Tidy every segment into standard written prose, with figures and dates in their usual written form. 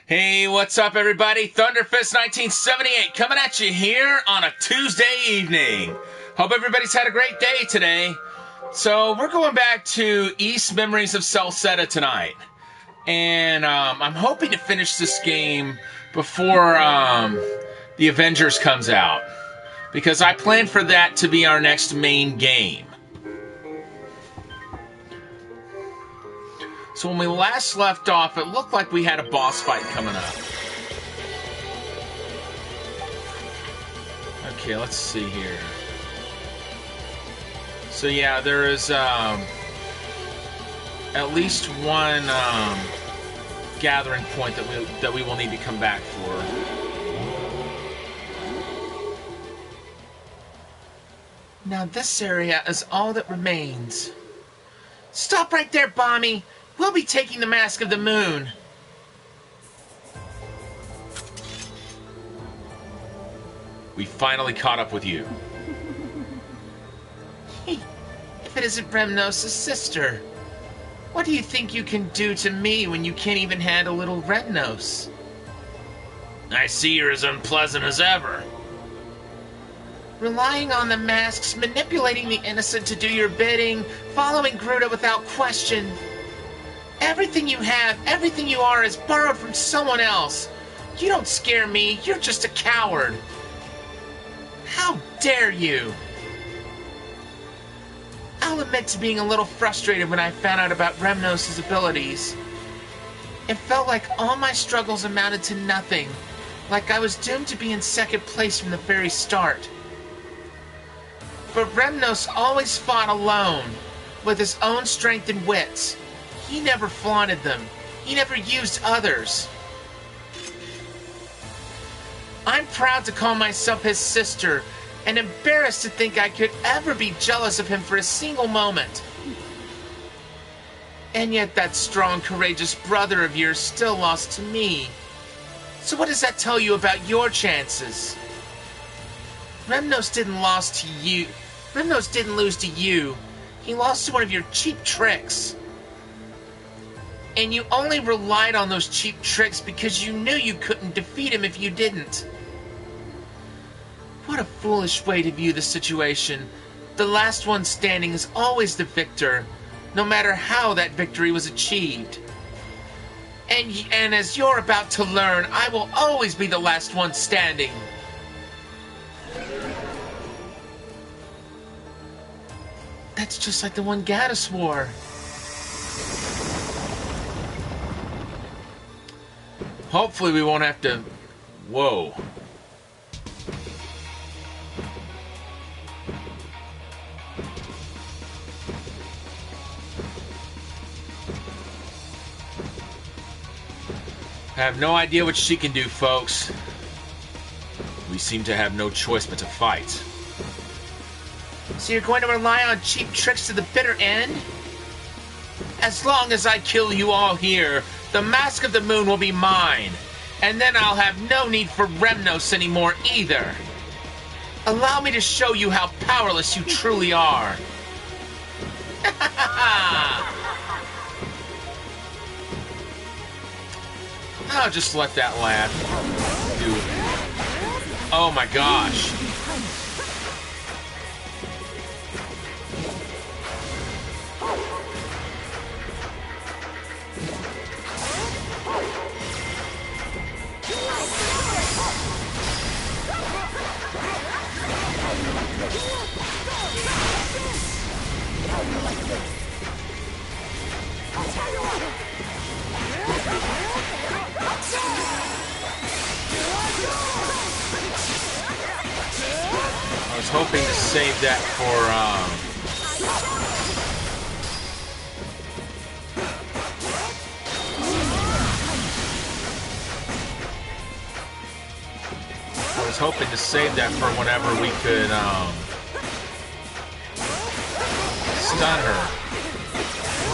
Hey, what's up, everybody? Thunderfist 1978 coming at you here on a Tuesday evening. Hope everybody's had a great day today. So we're going back to East Memories of Celceta tonight. And I'm hoping to finish this game before the Avengers comes out. Because I plan for that to be our next main game. So when we last left off, it looked like we had a boss fight coming up. Okay, let's see here. So yeah, there is at least one gathering point that we will need to come back for. Now this area is all that remains. Stop right there, Bommy! We'll be taking the Mask of the Moon. We finally caught up with you. If it isn't Remnos' sister, what do you think you can do to me when you can't even handle little Remnos? I see you're as unpleasant as ever. Relying on the masks, manipulating the innocent to do your bidding, following Gruta without question. Everything you have, everything you are is borrowed from someone else. You don't scare me, you're just a coward. How dare you? I'll admit to being a little frustrated when I found out about Remnos' abilities. It felt like all my struggles amounted to nothing, like I was doomed to be in second place from the very start. But Remnos always fought alone, with his own strength and wits. He never flaunted them. He never used others. I'm proud to call myself his sister, and embarrassed to think I could ever be jealous of him for a single moment. And yet that strong, courageous brother of yours still lost to me. So what does that tell you about your chances? Remnos didn't lose to you. He lost to one of your cheap tricks. And you only relied on those cheap tricks because you knew you couldn't defeat him if you didn't. What a foolish way to view the situation. The last one standing is always the victor, no matter how that victory was achieved. And as you're about to learn, I will always be the last one standing. That's just like the one Gaddis wore. Hopefully we won't have to... Whoa. I have no idea what she can do, folks. We seem to have no choice but to fight. So you're going to rely on cheap tricks to the bitter end? As long as I kill you all here, the Mask of the Moon will be mine. And then I'll have no need for Remnos anymore either. Allow me to show you how powerless you truly are. I'll just let that lad do it. Oh my gosh. I was hoping to save that for, whenever we could, stun her.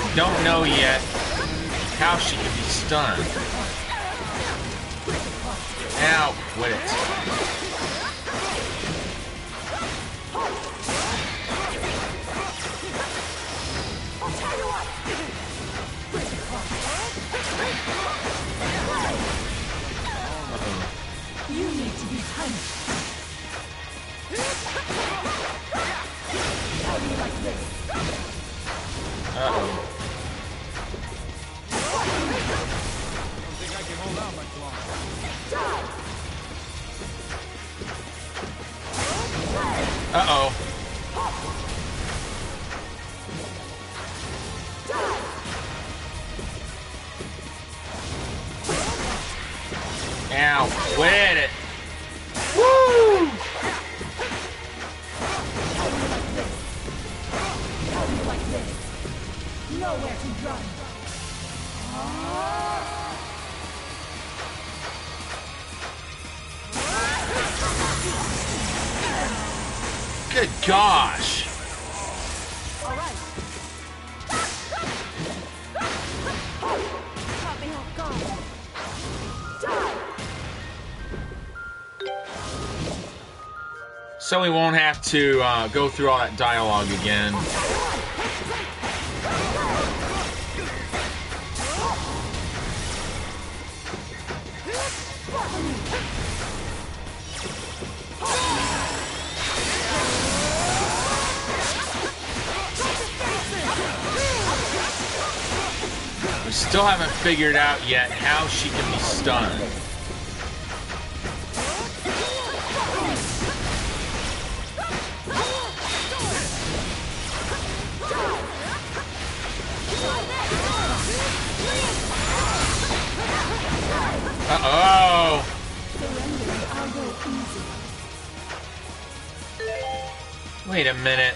We don't know yet how she can be stunned. Ow, quit it. Uh-oh. Ow, quit it. Woo! Nowhere to run. Good gosh. All right. Caught me off guard. So we won't have to go through all that dialogue again. We still haven't figured out yet how she can be stunned. Uh-oh! Wait a minute.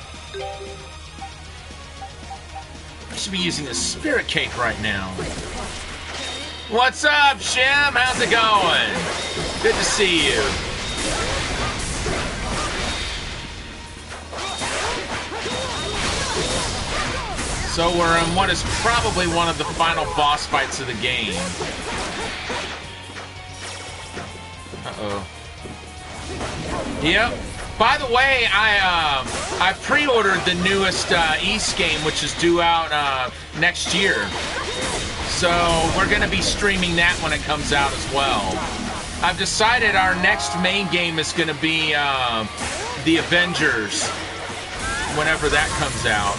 I should be using a spirit cape right now. What's up, Shim? How's it going? Good to see you. So we're in what is probably one of the final boss fights of the game. Uh-oh. Yep. By the way, I pre-ordered the newest East game, which is due out next year. So we're going to be streaming that when it comes out as well. I've decided our next main game is going to be The Avengers, whenever that comes out.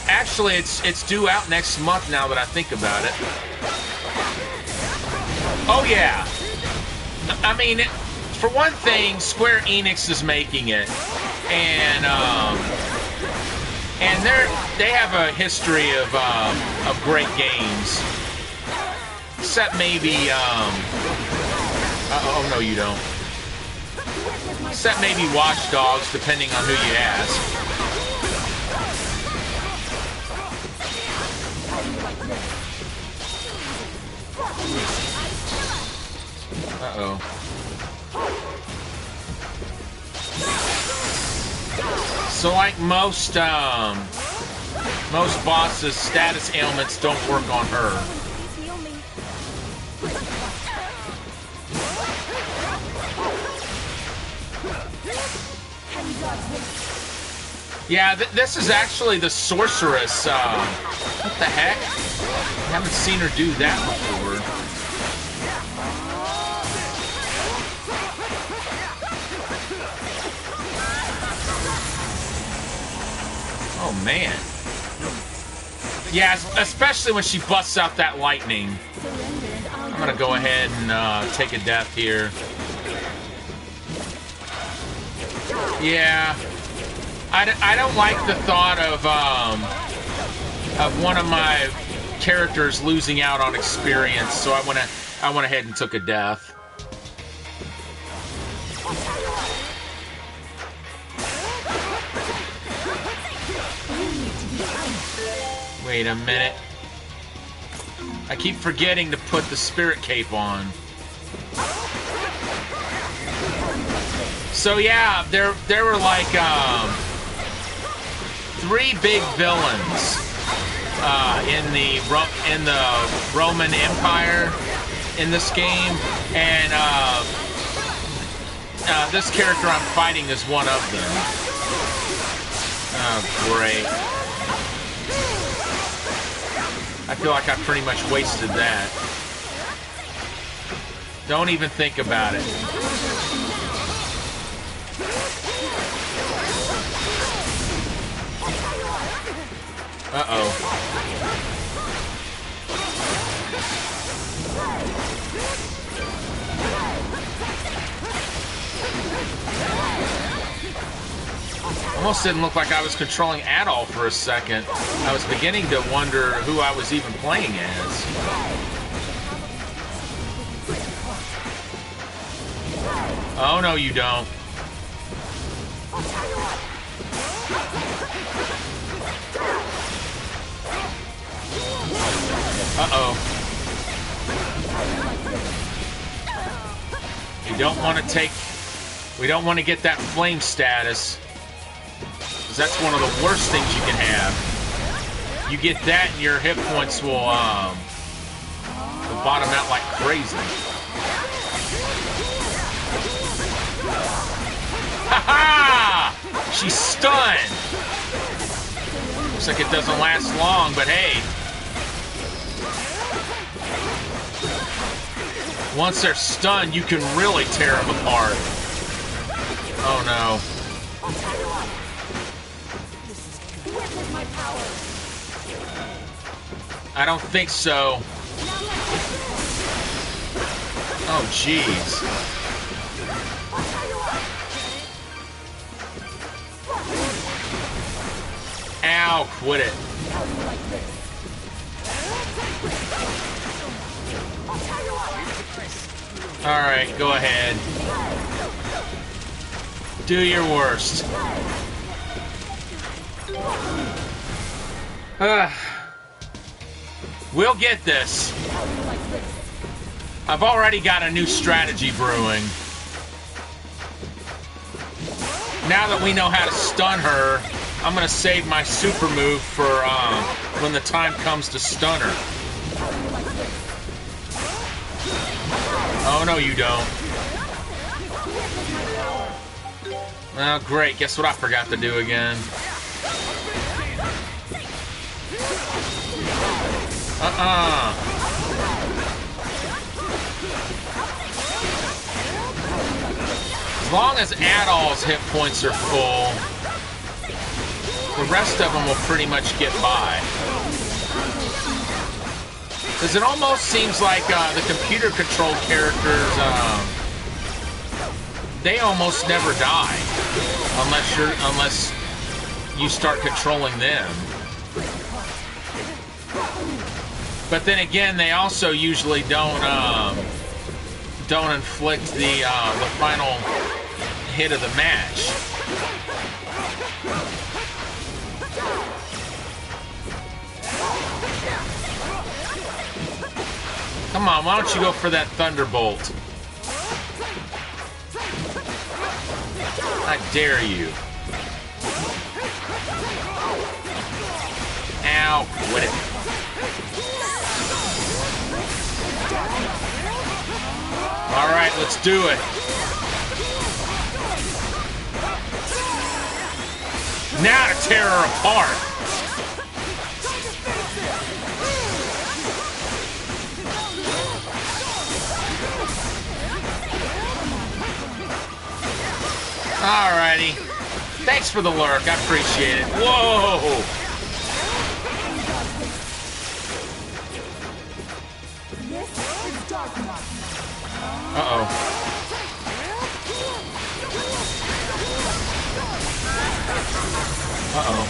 Actually, it's due out next month now that I think about it. Oh, yeah. I mean, for one thing, Square Enix is making it. And they have a history of great games. Except maybe, oh, no, you don't. Except maybe Watch Dogs, depending on who you ask. Uh-oh. So like most bosses, status ailments don't work on her. Yeah, this is actually the sorceress. What the heck? I haven't seen her do that before. Oh, man. Yeah, especially when she busts out that lightning. I'm gonna go ahead and take a death here. Yeah. I don't like the thought of one of my characters losing out on experience, so I went ahead and took a death. Wait a minute. I keep forgetting to put the spirit cape on. So yeah, there were like 3 big villains in the Roman Empire in this game, and this character I'm fighting is one of them. Oh, great. I feel like I pretty much wasted that. Don't even think about it. Uh-oh. Almost didn't look like I was controlling at all for a second. I was beginning to wonder who I was even playing as. Oh, no, you don't. Uh-oh. We don't want to take... We don't want to get that flame status. Because that's one of the worst things you can have. You get that and your hit points will bottom out like crazy. Ha-ha! She's stunned! Looks like it doesn't last long, but hey. Once they're stunned, you can really tear them apart. Oh no. I don't think so. Oh, jeez. Ow, quit it. Alright, go ahead. Do your worst. We'll get this. I've already got a new strategy brewing. Now that we know how to stun her, I'm gonna save my super move for when the time comes to stun her. Oh, no, you don't. Oh, great. Guess what I forgot to do again? As long as Adol's hit points are full, the rest of them will pretty much get by. Because it almost seems like the computer-controlled characters, they almost never die, unless you start controlling them. But then again, they also usually don't inflict the final hit of the match. Come on, why don't you go for that Thunderbolt? I dare you. Ow, quit it. All right, let's do it. Now to tear her apart. Alrighty. Thanks for the lurk. I appreciate it. Whoa! Uh-oh. Uh-oh.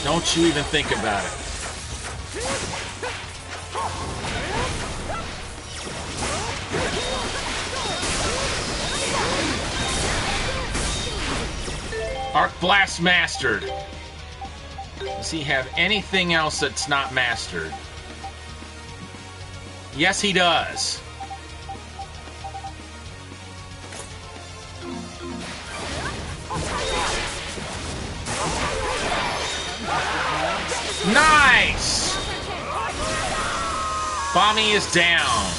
Don't you even think about it. Arc Blast mastered. Does he have anything else that's not mastered? Yes, he does. Nice! Bommy is down.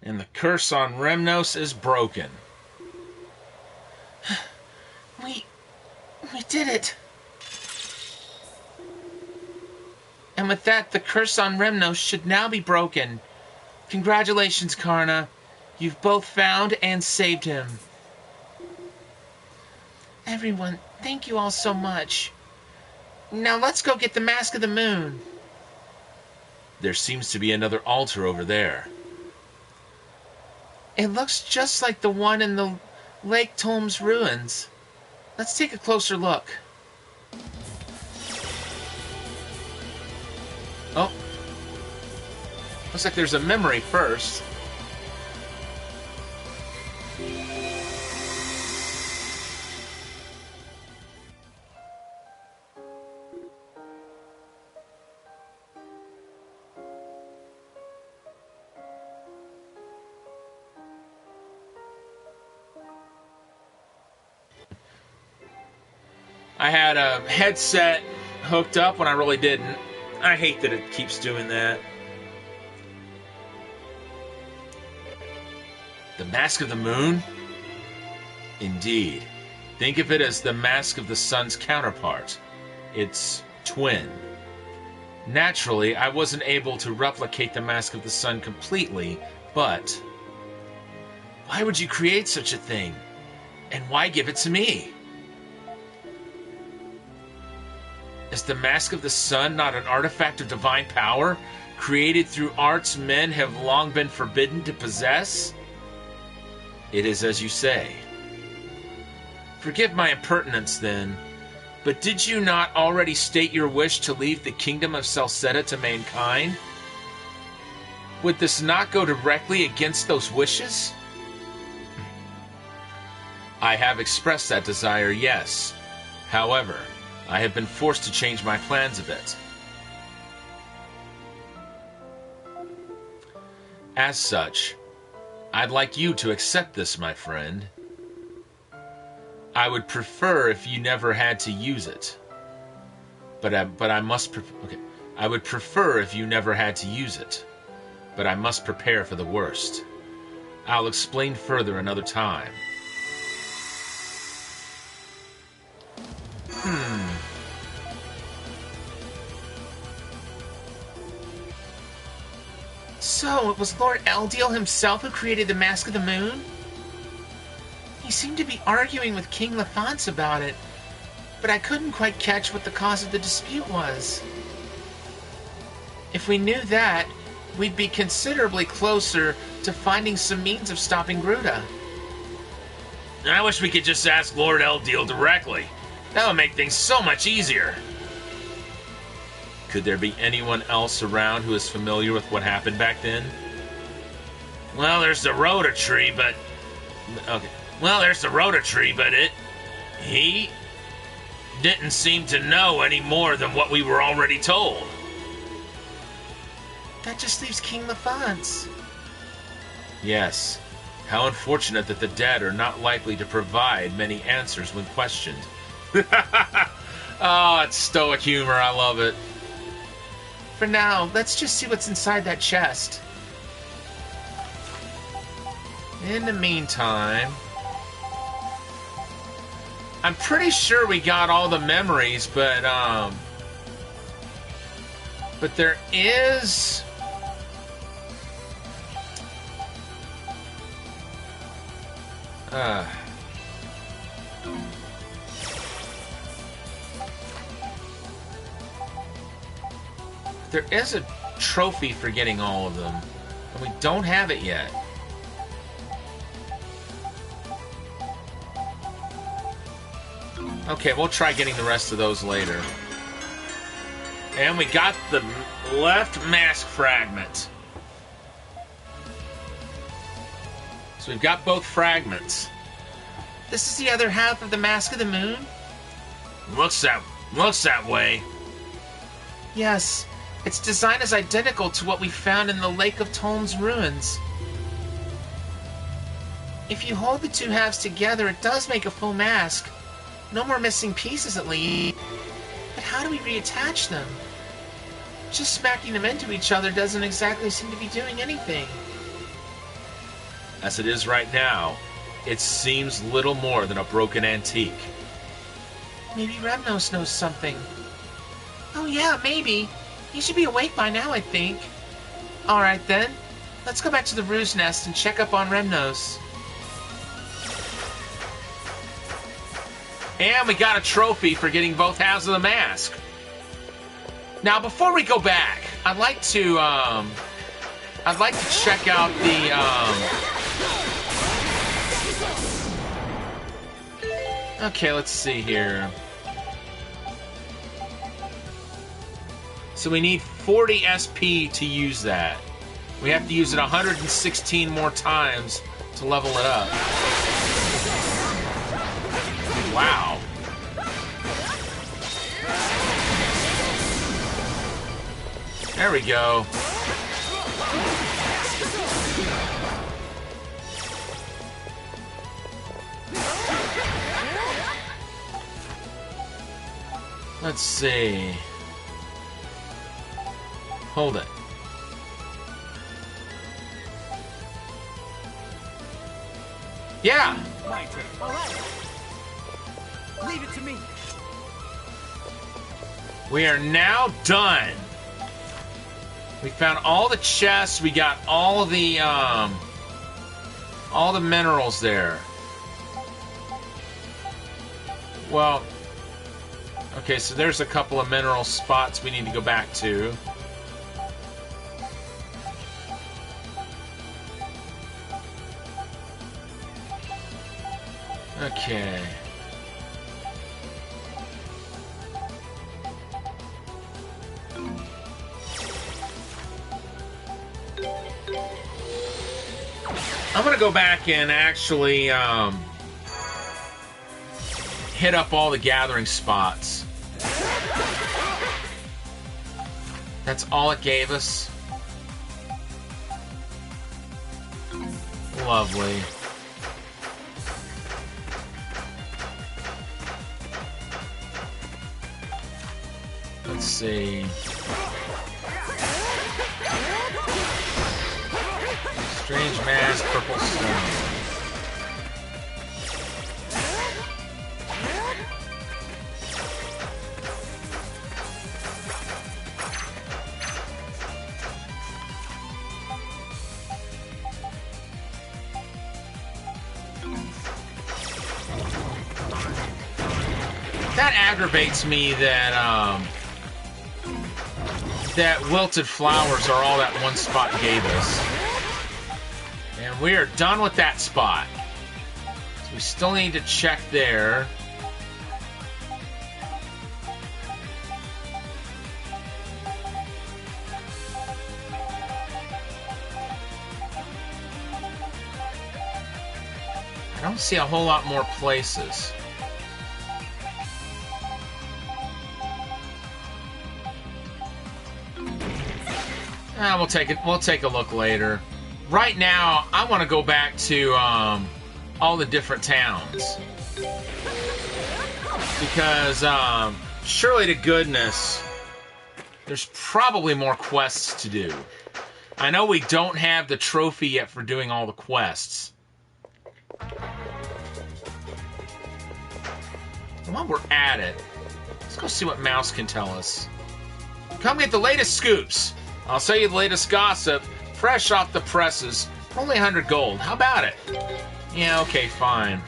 And the curse on Remnos is broken. We did it. And with that, the curse on Remnos should now be broken. Congratulations, Karna. You've both found and saved him. Everyone, thank you all so much. Now let's go get the Mask of the Moon. There seems to be another altar over there. It looks just like the one in the Lake Tolm's ruins. Let's take a closer look. Oh. Looks like there's a memory first. I had a headset hooked up when I really didn't. I hate that it keeps doing that. The Mask of the Moon? Indeed. Think of it as the Mask of the Sun's counterpart. Its twin. Naturally, I wasn't able to replicate the Mask of the Sun completely, but... why would you create such a thing? And why give it to me? Is the Mask of the Sun not an artifact of divine power, created through arts men have long been forbidden to possess? It is as you say. Forgive my impertinence, then, but did you not already state your wish to leave the kingdom of Celceta to mankind? Would this not go directly against those wishes? I have expressed that desire, yes. However, I have been forced to change my plans a bit. As such, I'd like you to accept this, my friend. I would prefer if you never had to use it. I would prefer if you never had to use it. But I must prepare for the worst. I'll explain further another time. So, it was Lord Eldiel himself who created the Mask of the Moon? He seemed to be arguing with King Lafance about it, but I couldn't quite catch what the cause of the dispute was. If we knew that, we'd be considerably closer to finding some means of stopping Gruta. I wish we could just ask Lord Eldiel directly. That would make things so much easier. Could there be anyone else around who is familiar with what happened back then? Well, there's the Rhoda tree, but... okay. Well, there's the Rhoda tree, but he didn't seem to know any more than what we were already told. That just leaves King Lafance. Yes. How unfortunate that the dead are not likely to provide many answers when questioned. Oh, it's stoic humor. I love it. For now, let's just see what's inside that chest. In the meantime, I'm pretty sure we got all the memories, but there is... there is a trophy for getting all of them, and we don't have it yet. Okay, we'll try getting the rest of those later. And we got the left mask fragment. So we've got both fragments. This is the other half of the Mask of the Moon? Looks that way. Yes, its design is identical to what we found in the Lake of Tolm's ruins. If you hold the two halves together, it does make a full mask. No more missing pieces, at least. But how do we reattach them? Just smacking them into each other doesn't exactly seem to be doing anything. As it is right now, it seems little more than a broken antique. Maybe Remnos knows something. Oh yeah, maybe. He should be awake by now, I think. Alright then, let's go back to the Ruse Nest and check up on Remnos. And we got a trophy for getting both halves of the mask. Now, before we go back, I'd like to check out the, Okay, let's see here. So we need 40 SP to use that. We have to use it 116 more times to level it up. Wow. There we go. Let's see. Hold it. Yeah. My turn. All right. Leave it to me. We are now done. We found all the chests. We got all the minerals there. Well, okay, so there's a couple of mineral spots we need to go back to. Okay. I'm gonna go back and actually hit up all the gathering spots. That's all it gave us. Lovely. Let's see. Strange mask, purple stone. That aggravates me that that wilted flowers are all that one spot gave us. And we are done with that spot. So we still need to check there. I don't see a whole lot more places. We'll take it. We'll take a look later. Right now, I want to go back to all the different towns because surely to goodness, there's probably more quests to do. I know we don't have the trophy yet for doing all the quests. While we're at it, let's go see what Mouse can tell us. Come get the latest scoops. I'll sell you the latest gossip, fresh off the presses. Only 100 gold. How about it? Yeah, okay, fine.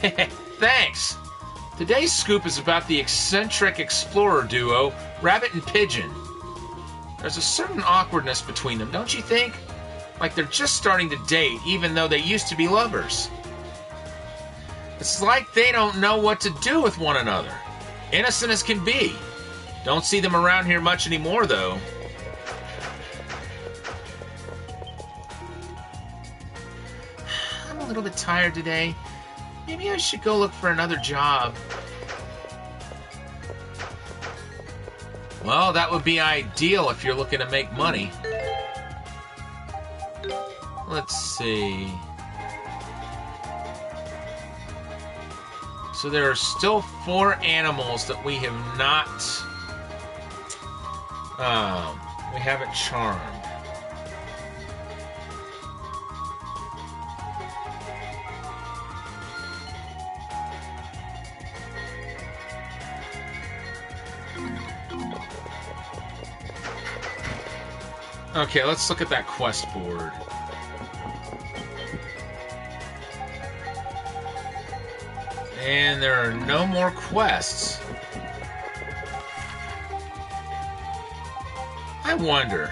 Thanks. Today's scoop is about the eccentric explorer duo, Rabbit and Pigeon. There's a certain awkwardness between them, don't you think? Like they're just starting to date, even though they used to be lovers. It's like they don't know what to do with one another. Innocent as can be. Don't see them around here much anymore, though. I'm a little bit tired today. Maybe I should go look for another job. Well, that would be ideal if you're looking to make money. Let's see. So there are still 4 animals that we have not... we haven't charmed. Okay, let's look at that quest board. And there are no more quests. I wonder.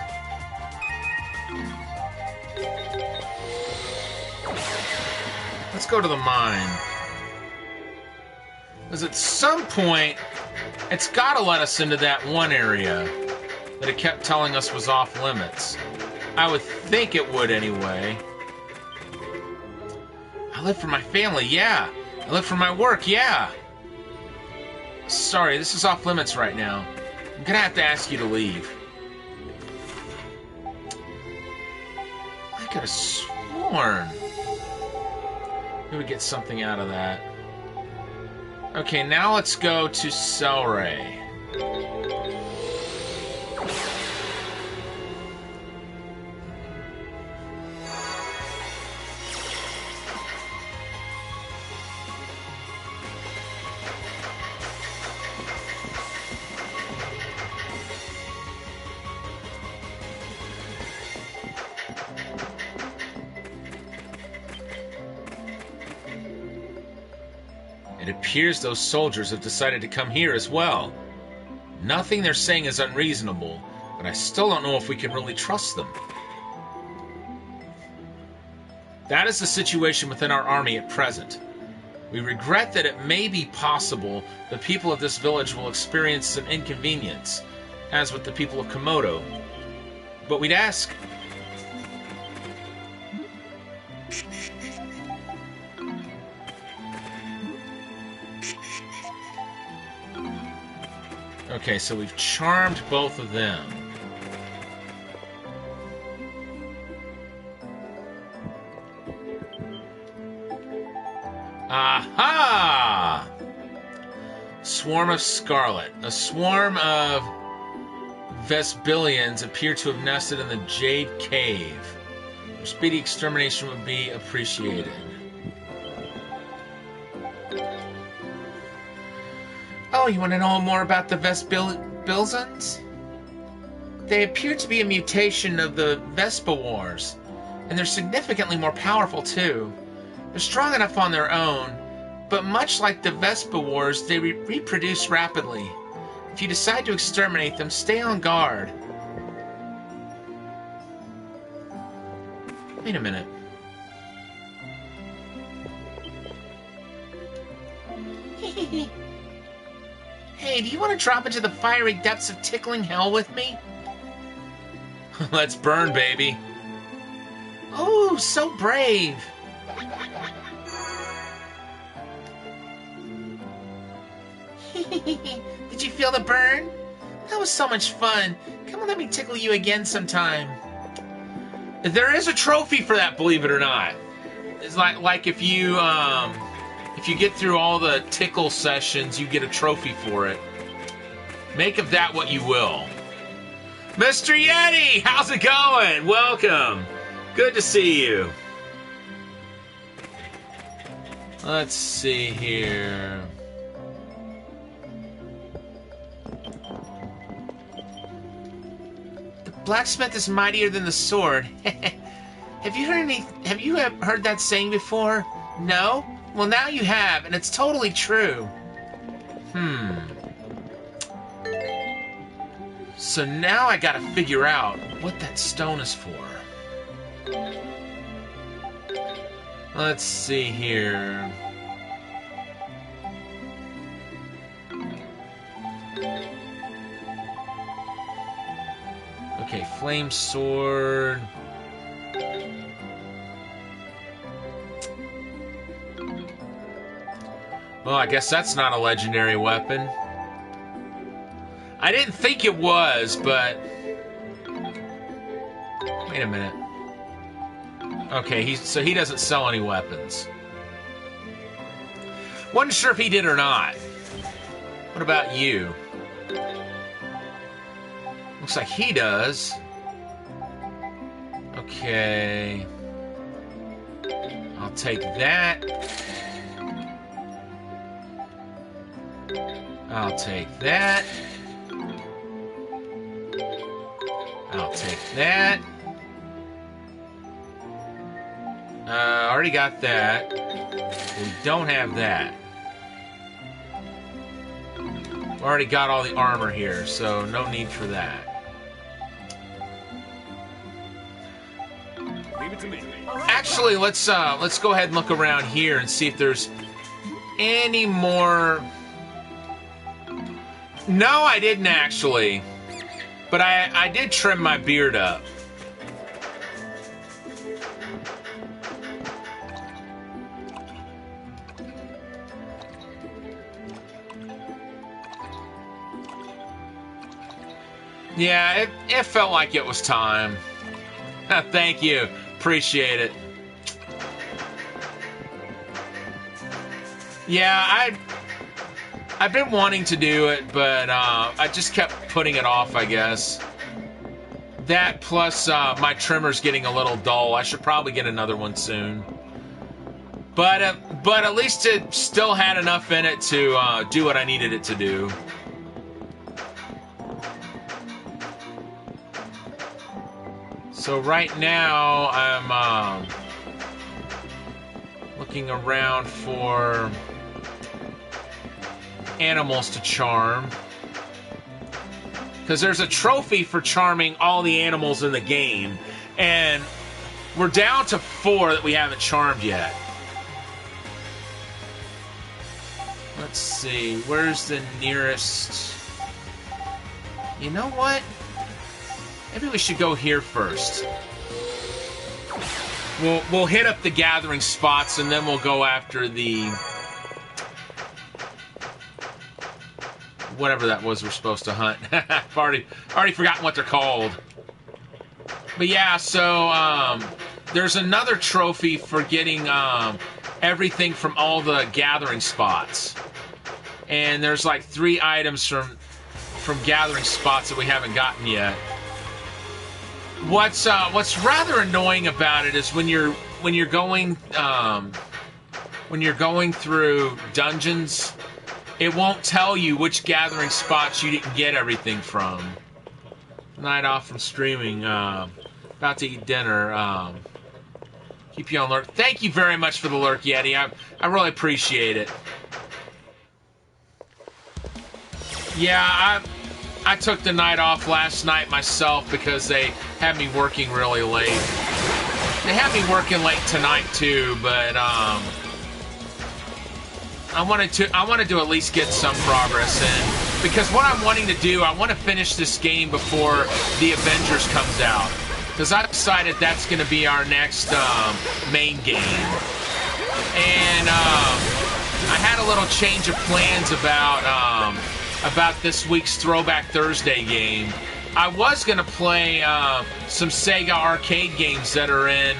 Let's go to the mine. Because at some point, it's got to let us into that one area that it kept telling us was off limits. I would think it would anyway. I live for my family, yeah. I live for my work, yeah. Sorry, this is off limits right now. I'm gonna have to ask you to leave. I could have sworn we would get something out of that. Okay, now let's go to Celray. It appears those soldiers have decided to come here as well. Nothing they're saying is unreasonable, but I still don't know if we can really trust them. That is the situation within our army at present. We regret that it may be possible the people of this village will experience some inconvenience, as with the people of Komodo. But we'd ask... Okay, so we've charmed both of them. Aha! Swarm of Scarlet. A swarm of Vesbilians appear to have nested in the Jade Cave. Their speedy extermination would be appreciated. Oh, you want to know more about the Vesbilians? They appear to be a mutation of the Vespawars, and they're significantly more powerful too. They're strong enough on their own, but much like the Vespawars, they reproduce rapidly. If you decide to exterminate them, stay on guard. Wait a minute. Hey, do you want to drop into the fiery depths of tickling hell with me? Let's burn, baby. Oh, so brave. Did you feel the burn? That was so much fun. Come on, let me tickle you again sometime. There is a trophy for that, believe it or not. It's like if you get through all the tickle sessions, you get a trophy for it. Make of that what you will. Mr. Yeti, how's it going? Welcome. Good to see you. Let's see here. The blacksmith is mightier than the sword. Have you heard that saying before? No? Well, now you have, and it's totally true. So now I gotta figure out what that stone is for. Let's see here. Okay, flame sword. Well, I guess that's not a legendary weapon. I didn't think it was, but... Wait a minute. Okay, so he doesn't sell any weapons. Wasn't sure if he did or not. What about you? Looks like he does. Okay. I'll take that. I'll take that. I'll take that. Already got that. We don't have that. Already got all the armor here, so no need for that. Leave it to me. Actually, let's go ahead and look around here and see if there's any more. No, I didn't actually, but I did trim my beard up. Yeah, it felt like it was time. Thank you. Appreciate it. Yeah, I've been wanting to do it, but I just kept putting it off, I guess. That plus my trimmer's getting a little dull. I should probably get another one soon. But at least it still had enough in it to do what I needed it to do. So right now, I'm looking around for animals to charm. Because there's a trophy for charming all the animals in the game. And we're down to 4 that we haven't charmed yet. Let's see, where's the nearest... You know what? Maybe we should go here first. We'll hit up the gathering spots and then we'll go after the whatever that was we're supposed to hunt. I've already forgotten what they're called. But yeah, so there's another trophy for getting everything from all the gathering spots. And there's like 3 items from gathering spots that we haven't gotten yet. What's rather annoying about it is when you're going through dungeons, it won't tell you which gathering spots you didn't get everything from. Night off from streaming. About to eat dinner. Keep you on lurk. Thank you very much for the lurk, Yeti. I really appreciate it. Yeah, I took the night off last night myself because they had me working really late. They had me working late tonight too, but I wanted to at least get some progress in, because what I'm wanting to do, I want to finish this game before the Avengers comes out, because I decided that's going to be our next main game. And I had a little change of plans about this week's Throwback Thursday game. I was going to play some Sega arcade games that are in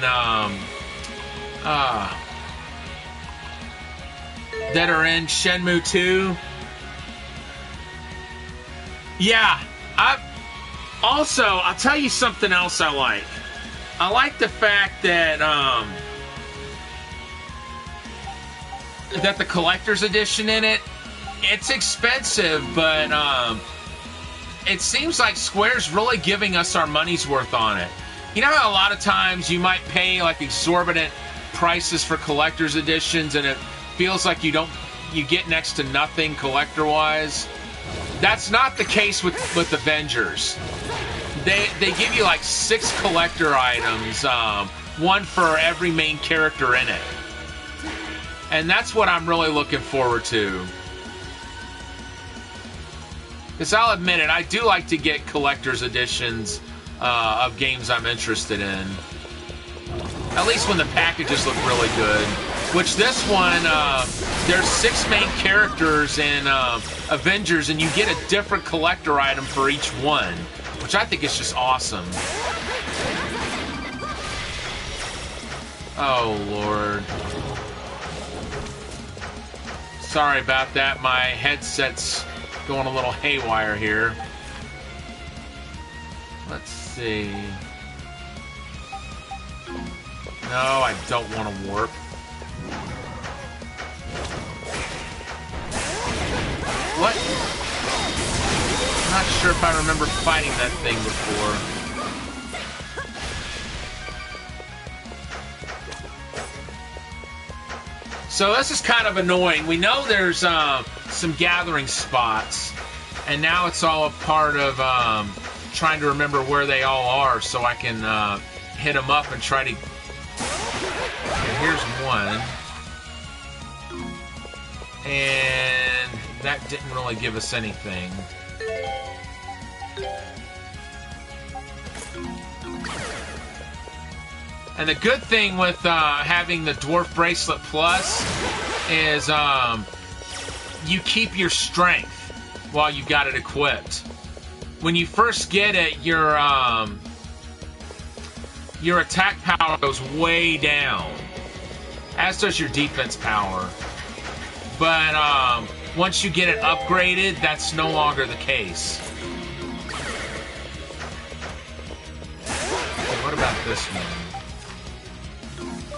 Shenmue 2. Yeah, I'll tell you something else I like. I like the fact that that the collector's edition in it, it's expensive, but it seems like Square's really giving us our money's worth on it. You know how a lot of times you might pay like exorbitant prices for collector's editions and it feels like you get next to nothing collector-wise? That's not the case with Avengers. They give you like 6 collector items, one for every main character in it. And that's what I'm really looking forward to. Because I'll admit it, I do like to get collector's editions of games I'm interested in. At least when the packages look really good. Which this one, there's 6 main characters in Avengers, and you get a different collector item for each one. Which I think is just awesome. Oh, Lord. Sorry about that, my headset's going a little haywire here. Let's see. No, I don't want to warp. What? I'm not sure if I remember fighting that thing before. So this is kind of annoying. We know there's some gathering spots, And now it's all a part of trying to remember where they all are so I can hit them up and try to... Okay, here's one. And that didn't really give us anything. And the good thing with having the Dwarf Bracelet Plus is you keep your strength while you've got it equipped. When you first get it, your attack power goes way down, as does your defense power. But once you get it upgraded, that's no longer the case. Okay, what about this one?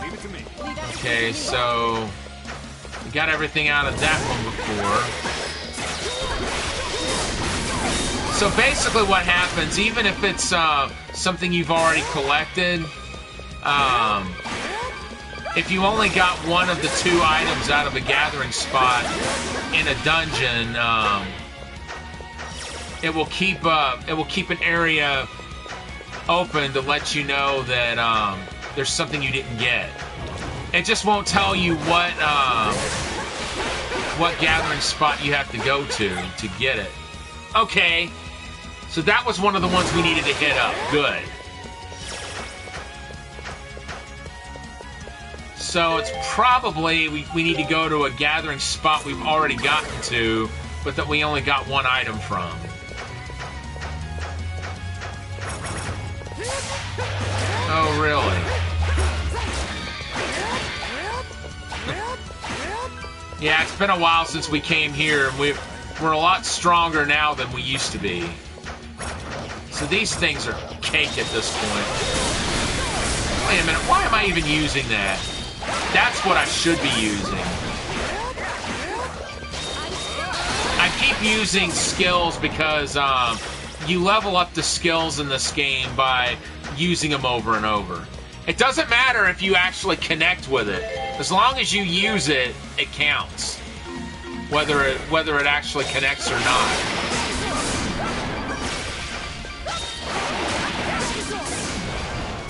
Leave it to me. Okay, so we got everything out of that one before. So basically what happens, even if it's something you've already collected, if you only got one of the two items out of a gathering spot in a dungeon, it will keep an area open to let you know that there's something you didn't get. It just won't tell you what gathering spot you have to go to get it. Okay, so that was one of the ones we needed to hit up. Good. So it's probably we need to go to a gathering spot we've already gotten to, but that we only got one item from. Oh, really? Yeah, it's been a while since we came here, and we're a lot stronger now than we used to be. So these things are cake at this point. Wait a minute, why am I even using that? That's what I should be using. I keep using skills because you level up the skills in this game by using them over and over. It doesn't matter if you actually connect with it. As long as you use it, it counts. Whether it actually connects or not.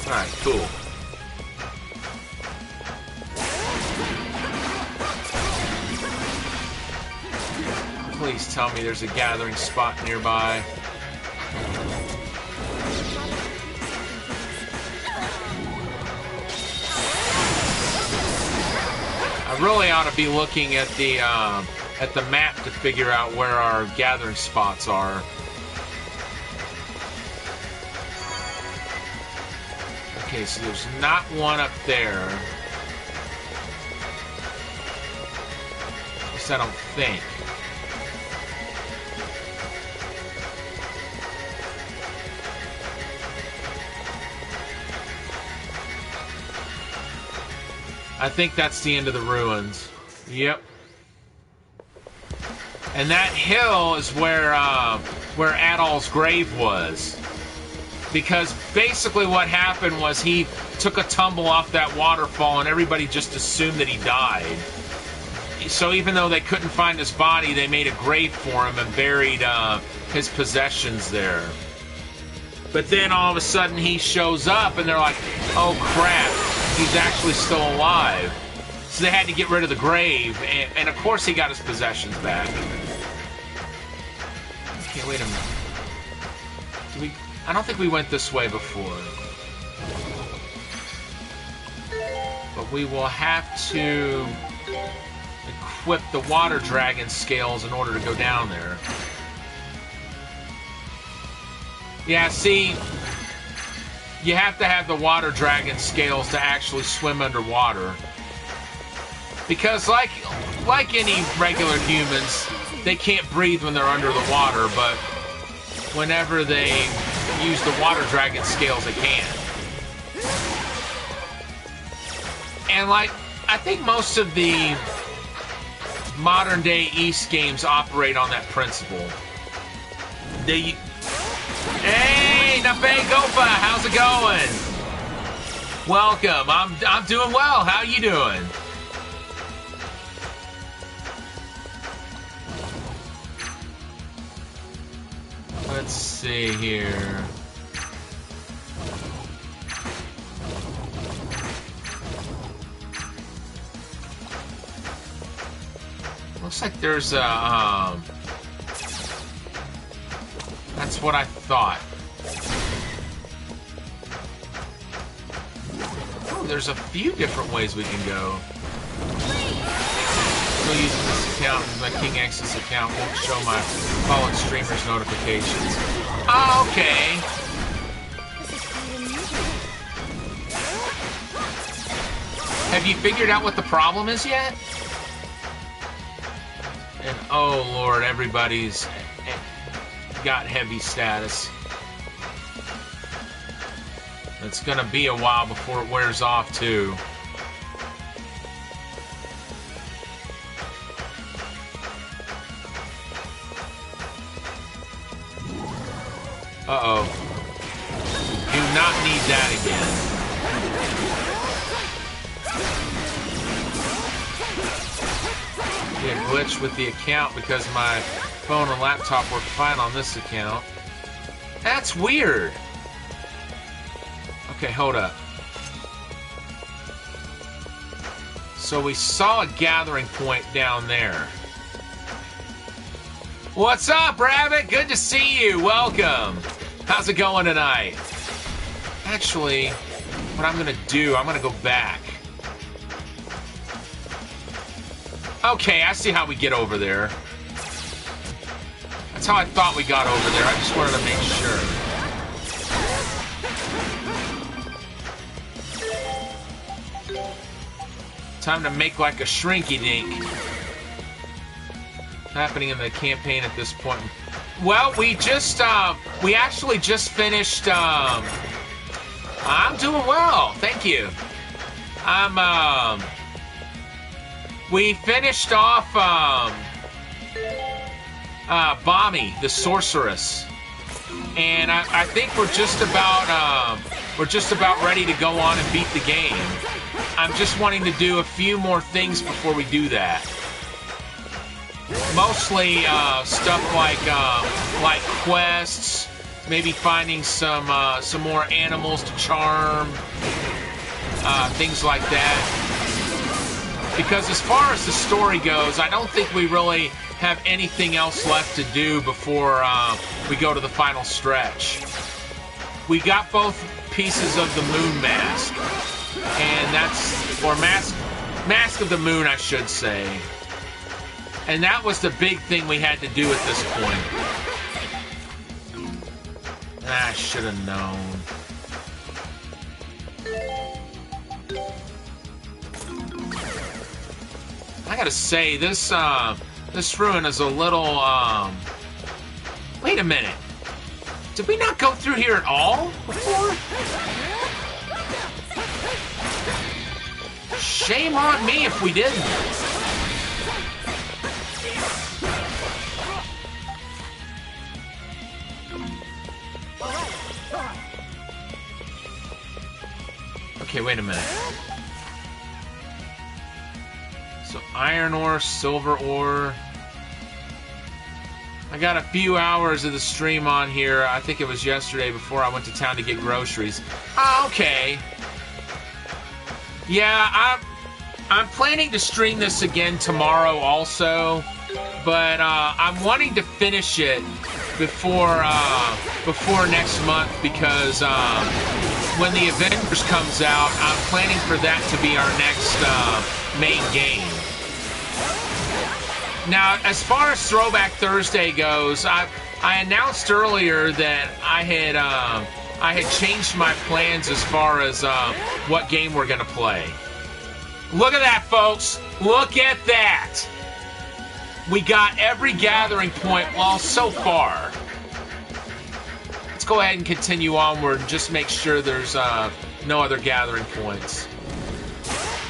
Alright, cool. Please tell me there's a gathering spot nearby. I really ought to be looking at the map to figure out where our gathering spots are. Okay, so there's not one up there. At least I don't think. I think that's the end of the ruins. Yep. And that hill is where Adol's grave was. Because basically what happened was he took a tumble off that waterfall and everybody just assumed that he died. So even though they couldn't find his body, they made a grave for him and buried his possessions there. But then all of a sudden he shows up and they're like, oh crap, he's actually still alive. So they had to get rid of the grave, and of course he got his possessions back. Okay, wait a minute. I don't think we went this way before. But we will have to equip the water dragon scales in order to go down there. Yeah, see, you have to have the water dragon scales to actually swim underwater. Because like any regular humans, they can't breathe when they're under the water, but whenever they use the water dragon scales, they can. And I think most of the modern day East games operate on that principle. Hey, Nafe Gopa, how's it going? Welcome. I'm doing well. How you doing? let's see here. Looks like there's a, that's what I thought. Oh, there's a few different ways we can go. Still using this account, my King X's account won't show my followed streamers notifications. Oh, okay. Have you figured out what the problem is yet? And oh Lord, everybody's got heavy status. It's gonna be a while before it wears off too. Uh-oh. Do not need that again. Get a glitch with the account because my phone and laptop work fine on this account. That's weird. Okay, hold up. So we saw a gathering point down there. What's up, Rabbit? Good to see you. Welcome. How's it going tonight? Actually, what I'm gonna do, I'm gonna go back. Okay, I see how we get over there. That's how I thought we got over there. I just wanted to make sure. Time to make like a shrinky-dink. Happening in the campaign at this point. Well, we actually just finished, I'm doing well, thank you. We finished off, Bommy, the Sorceress. And I think we're just about ready to go on and beat the game. I'm just wanting to do a few more things before we do that. Mostly stuff like quests, maybe finding some more animals to charm, things like that. Because as far as the story goes, I don't think we really have anything else left to do before we go to the final stretch. We got both pieces of the moon mask, and or mask of the moon, I should say. And that was the big thing we had to do at this point. I should have known. I gotta say, this ruin is a little, Wait a minute. Did we not go through here at all before? Shame on me if we didn't. Okay, wait a minute. So iron ore, silver ore. I got a few hours of the stream on here. I think it was yesterday before I went to town to get groceries. Okay. Yeah, I'm planning to stream this again tomorrow also, but I'm wanting to finish it before next month because when the Avengers comes out, I'm planning for that to be our next main game. Now, as far as Throwback Thursday goes, I announced earlier that I had changed my plans as far as what game we're gonna play. Look at that, folks! Look at that! We got every gathering point, well, so far. Let's go ahead and continue onward and just make sure there's no other gathering points.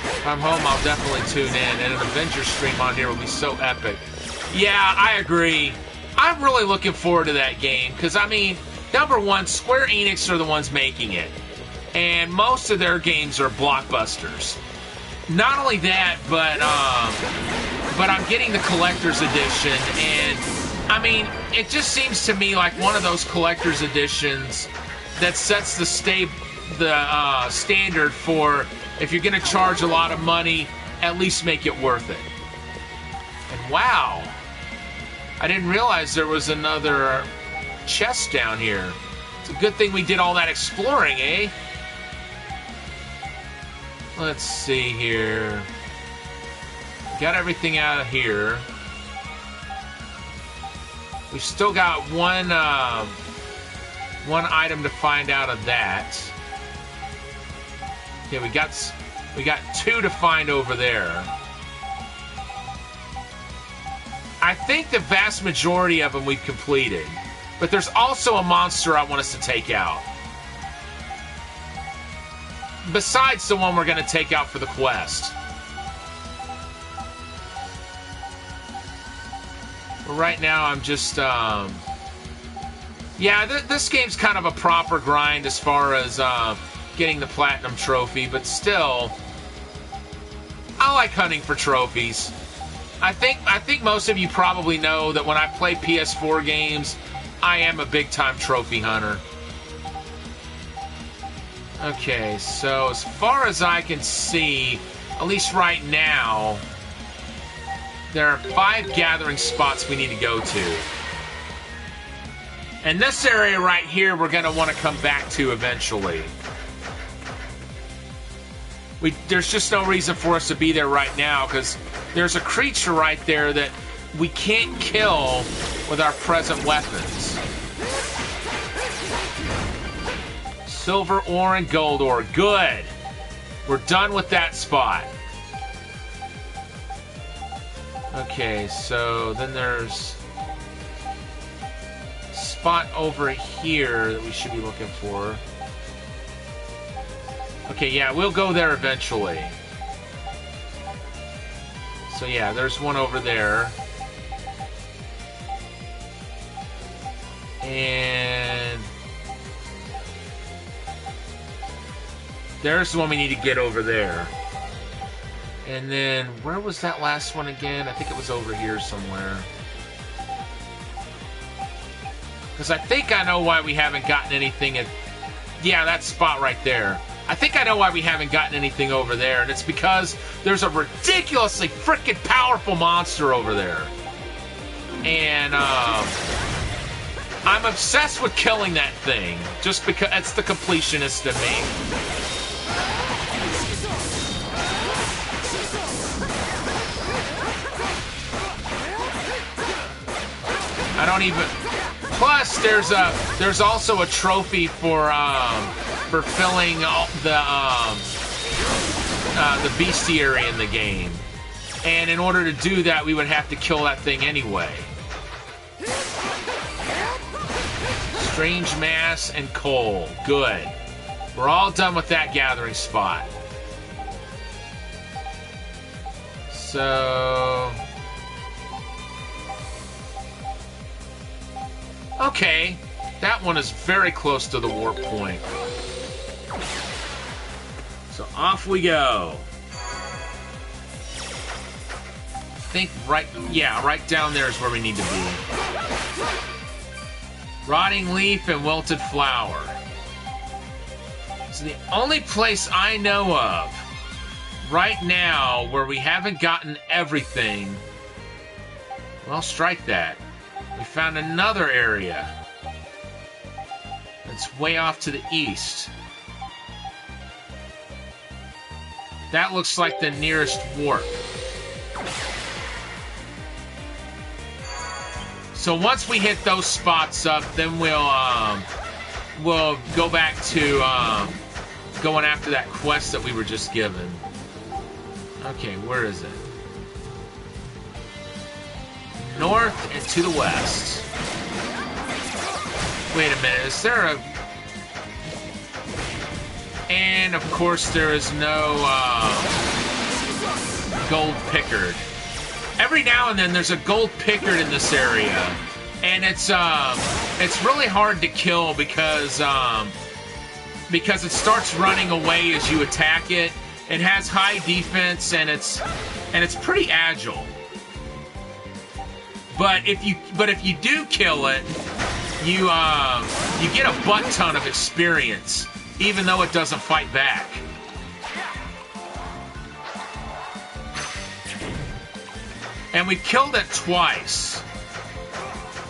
If I'm home, I'll definitely tune in, and an Avengers stream on here will be so epic. Yeah, I agree. I'm really looking forward to that game, because, I mean, number one, Square Enix are the ones making it, and most of their games are blockbusters. Not only that, but I'm getting the collector's edition, and I mean, it just seems to me like one of those collector's editions that sets the standard for if you're going to charge a lot of money, at least make it worth it. And wow, I didn't realize there was another chest down here. It's a good thing we did all that exploring, eh? Let's see here. Got everything out of here. We've still got one item to find out of that. Okay, we got 2 to find over there. I think the vast majority of them we've completed, but there's also a monster I want us to take out. Besides the one we're going to take out for the quest. But right now I'm just, yeah, this game's kind of a proper grind as far as getting the platinum trophy, but still, I like hunting for trophies. I think most of you probably know that when I play PS4 games, I am a big-time trophy hunter. Okay, so as far as I can see, at least right now, there are 5 gathering spots we need to go to. And this area right here, we're going to want to come back to eventually. There's just no reason for us to be there right now, because there's a creature right there that we can't kill with our present weapons. Silver ore and gold ore. Good. We're done with that spot. Okay, so then there's a spot over here that we should be looking for. Okay, yeah, we'll go there eventually. So yeah, there's one over there. And there's the one we need to get over there. And then, where was that last one again? I think it was over here somewhere. Because I think I know why we haven't gotten anything at... Yeah, that spot right there. I think I know why we haven't gotten anything over there, and it's because there's a ridiculously freaking powerful monster over there. And, I'm obsessed with killing that thing, just because it's the completionist in me. I don't even... Plus, there's also a trophy for filling the bestiary in the game. And in order to do that, we would have to kill that thing anyway. Strange mass and coal. Good. We're all done with that gathering spot. So... Okay, that one is very close to the warp point. So off we go. I think right down there is where we need to be. Rotting leaf and wilted flower. It's the only place I know of right now where we haven't gotten everything. Well, strike that. We found another area. It's way off to the east. That looks like the nearest warp. So once we hit those spots up, then we'll go back to going after that quest that we were just given. Okay, where is it? North and to the west. Wait a minute, is there a... And, of course, there is no gold pickard. Every now and then there's a gold pickard in this area. And it's really hard to kill because it starts running away as you attack it. It has high defense and it's pretty agile. But if you do kill it, you get a butt ton of experience, even though it doesn't fight back. And we've killed it twice.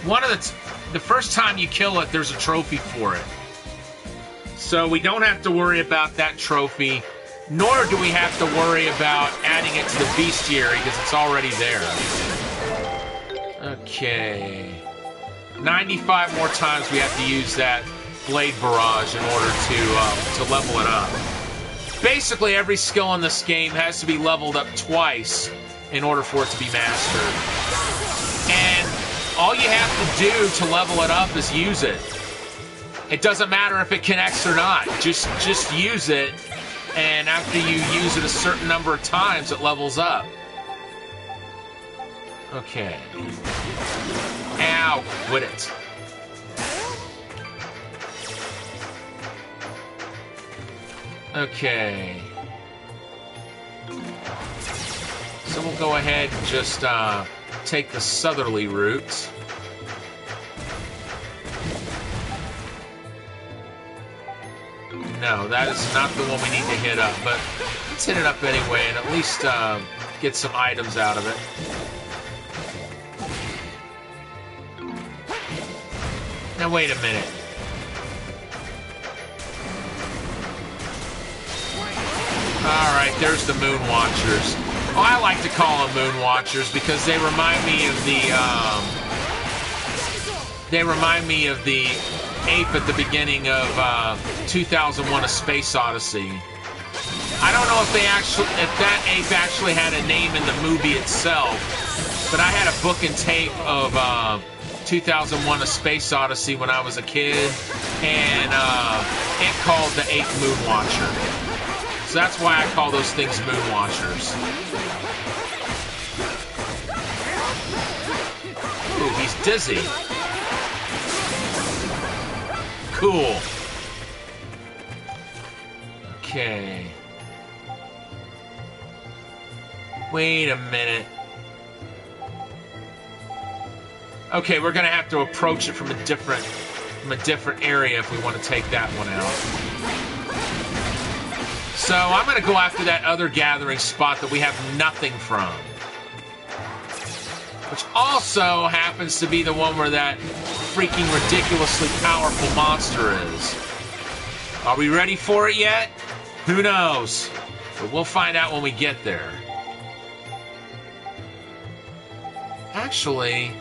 The first time you kill it, there's a trophy for it. So we don't have to worry about that trophy, nor do we have to worry about adding it to the bestiary because it's already there. Okay. 95 more times we have to use that blade barrage in order to level it up. Basically, every skill in this game has to be leveled up twice in order for it to be mastered. And all you have to do to level it up is use it. It doesn't matter if it connects or not. Just use it, and after you use it a certain number of times, it levels up. Okay. Ow, quit it. Okay. So we'll go ahead and just take the southerly route. No, that is not the one we need to hit up, but let's hit it up anyway and at least get some items out of it. Now wait a minute. Alright, there's the Moon Watchers. Oh, I like to call them Moon Watchers because they remind me of the ape at the beginning of 2001: A Space Odyssey. I don't know if that ape actually had a name in the movie itself, but I had a book and tape of 2001: A Space Odyssey when I was a kid, and it called the ape Moon Watcher. So that's why I call those things Moon Watchers. Ooh, he's dizzy. Cool. Okay. Wait a minute. Okay, we're gonna have to approach it from a different area if we want to take that one out. So I'm gonna go after that other gathering spot that we have nothing from, which also happens to be the one where that freaking ridiculously powerful monster is. Are we ready for it yet? Who knows? But we'll find out when we get there. Actually,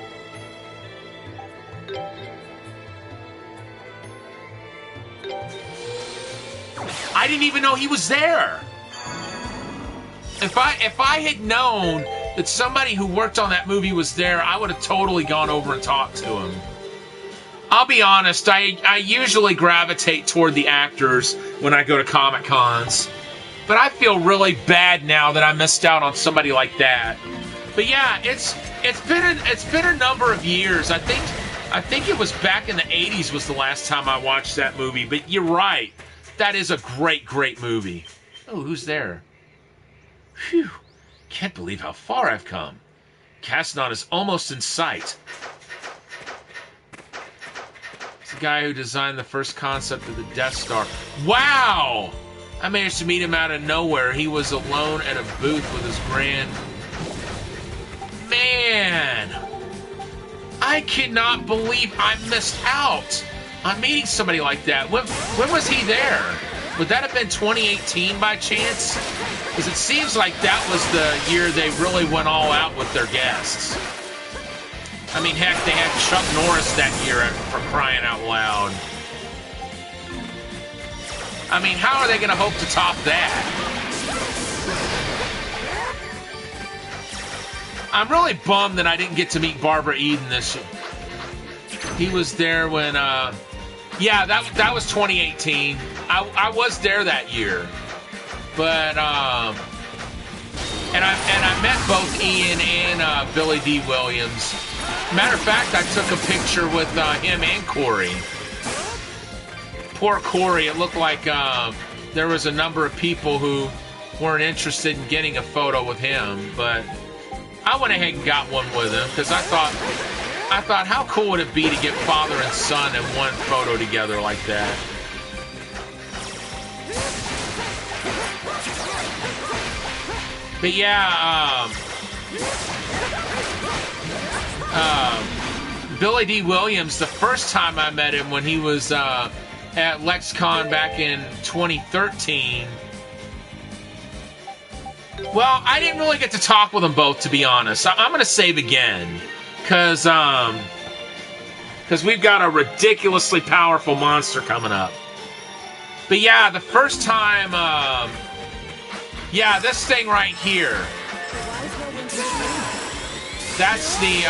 I didn't even know he was there. If I had known that somebody who worked on that movie was there, I would have totally gone over and talked to him. I'll be honest, I usually gravitate toward the actors when I go to Comic-Cons, but I feel really bad now that I missed out on somebody like that. But yeah, it's been a number of years. I think it was back in the 80s was the last time I watched that movie, but you're right. That is a great movie. Oh, who's there? Phew. Can't believe how far I've come. Casnon is almost in sight. It's the guy who designed the first concept of the Death Star. Wow! I managed to meet him out of nowhere. He was alone at a booth with his grand... Man! I cannot believe I missed out on meeting somebody like that. When was he there? Would that have been 2018 by chance? Because it seems like that was the year they really went all out with their guests. I mean, heck, they had Chuck Norris that year for crying out loud. I mean, how are they going to hope to top that? I'm really bummed that I didn't get to meet Barbara Eden this year. He was there when, yeah, that was 2018. I was there that year. But, and I met both Ian and Billy D. Williams. Matter of fact, I took a picture with him and Corey. Poor Corey, it looked like there was a number of people who weren't interested in getting a photo with him, but I went ahead and got one with him because I thought, how cool would it be to get father and son in one photo together like that? But yeah, Billy D. Williams, the first time I met him when he was at LexCon back in 2013. Well, I didn't really get to talk with them both, to be honest. I'm going to save again, because we've got a ridiculously powerful monster coming up. But yeah, the first time, yeah, this thing right here. That's the,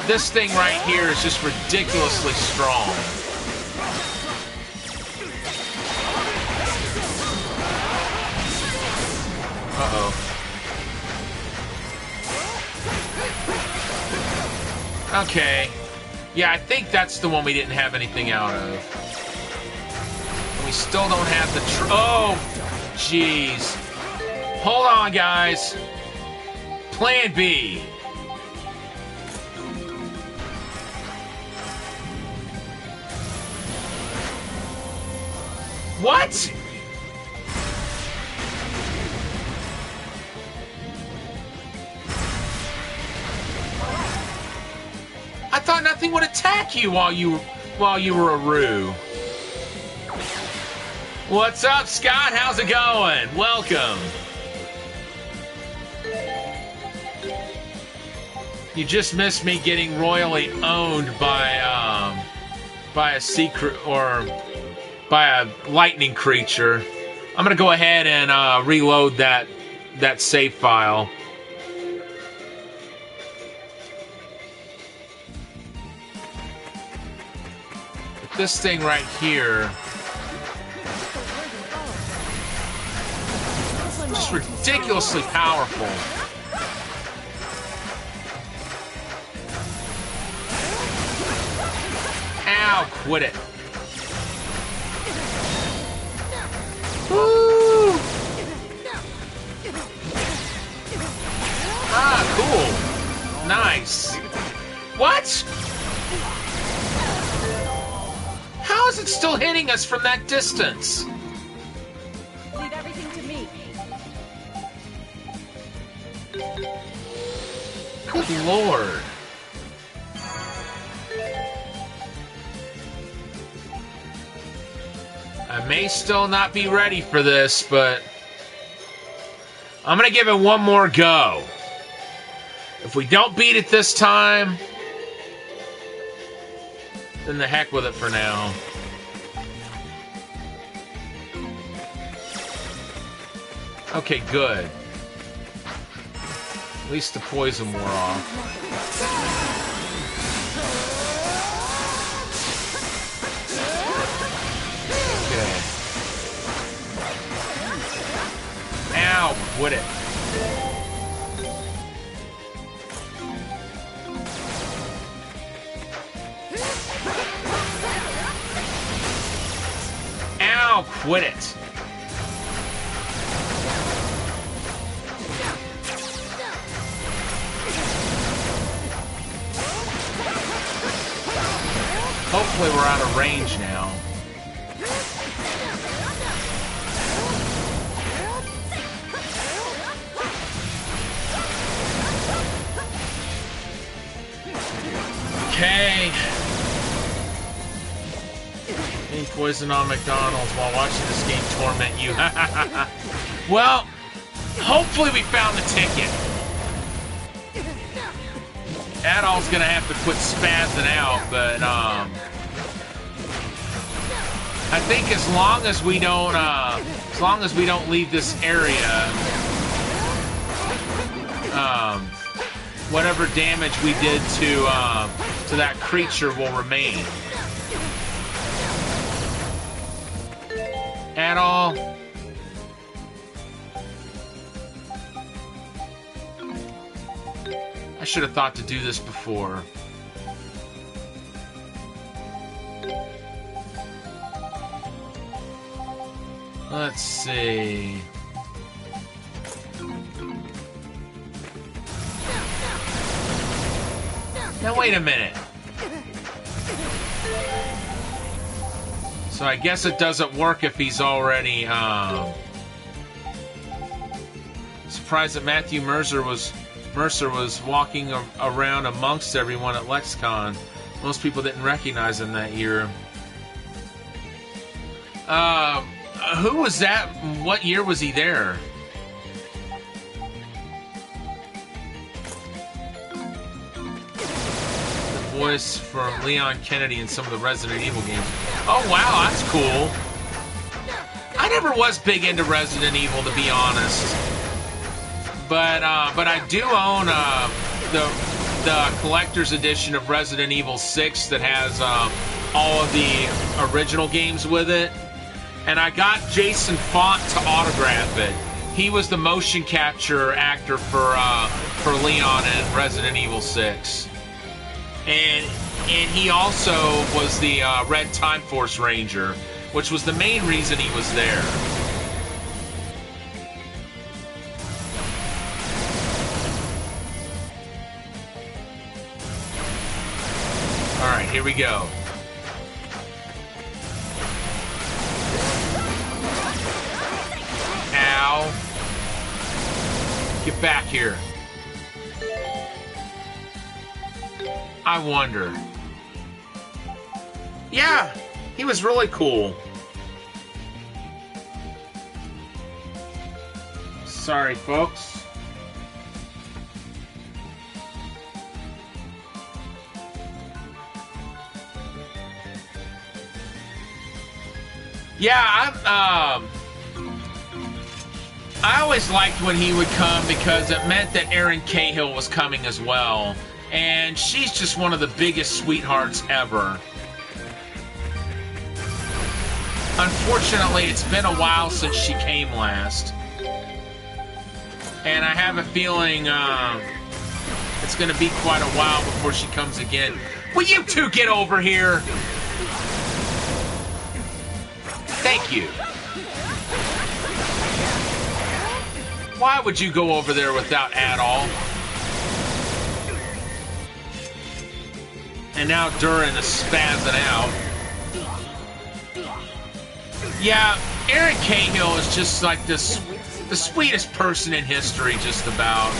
this thing right here is just ridiculously strong. Uh-oh. Okay. Yeah, I think that's the one we didn't have anything out of. And we still don't have the oh, jeez. Hold on, guys. Plan B. What? I thought nothing would attack you while you were a Roo. What's up, Scott? How's it going? Welcome. You just missed me getting royally owned by a secret or by a lightning creature. I'm gonna go ahead and reload that save file. This thing right here, just ridiculously powerful. Ow, quit it. Woo! Ah, cool. Nice. What? How is it still hitting us from that distance? Leave everything to me. Good Lord. I may still not be ready for this, but I'm gonna give it one more go. If we don't beat it this time, then the heck with it for now. Okay, good. At least the poison wore off. Okay. Ow, quit it. Ow, quit it. Hopefully we're out of range now. Okay. Eating poison on McDonald's while watching this game torment you. Well, hopefully we found the ticket. Adol's gonna have to quit spazzing out, but I think as long as we don't leave this area, whatever damage we did to that creature will remain. Adol. I should have thought to do this before. Let's see. Now wait a minute. So I guess it doesn't work if he's already, surprised that Matthew Mercer was walking around amongst everyone at LexCon. Most people didn't recognize him that year. Who was that? What year was he there? The voice from Leon Kennedy in some of the Resident Evil games. Oh wow, that's cool. I never was big into Resident Evil, to be honest. But I do own the collector's edition of Resident Evil 6 that has all of the original games with it. And I got Jason Font to autograph it. He was the motion capture actor for Leon in Resident Evil 6. And he also was the Red Time Force Ranger, which was the main reason he was there. All right, here we go. Ow. Get back here. I wonder. Yeah, he was really cool. Sorry, folks. Yeah, I always liked when he would come because it meant that Erin Cahill was coming as well. And she's just one of the biggest sweethearts ever. Unfortunately, it's been a while since she came last. And I have a feeling it's going to be quite a while before she comes again. Will you two get over here? Thank you. Why would you go over there without at all? And now Durin is spazzing out. Yeah, Erin Cahill is just like the sweetest person in history, just about.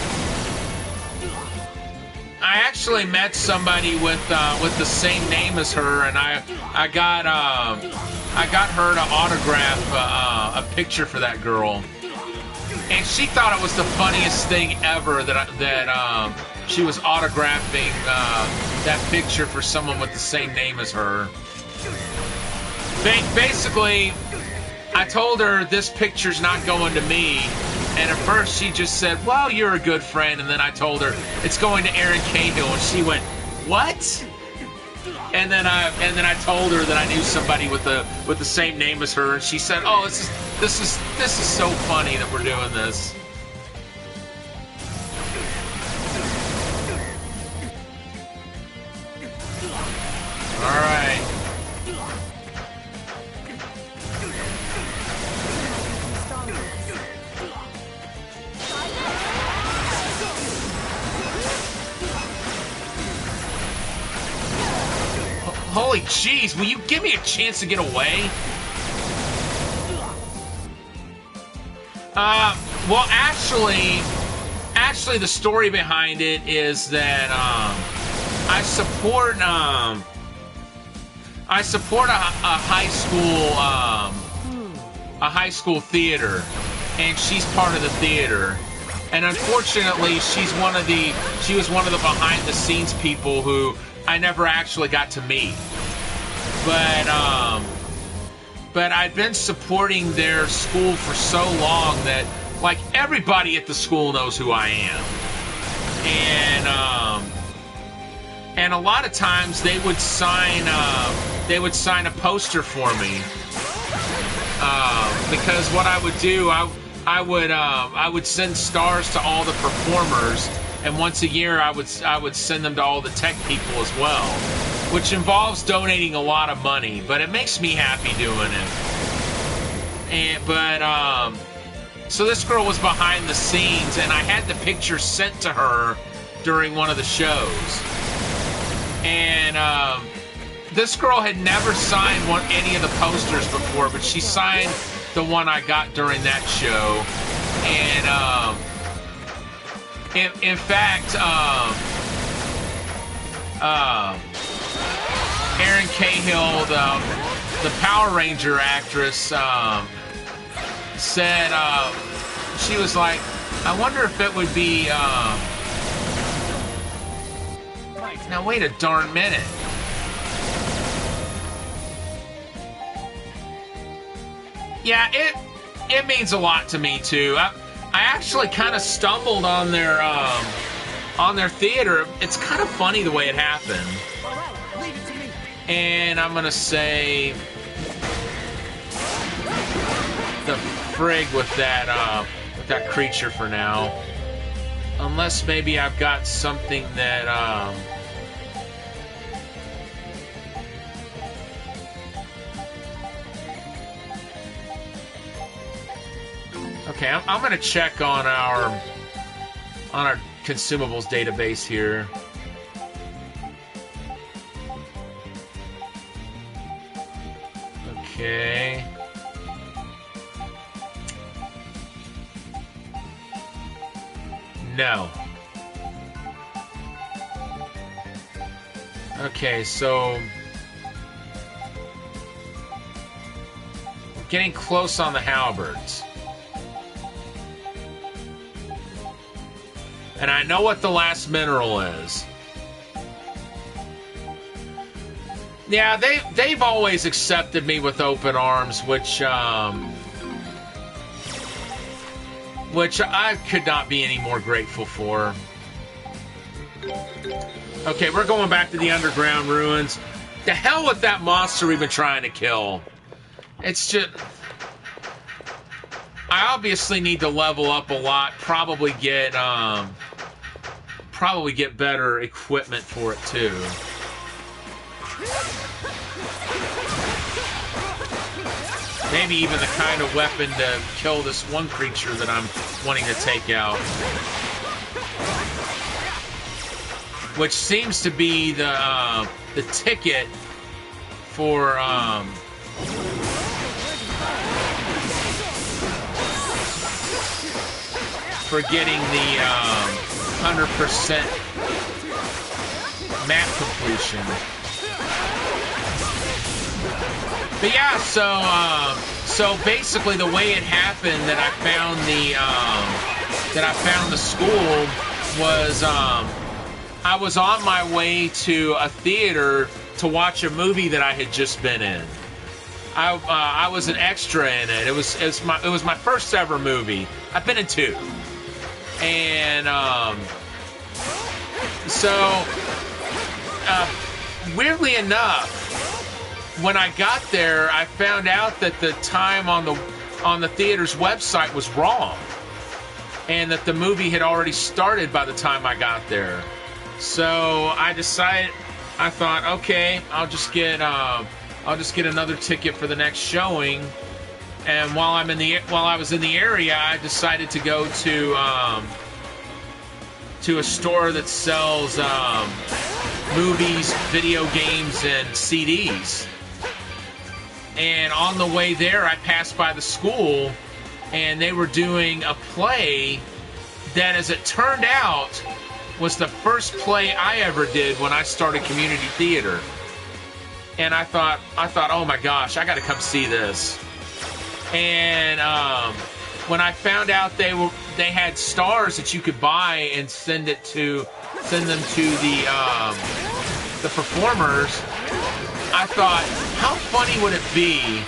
I actually met somebody with the same name as her, and I got her to autograph a picture for that girl, and she thought it was the funniest thing ever that she was autographing that picture for someone with the same name as her. Basically, I told her this picture's not going to me, and at first she just said, "Well, you're a good friend," and then I told her it's going to Erin Cahill, and she went, "What?" And then I told her that I knew somebody with the same name as her, and she said, "Oh, this is so funny that we're doing this." All right. Holy jeez, will you give me a chance to get away? Well, actually, the story behind it is that I support a high school theater, and she's part of the theater. And unfortunately, she was one of the behind the scenes people who I never actually got to meet. But I'd been supporting their school for so long that, like, everybody at the school knows who I am. And a lot of times they would sign a poster for me. Because what I would do, I would send stars to all the performers, and once a year I would send them to all the tech people as well, which involves donating a lot of money, but it makes me happy doing it. So this girl was behind the scenes, and I had the picture sent to her during one of the shows. And this girl had never signed any of the posters before, but she signed the one I got during that show. And in fact, Erin Cahill, the Power Ranger actress, said she was like, I wonder if it would be. Now wait a darn minute. Yeah, it means a lot to me too. I actually kind of stumbled on their theater. It's kind of funny the way it happened. All right, leave it to me. And I'm gonna say the frig with that creature for now. Unless maybe I've got something that okay, I'm gonna check on our consumables database here. Okay. No. Okay, so we're getting close on the halberds. And I know what the last mineral is. Yeah, they've always accepted me with open arms, which I could not be any more grateful for. Okay, we're going back to the underground ruins. The hell with that monster we've been trying to kill. It's just, I obviously need to level up a lot. Probably get better equipment for it too. Maybe even the kind of weapon to kill this one creature that I'm wanting to take out. Which seems to be the ticket for getting the 100% map completion. But yeah, so basically the way it happened that I found the school was I was on my way to a theater to watch a movie that I had just been in. I was an extra in it. It was my first ever movie. I've been in 2, and weirdly enough, when I got there, I found out that the time on the theater's website was wrong, and that the movie had already started by the time I got there. So I thought, okay, I'll just get another ticket for the next showing. And while I was in the area, I decided to go to a store that sells movies, video games, and CDs. And on the way there, I passed by the school, and they were doing a play that, as it turned out, was the first play I ever did when I started community theater. And I thought, oh my gosh, I got to come see this. And when I found out they had stars that you could buy and send them to the performers, I thought, how funny would it be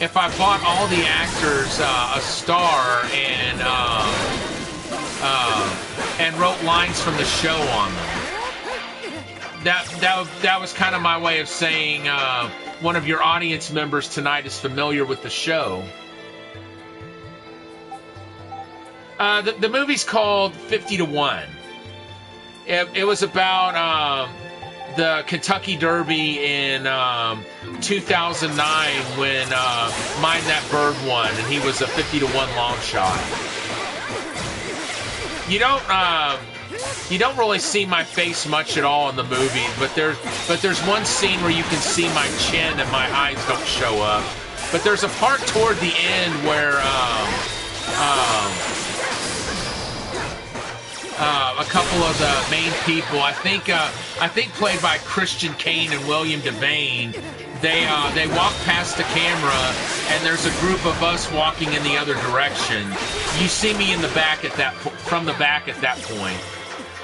if I bought all the actors a star and wrote lines from the show on them. That was kind of my way of saying one of your audience members tonight is familiar with the show. The movie's called 50 to 1. It was about the Kentucky Derby in 2009 when Mind That Bird won, and he was a 50 to 1 long shot. You don't really see my face much at all in the movie, but there's one scene where you can see my chin and my eyes don't show up. But there's a part toward the end where a couple of the main people, I think played by Christian Kane and William Devane, they walk past the camera, and there's a group of us walking in the other direction. You see me in the back from the back at that point.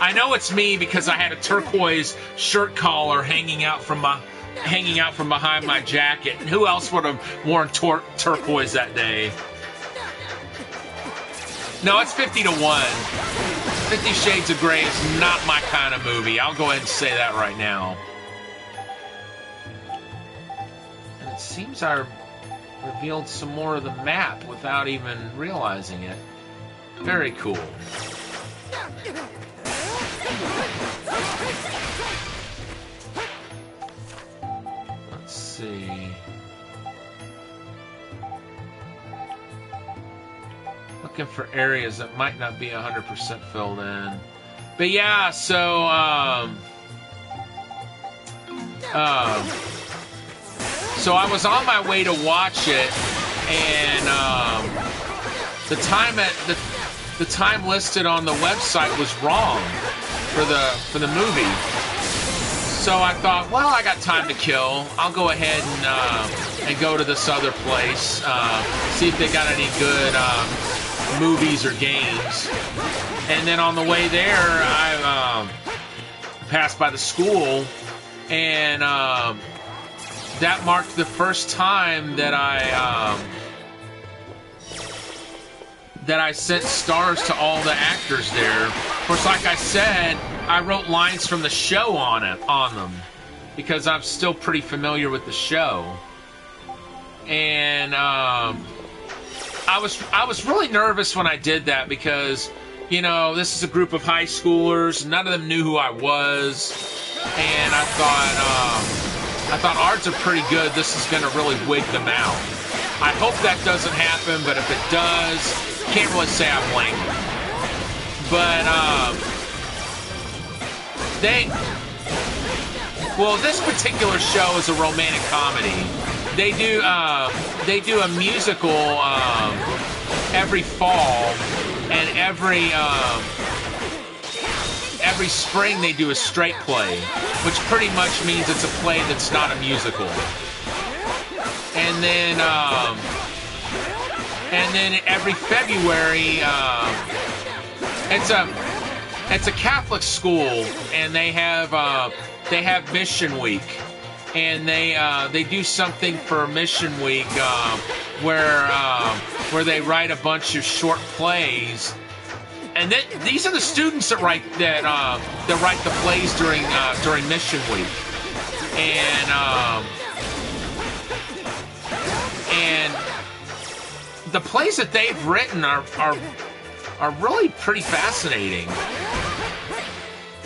I know it's me because I had a turquoise shirt collar hanging out from behind my jacket. And who else would have worn turquoise that day? No, it's 50-1. 50 Shades of Grey is not my kind of movie. I'll go ahead and say that right now. And it seems I revealed some more of the map without even realizing it. Very cool. Let's see. Looking for areas that might not be 100% filled in. But yeah, so so I was on my way to watch it, and the time listed on the website was wrong for the movie. So I thought, well, I got time to kill. I'll go ahead and go to this other place, see if they got any good movies or games. And then on the way there, I passed by the school, and that marked the first time that I sent stars to all the actors there. Of course, like I said, I wrote lines from the show on them because I'm still pretty familiar with the show. And I was really nervous when I did that because, you know, this is a group of high schoolers. None of them knew who I was, and I thought odds are pretty good. This is going to really wig them out. I hope that doesn't happen, but if it does, can't really say I blame them. But this particular show is a romantic comedy. They do a musical every fall, and every spring they do a straight play, which pretty much means it's a play that's not a musical. And then every February, it's a Catholic school, and they have Mission Week, and they do something for Mission Week where they write a bunch of short plays, and these are the students that write the plays during Mission Week, and the plays that they've written are really pretty fascinating.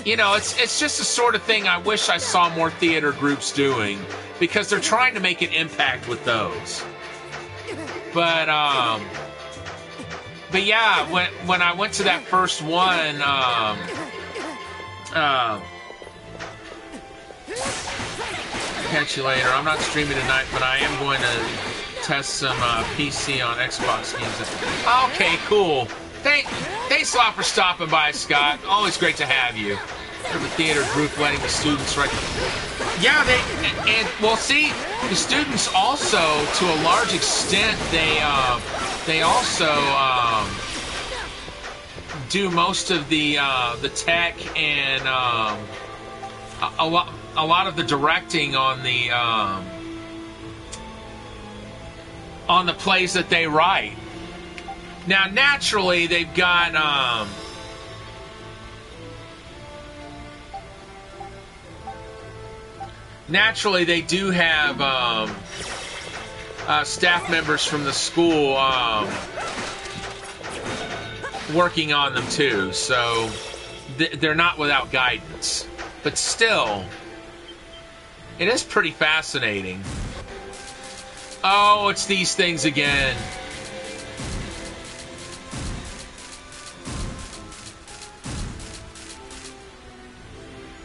You know, it's just the sort of thing I wish I saw more theater groups doing, because they're trying to make an impact with those. But yeah, when I went to that first one, catch you later. I'm not streaming tonight, but I am going to test some PC on Xbox games. Okay, cool. Thanks a lot for stopping by, Scott. Always great to have you. Sort of a theater group letting the students write. Yeah, see, the students also, to a large extent, they also do most of the tech and a lot of the directing on the plays that they write. Now, naturally, they've got naturally they do have staff members from the school working on them too, so they're not without guidance. But still, it is pretty fascinating. Oh, it's these things again.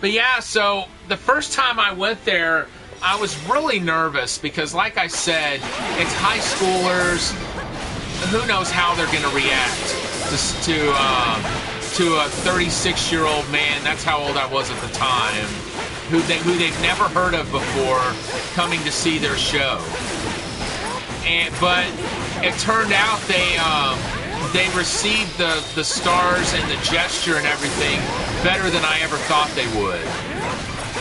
But yeah, so the first time I went there, I was really nervous because, like I said, it's high schoolers. Who knows how they're going to react to a 36-year-old man? That's how old I was at the time, who they've never heard of before, coming to see their show. But it turned out they received the stars and the gesture and everything better than I ever thought they would.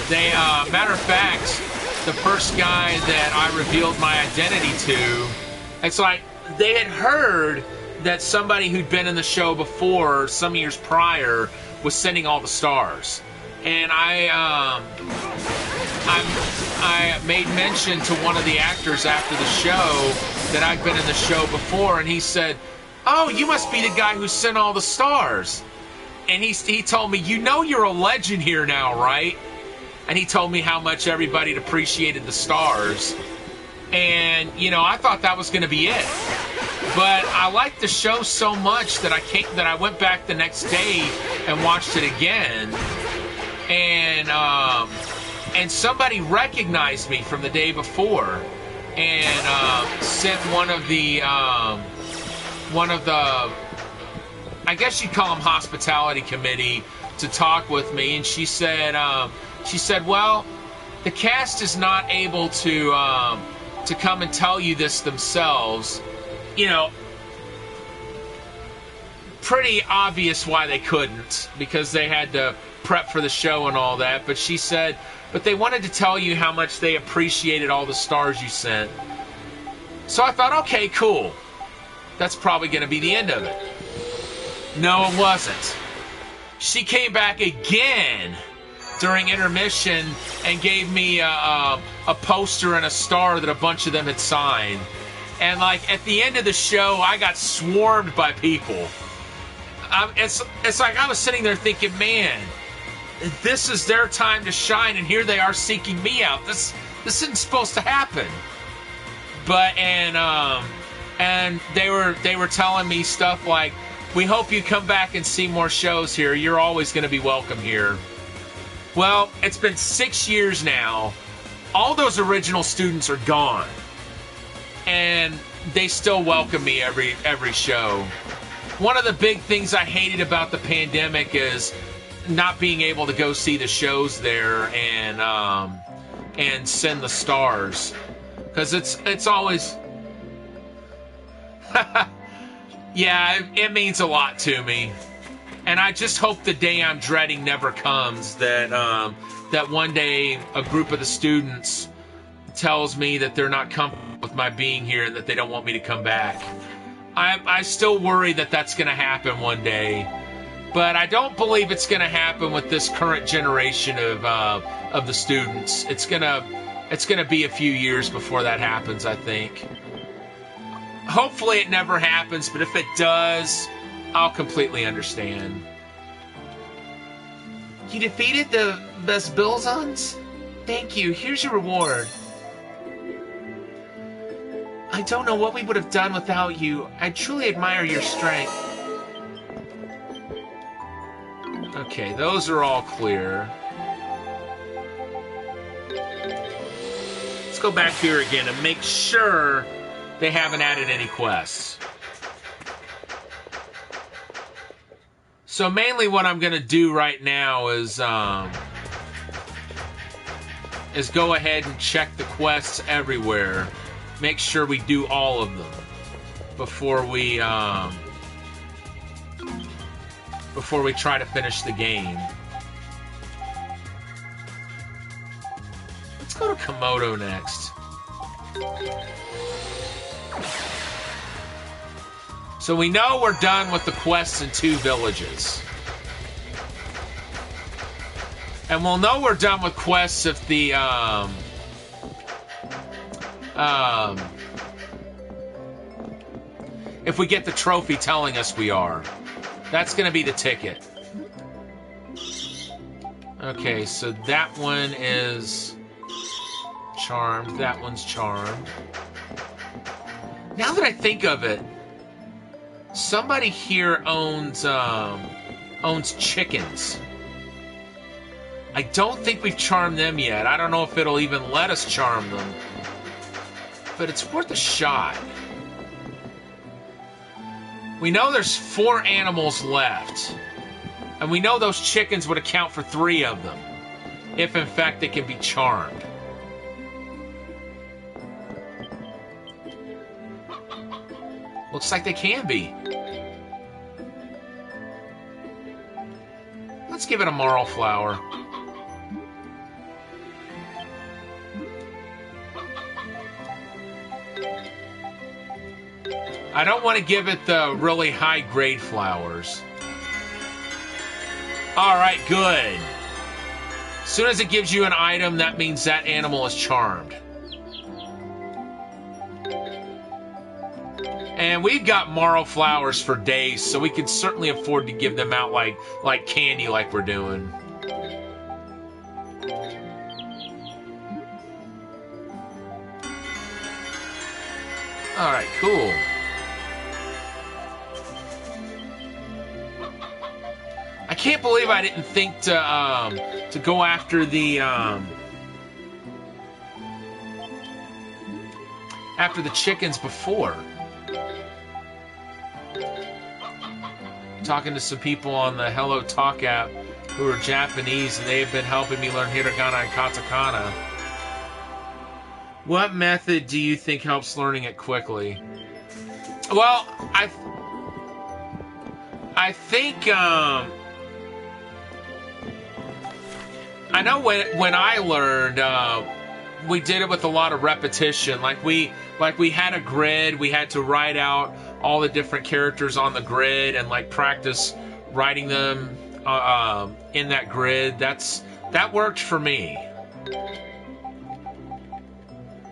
They, matter of fact, the first guy that I revealed my identity to, it's like they had heard that somebody who'd been in the show before, some years prior, was sending all the stars. And I made mention to one of the actors after the show that I'd been in the show before, and he said, "Oh, you must be the guy who sent all the stars." And he told me, "You know you're a legend here now, right?" And he told me how much everybody appreciated the stars. And, you know, I thought that was going to be it. But I liked the show so much that I went back the next day and watched it again. And somebody recognized me from the day before and sent one of the I guess you'd call them hospitality committee to talk with me, and she said, well, the cast is not able to come and tell you this themselves. You know, pretty obvious why they couldn't, because they had to prep for the show and all that. But she said, but they wanted to tell you how much they appreciated all the stars you sent. So I thought, okay, cool. That's probably going to be the end of it. No, it wasn't. She came back again during intermission and gave me a poster and a star that a bunch of them had signed. And, like, at the end of the show, I got swarmed by people. It's like I was sitting there thinking, man, this is their time to shine, and here they are seeking me out. This isn't supposed to happen. But, and they were telling me stuff like, we hope you come back and see more shows here. You're always going to be welcome here. Well, it's been 6 years now. All those original students are gone. And they still welcome me every show. One of the big things I hated about the pandemic is not being able to go see the shows there and send the stars. Because it's always... Yeah, it means a lot to me. And I just hope the day I'm dreading never comes, that one day a group of the students tells me that they're not comfortable with my being here and that they don't want me to come back. I still worry that that's going to happen one day. But I don't believe it's going to happen with this current generation of the students. It's gonna be a few years before that happens, I think. Hopefully it never happens, but if it does, I'll completely understand. You defeated the best Bilzons? Thank you. Here's your reward. I don't know what we would have done without you. I truly admire your strength. Okay, those are all clear. Let's go back here again and make sure they haven't added any quests. So mainly what I'm going to do right now is go ahead and check the quests everywhere. Make sure we do all of them before we try to finish the game. Let's go to Komodo next. So we know we're done with the quests in 2 villages. And we'll know we're done with quests if the, if we get the trophy telling us we are. That's going to be the ticket. Okay, so that one is charmed. That one's charmed. Now that I think of it, somebody here owns chickens. I don't think we've charmed them yet. I don't know if it'll even let us charm them. But it's worth a shot. We know there's 4 animals left. And we know those chickens would account for 3 of them. If, in fact, they can be charmed. Looks like they can be. Let's give it a marl flower. I don't want to give it the really high-grade flowers. Alright, good. As soon as it gives you an item, that means that animal is charmed. And we've got marl flowers for days, so we can certainly afford to give them out like candy like we're doing. Alright, cool. I can't believe I didn't think to go after the chickens before. Talking to some people on the Hello Talk app who are Japanese, and they have been helping me learn hiragana and katakana. What method do you think helps learning it quickly? Well, I think I know when I learned, we did it with a lot of repetition. Like we had a grid, we had to write out all the different characters on the grid and like practice writing them in that grid. That worked for me.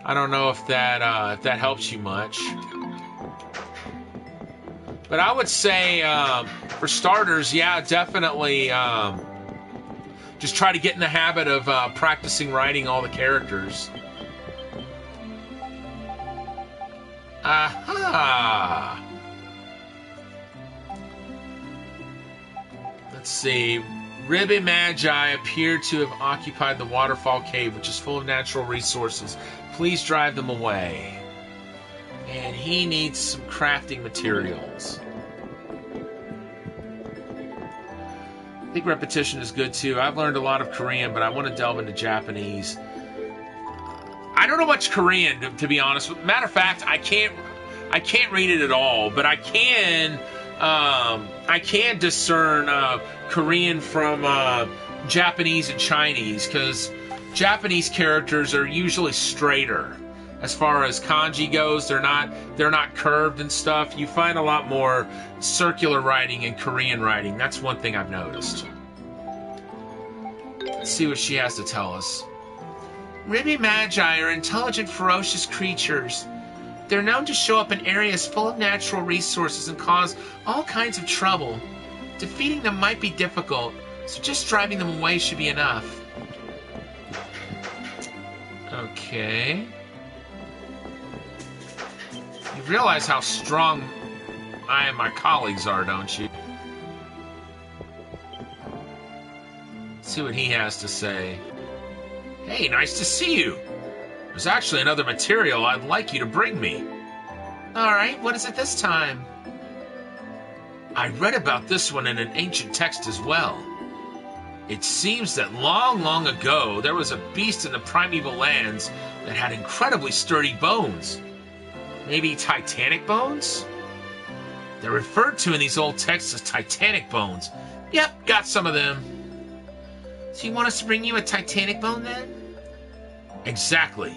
I don't know if that helps you much, but I would say for starters, yeah, definitely. Just try to get in the habit of practicing writing all the characters. Aha! Let's see. Ribby Magi appear to have occupied the waterfall cave, which is full of natural resources. Please drive them away. And he needs some crafting materials. I think repetition is good too. I've learned a lot of Korean, but I want to delve into Japanese. I don't know much Korean, to be honest. Matter of fact, I can't read it at all, but I can discern Korean from Japanese and Chinese, because Japanese characters are usually straighter. As far as kanji goes, they're not curved and stuff. You find a lot more circular writing in Korean writing. That's one thing I've noticed. Let's see what she has to tell us. Ribby Magi are intelligent, ferocious creatures. They're known to show up in areas full of natural resources and cause all kinds of trouble. Defeating them might be difficult, so just driving them away should be enough. Okay. You realize how strong I and my colleagues are, don't you? Let's see what he has to say. Hey, nice to see you. There's actually another material I'd like you to bring me. Alright, what is it this time? I read about this one in an ancient text as well. It seems that long, long ago, there was a beast in the primeval lands that had incredibly sturdy bones. Maybe Titanic bones? They're referred to in these old texts as Titanic bones. Yep, got some of them. So you want us to bring you a Titanic bone then? Exactly.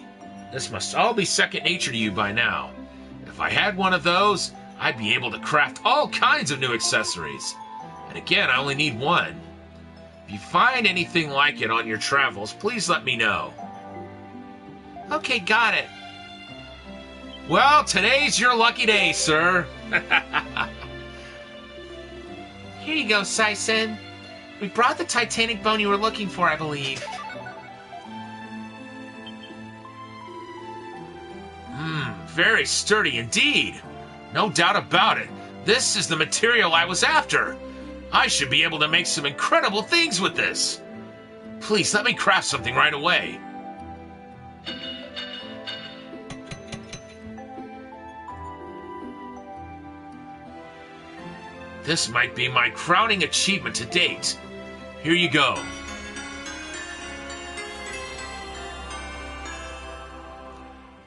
This must all be second nature to you by now. If I had one of those, I'd be able to craft all kinds of new accessories. And again, I only need one. If you find anything like it on your travels, please let me know. Okay, got it. Well, today's your lucky day, sir. Here you go, Sai-sen. We brought the Titanic bone you were looking for, I believe. Very sturdy indeed. No doubt about it. This is the material I was after. I should be able to make some incredible things with this. Please, let me craft something right away. This might be my crowning achievement to date. Here you go.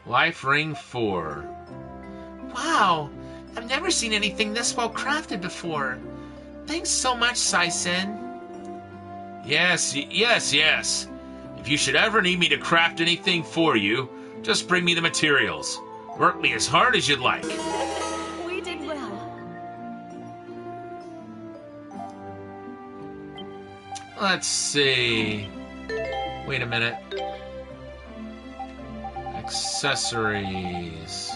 Life Ring 4. Wow, I've never seen anything this well crafted before. Thanks so much, Sai-Sen. Yes. If you should ever need me to craft anything for you, just bring me the materials. Work me as hard as you'd like. We did well. Let's see. Wait a minute. Accessories.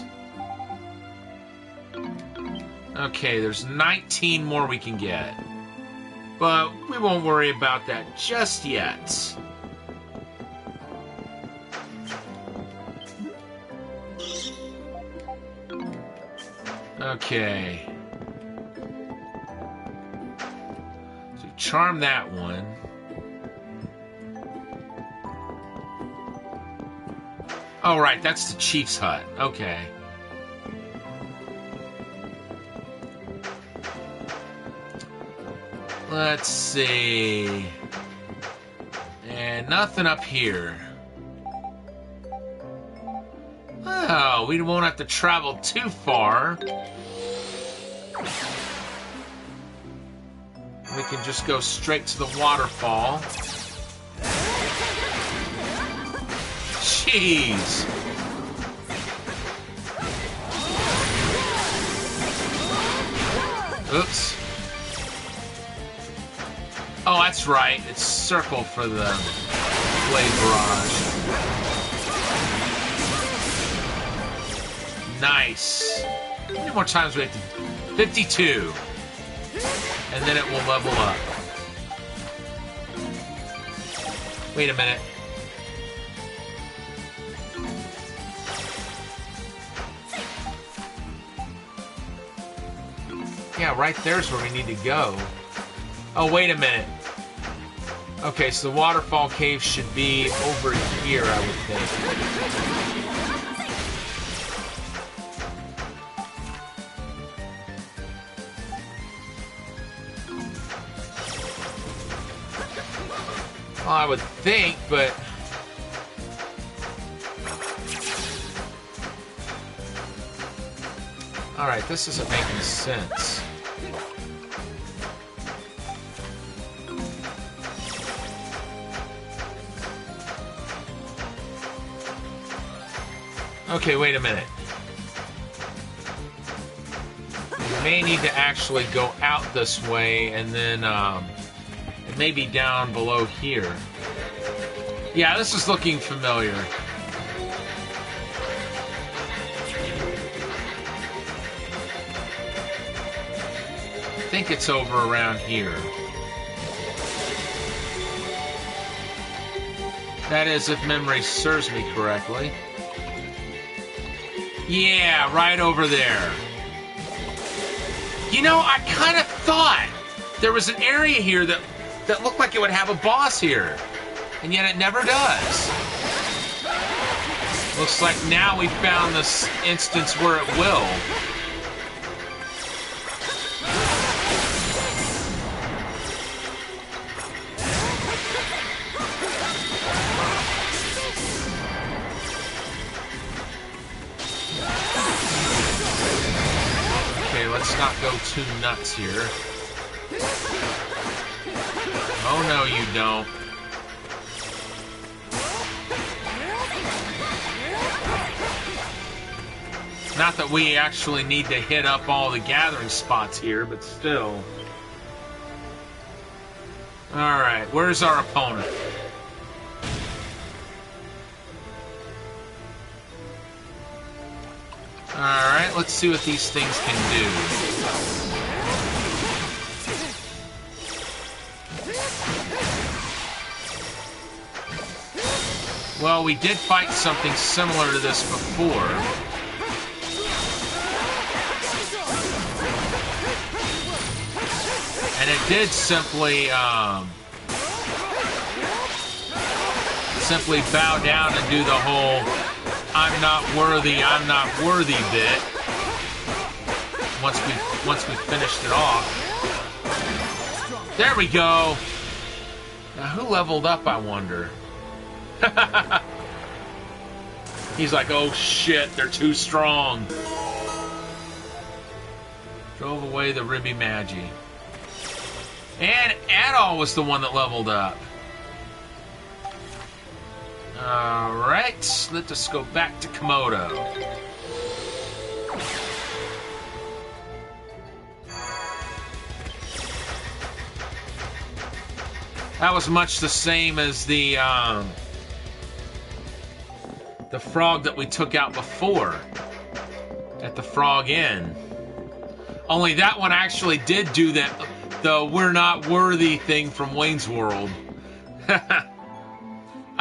Okay, there's 19 more we can get. But we won't worry about that just yet. Okay. So charm that one. Oh, right, that's the chief's hut. Okay. Let's see. And nothing up here. Oh, we won't have to travel too far. We can just go straight to the waterfall. Jeez. Oops. Oh, that's right. It's circle for the blade barrage. Nice. How many more times we have to... 52. And then it will level up. Wait a minute. Yeah, right there's where we need to go. Oh, wait a minute. Okay, so the waterfall cave should be over here, I would think. Well, I would think, but... Alright, this isn't making sense. Okay, wait a minute. We may need to actually go out this way, and then it may be down below here. Yeah, this is looking familiar. I think it's over around here. That is, if memory serves me correctly. Yeah, right over there. You know, I kind of thought there was an area here that looked like it would have a boss here. And yet it never does. Looks like now we found this instance where it will. Let's not go too nuts here. Oh, no, you don't. Not that we actually need to hit up all the gathering spots here, but still. Alright, where's our opponent? Alright, let's see what these things can do. Well, we did fight something similar to this before. And it did simply, simply bow down and do the whole I'm not worthy bit. Once we finished it off. There we go. Now who leveled up, I wonder? He's like, oh shit, they're too strong. Drove away the Ribby Magi. And Adol was the one that leveled up. Alright, let us go back to Komodo. That was much the same as the frog that we took out before at the Frog Inn. Only that one actually did do that, the we're not worthy thing from Wayne's World.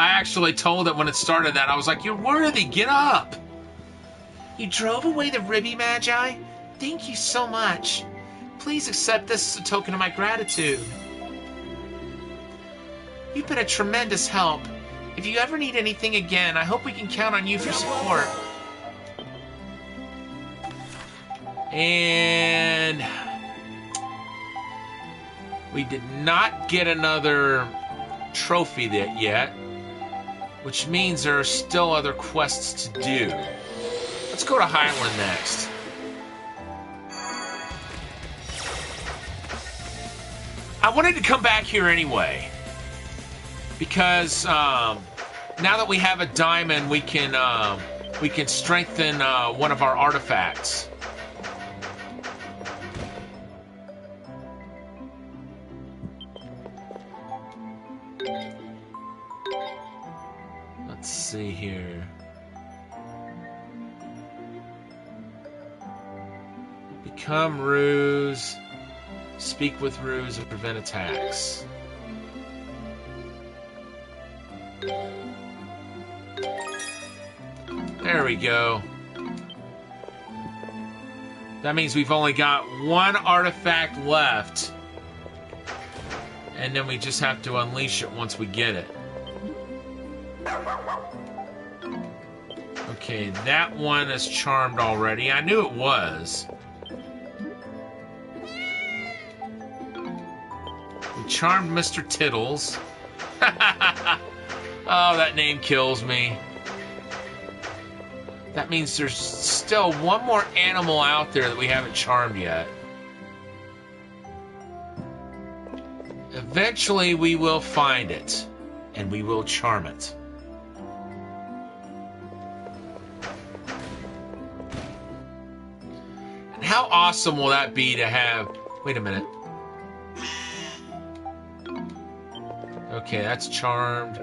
I actually told it when it started that. I was like, you're worthy, get up. You drove away the Ribby Magi? Thank you so much. Please accept this as a token of my gratitude. You've been a tremendous help. If you ever need anything again, I hope we can count on you for support. And we did not get another trophy yet, which means there are still other quests to do. Let's go to Highland next. I wanted to come back here anyway, because now that we have a diamond, we can strengthen one of our artifacts. Let's see here. Become Ruse. Speak with Ruse and prevent attacks. There we go. That means we've only got one artifact left. And then we just have to unleash it once we get it. Okay, that one is charmed already. I knew it was. We charmed Mr. Tittles. Oh, that name kills me. That means there's still one more animal out there that we haven't charmed yet. Eventually we will find it, and we will charm it. And how awesome will that be to have... Wait a minute. Okay, that's charmed.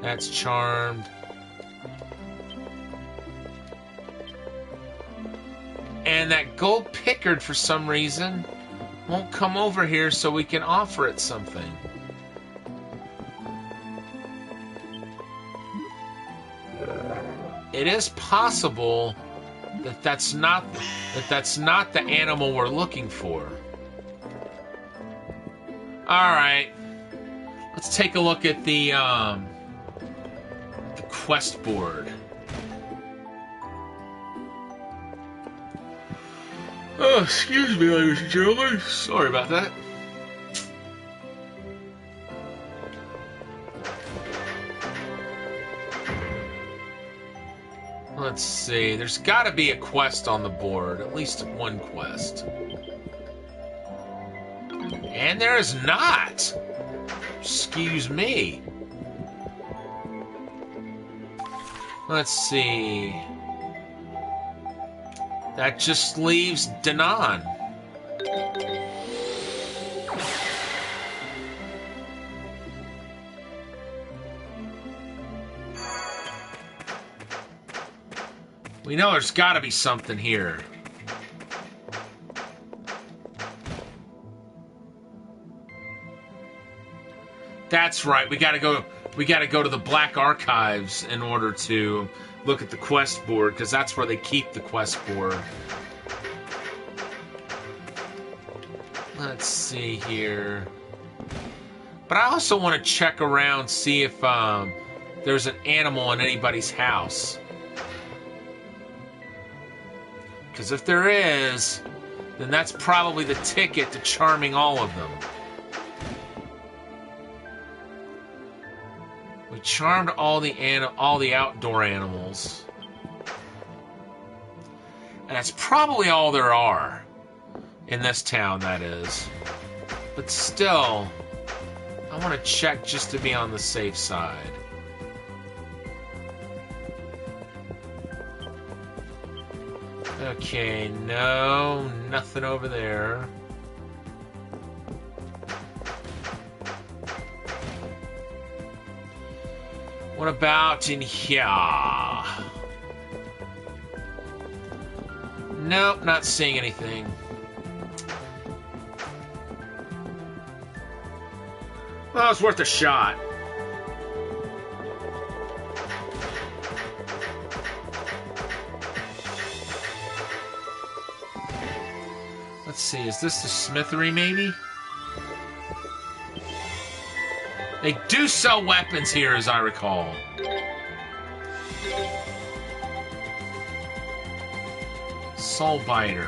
That's charmed. And that gold pickard, for some reason, won't come over here so we can offer it something. It is possible that that's not the animal we're looking for. All right, let's take a look at the quest board. Oh, excuse me, ladies and gentlemen. Sorry about that. Let's see. There's got to be a quest on the board. At least one quest. And there is not. Excuse me. Let's see. That just leaves Danan. We know there's got to be something here. That's right. We got to go to the Black Archives in order to look at the quest board, because that's where they keep the quest board. Let's see here. But I also want to check around, see if there's an animal in anybody's house. Because if there is, then that's probably the ticket to charming all of them. We charmed all the outdoor animals. And that's probably all there are. In this town, that is. But still, I want to check just to be on the safe side. Okay, no, nothing over there. What about in here? Nope, not seeing anything. Well, it's worth a shot. Let's see, is this the smithery, maybe? They do sell weapons here, as I recall. Soul Biter.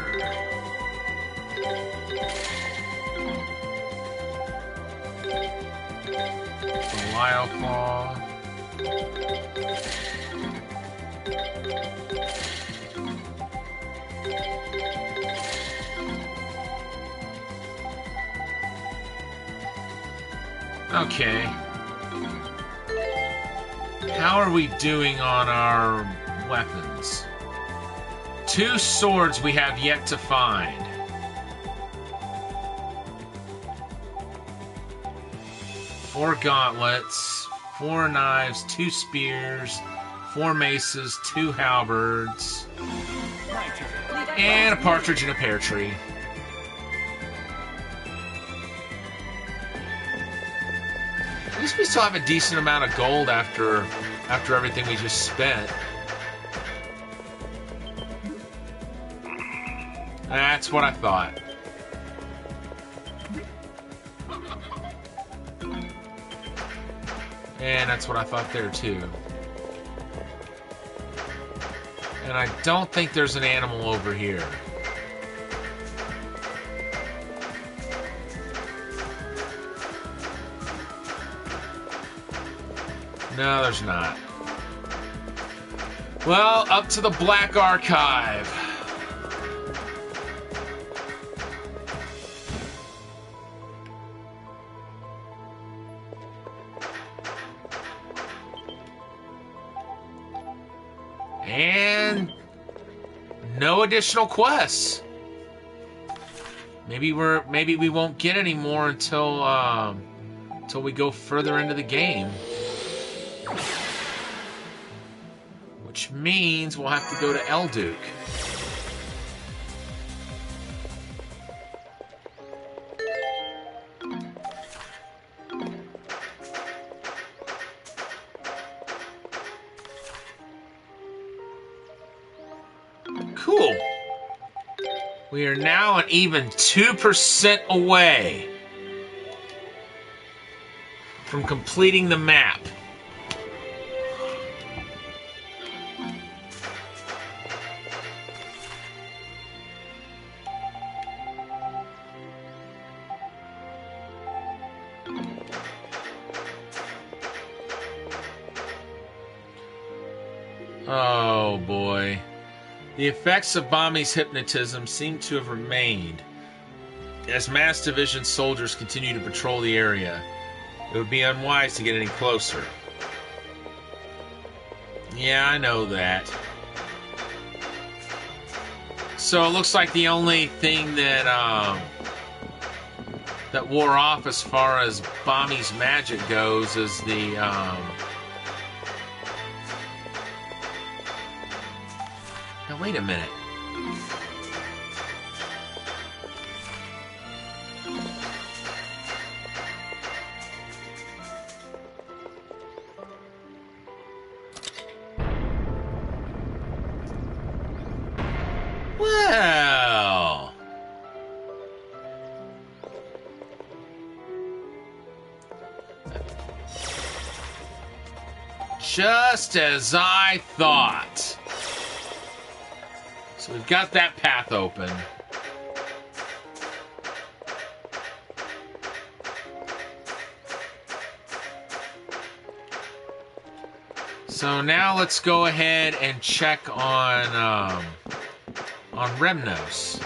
Belial Claw. Okay. How are we doing on our weapons? 2 swords we have yet to find. 4 gauntlets, 4 knives, 2 spears, 4 maces, 2 halberds, and a partridge in a pear tree. At least we still have a decent amount of gold after everything we just spent. That's what I thought. And that's what I thought there too. And I don't think there's an animal over here. No, there's not. Well, up to the Black Archive. And no additional quests. Maybe we won't get any more until we go further into the game. Which means we'll have to go to Elduke. Cool. We are now an even 2% away from completing the map. Oh boy. The effects of Bami's hypnotism seem to have remained. As Mass Division soldiers continue to patrol the area, it would be unwise to get any closer. Yeah, I know that. So it looks like the only thing that wore off as far as Bami's magic goes is the Now wait a minute. Well, Just as I thought. So we've got that path open. So now let's go ahead and check on Remnos.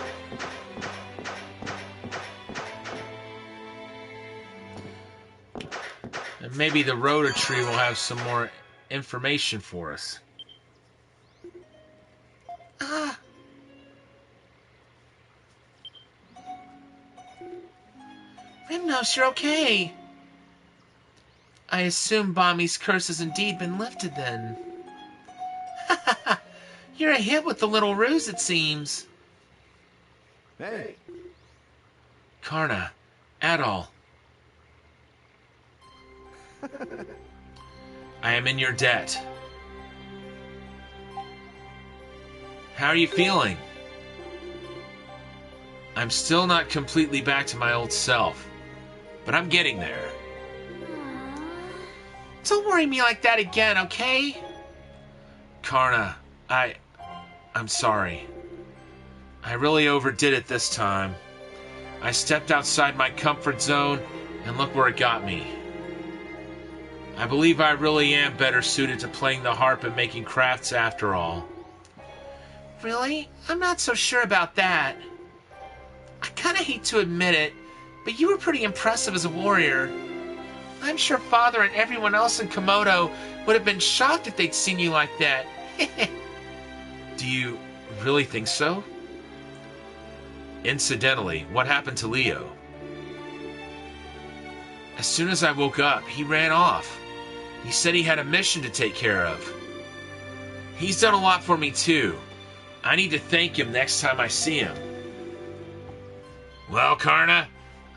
And maybe the Rhoda tree will have some more information for us. Remnos, you're okay. I assume Bommy's curse has indeed been lifted then. You're a hit with the little ruse, it seems. Hey. Karna, Adol. I am in your debt. How are you feeling? I'm still not completely back to my old self, but I'm getting there. Don't worry me like that again, okay? Karna, I'm sorry. I really overdid it this time. I stepped outside my comfort zone, and look where it got me. I believe I really am better suited to playing the harp and making crafts after all. Really? I'm not so sure about that. I kinda hate to admit it, but you were pretty impressive as a warrior. I'm sure Father and everyone else in Komodo would have been shocked if they'd seen you like that. Do you really think so? Incidentally, what happened to Leo? As soon as I woke up, he ran off. He said he had a mission to take care of. He's done a lot for me too. I need to thank him next time I see him. Well, Karna,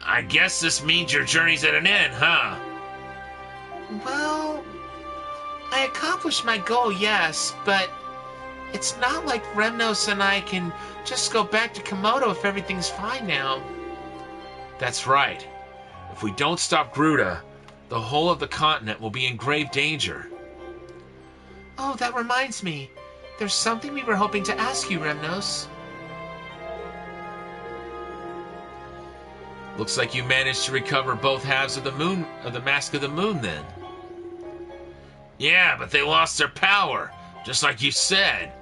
I guess this means your journey's at an end, huh? Well, I accomplished my goal, yes, but it's not like Remnos and I can just go back to Komodo if everything's fine now. That's right. If we don't stop Gruta, the whole of the continent will be in grave danger. Oh, that reminds me. There's something we were hoping to ask you, Remnos. Looks like you managed to recover both halves of the Mask of the Moon, then. Yeah, but they lost their power, just like you said.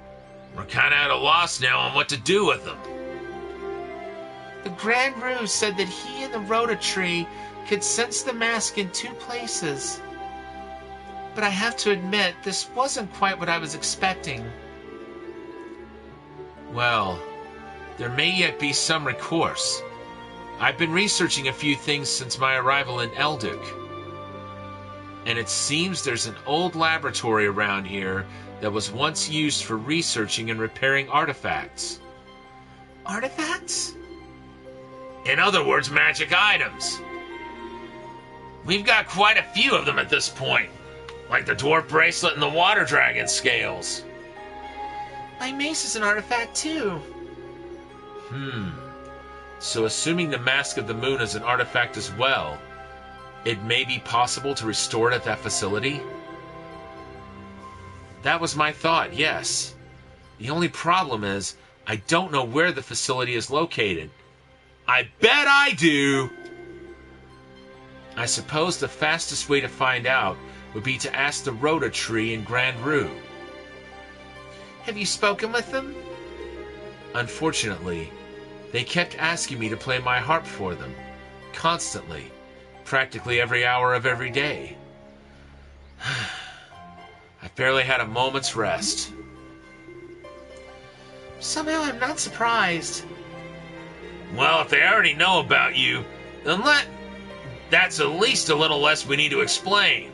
We're kind of at a loss now on what to do with them. The Grand Ruse said that he and the Rhoda tree could sense the mask in 2 places. But I have to admit, this wasn't quite what I was expecting. Well, there may yet be some recourse. I've been researching a few things since my arrival in Elduk. And it seems there's an old laboratory around here that was once used for researching and repairing artifacts. Artifacts? In other words, magic items. We've got quite a few of them at this point, like the dwarf bracelet and the water dragon scales. My mace is an artifact too. So assuming the Mask of the Moon is an artifact as well, it may be possible to restore it at that facility? That was my thought, yes. The only problem is, I don't know where the facility is located. I bet I do! I suppose the fastest way to find out would be to ask the Rhoda tree in Grand Rue. Have you spoken with them? Unfortunately, they kept asking me to play my harp for them, constantly, practically every hour of every day. I barely had a moment's rest. Somehow I'm not surprised. Well, if they already know about you, then that's at least a little less we need to explain.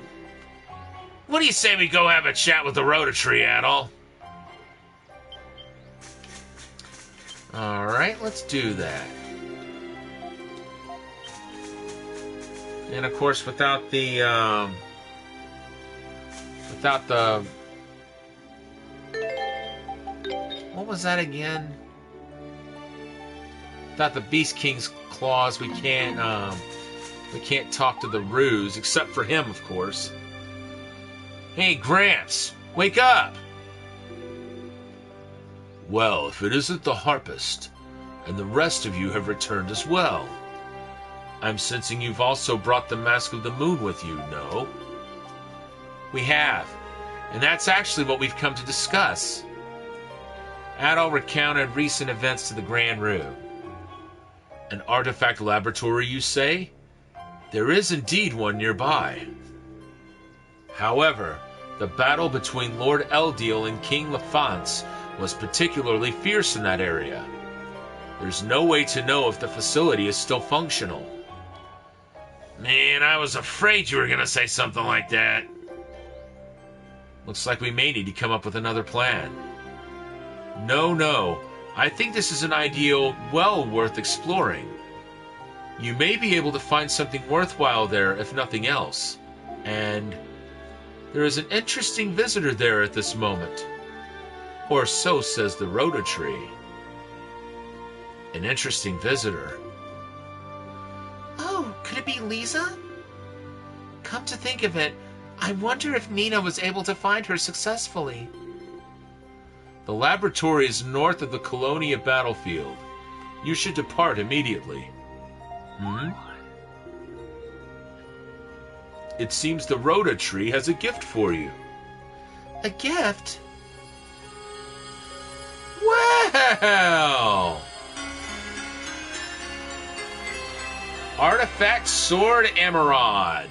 What do you say we go have a chat with the Rhoda tree, Adol? Alright, let's do that. And of course, without the what was that again? Without the Beast King's claws, we can't talk to the Ruse, except for him, of course. Hey, Gramps, wake up! Well, if it isn't the harpist, and the rest of you have returned as well. I'm sensing you've also brought the Mask of the Moon with you, no? We have, and that's actually what we've come to discuss. Adol recounted recent events to the Grand Rue. An artifact laboratory, you say? There is indeed one nearby. However, the battle between Lord Eldiel and King Lafance was particularly fierce in that area. There's no way to know if the facility is still functional. Man, I was afraid you were going to say something like that. Looks like we may need to come up with another plan. No. I think this is an idea well worth exploring. You may be able to find something worthwhile there, if nothing else. And there is an interesting visitor there at this moment. Or so says the Rhoda Tree. An interesting visitor. Oh, could it be Lisa? Come to think of it, I wonder if Nina was able to find her successfully. The laboratory is north of the Colonia battlefield. You should depart immediately. It seems the Rhoda Tree has a gift for you. A gift? Well! Artifact Sword Emerald.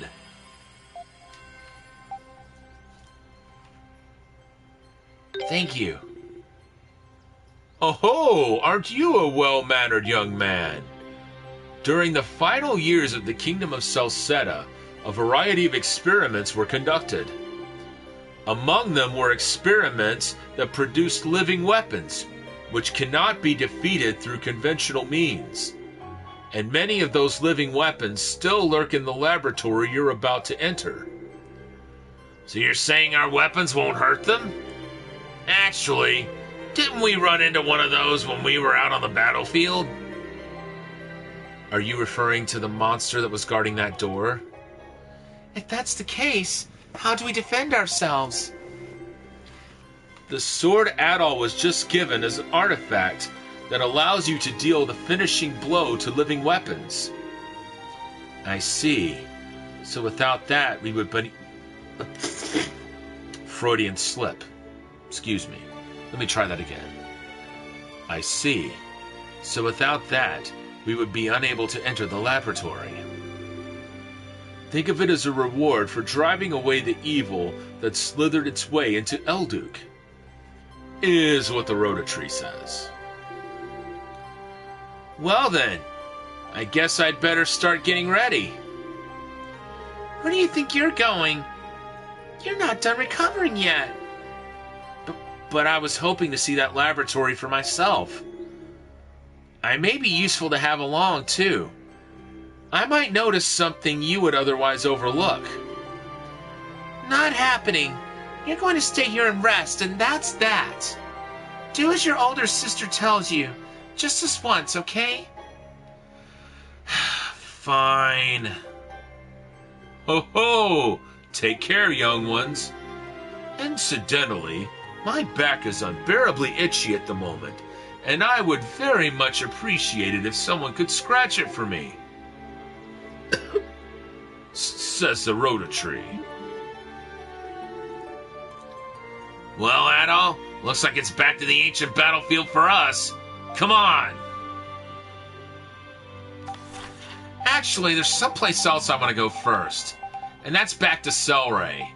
Thank you. Oh, aren't you a well-mannered young man? During the final years of the Kingdom of Celceta, a variety of experiments were conducted. Among them were experiments that produced living weapons, which cannot be defeated through conventional means. And many of those living weapons still lurk in the laboratory you're about to enter. So you're saying our weapons won't hurt them? Actually, didn't we run into one of those when we were out on the battlefield? Are you referring to the monster that was guarding that door? If that's the case, how do we defend ourselves? The sword Adol was just given as an artifact that allows you to deal the finishing blow to living weapons. I see. So without that, we would be... Freudian slip. Excuse me. Let me try that again. I see. So without that, we would be unable to enter the laboratory. Think of it as a reward for driving away the evil that slithered its way into Elduk. Is what the Rhoda Tree says. Well then, I guess I'd better start getting ready. Where do you think you're going? You're not done recovering yet. But I was hoping to see that laboratory for myself. I may be useful to have along, too. I might notice something you would otherwise overlook. Not happening. You're going to stay here and rest, and that's that. Do as your older sister tells you. Just this once, okay? Fine. Ho ho! Take care, young ones. Incidentally, my back is unbearably itchy at the moment, and I would very much appreciate it if someone could scratch it for me. Says the Rhoda Tree. Well, Adol, looks like it's back to the ancient battlefield for us. Come on! Actually, there's someplace else I want to go first, and that's back to Selray.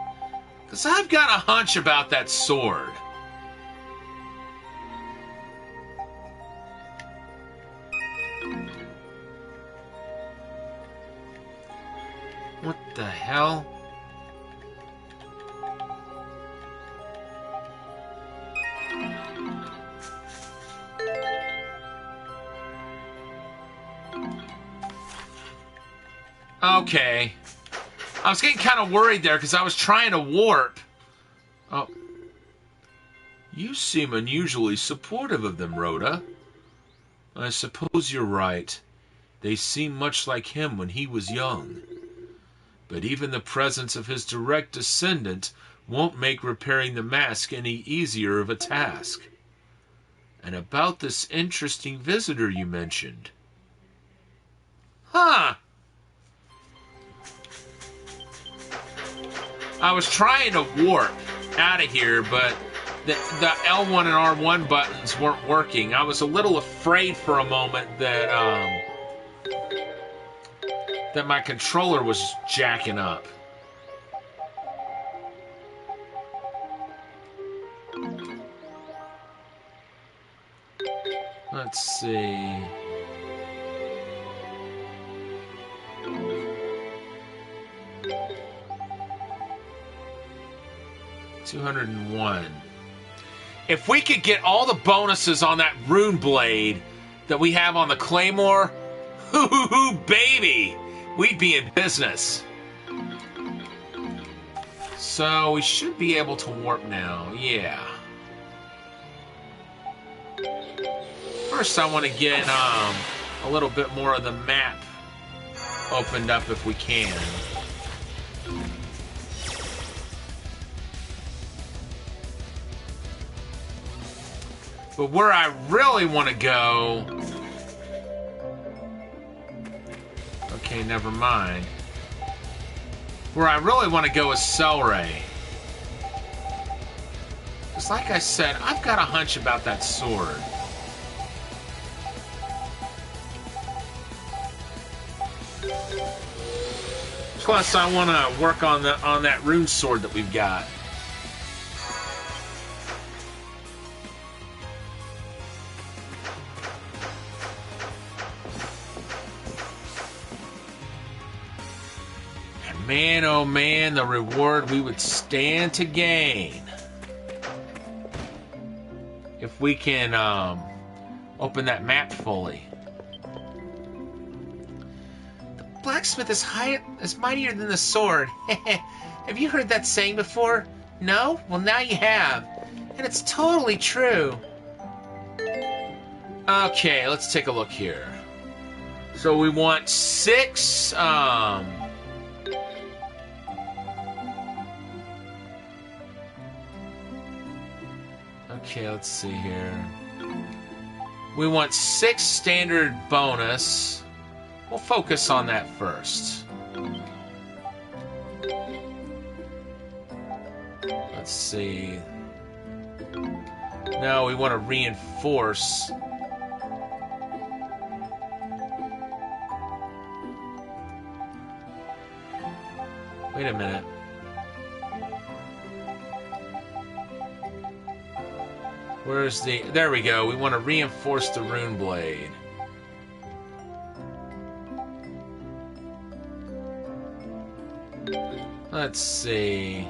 Because I've got a hunch about that sword. What the hell? Okay. I was getting kind of worried there because I was trying to warp. Oh. You seem unusually supportive of them, Rhoda. I suppose you're right. They seem much like him when he was young. But even the presence of his direct descendant won't make repairing the mask any easier of a task. And about this interesting visitor you mentioned. Huh. I was trying to warp out of here, but the L1 and R1 buttons weren't working. I was a little afraid for a moment that that my controller was jacking up. Let's see. $201. If we could get all the bonuses on that rune blade that we have on the Claymore, hoo baby, we'd be in business. So we should be able to warp now, yeah. First I want to get a little bit more of the map opened up if we can. But where I really want to go... Okay, never mind. Where I really want to go is Cellray. Because like I said, I've got a hunch about that sword. Plus, I want to work on that rune sword that we've got. Man, oh man, the reward we would stand to gain if we can open that map fully. The blacksmith is mightier than the sword. Have you heard that saying before? No? Well, now you have. And it's totally true. Okay, let's take a look here. So we want 6... Okay, let's see here. We want 6 standard bonus. We'll focus on that first. Let's see. No, we want to reinforce. Wait a minute. Where's the... There we go. We want to reinforce the rune blade. Let's see.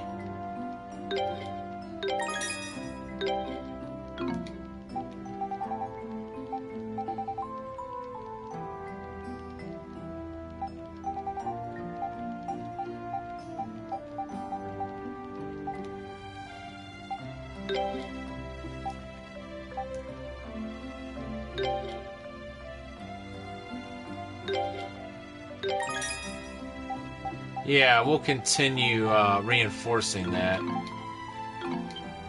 Yeah, we'll continue reinforcing that.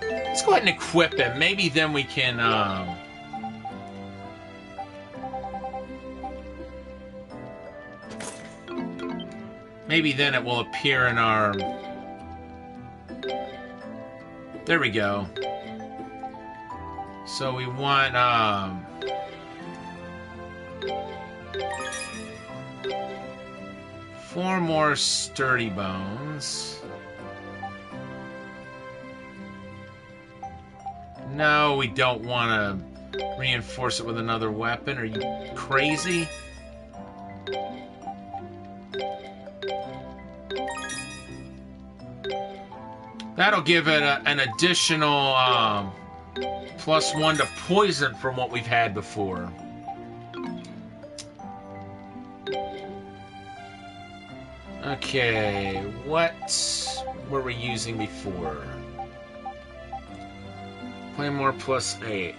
Let's go ahead and equip him. Maybe then we can... Maybe then it will appear in our... There we go. So we want... 4 more sturdy bones. No, we don't want to reinforce it with another weapon. Are you crazy? That'll give it an additional +1 to poison from what we've had before. Okay, what were we using before? Claymore +8.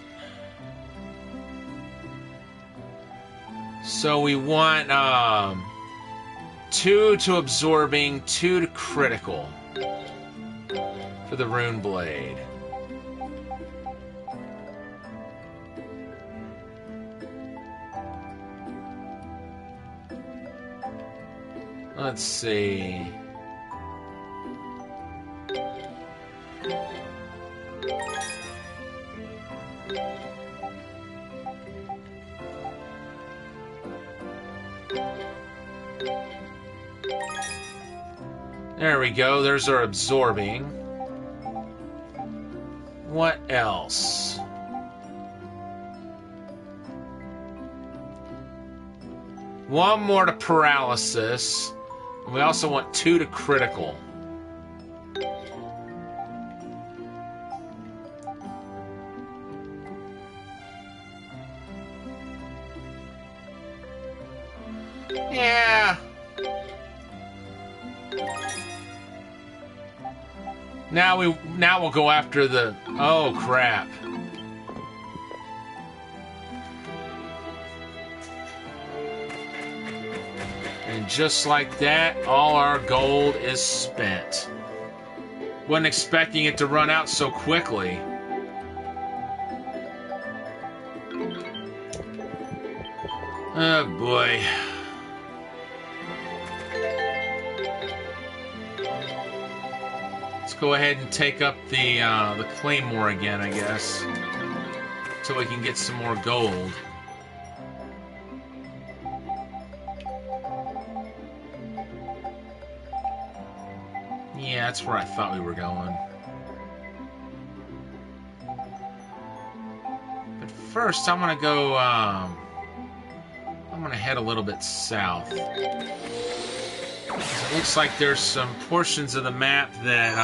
So we want 2 to absorbing, 2 to critical. for the rune blade. Let's see. There we go. There's our absorbing. What else? One more to paralysis. And we also want 2 to critical. Yeah. Now we'll go after the... Oh, crap. And just like that, all our gold is spent. Wasn't expecting it to run out so quickly. Oh, boy. Let's go ahead and take up the claymore again, I guess. So we can get some more gold. Yeah, that's where I thought we were going. But first, I'm gonna go, I'm gonna head a little bit south. It looks like there's some portions of the map that,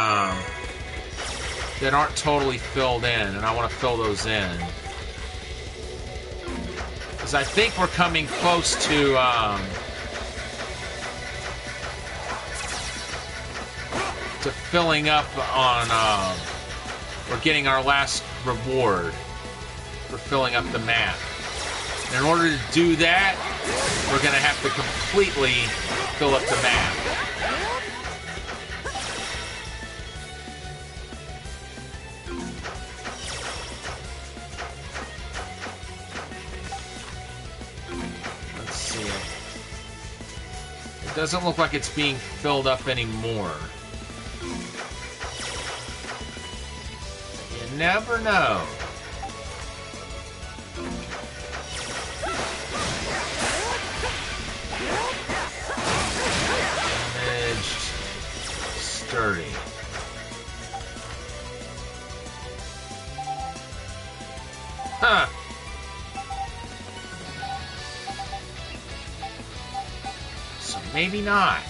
that aren't totally filled in, and I want to fill those in. Because I think we're coming close to filling up on, or getting our last reward for filling up the map. And in order to do that, we're going to have to completely fill up the map. Let's see. It doesn't look like it's being filled up anymore. You never know. Sturdy. Huh. So maybe not.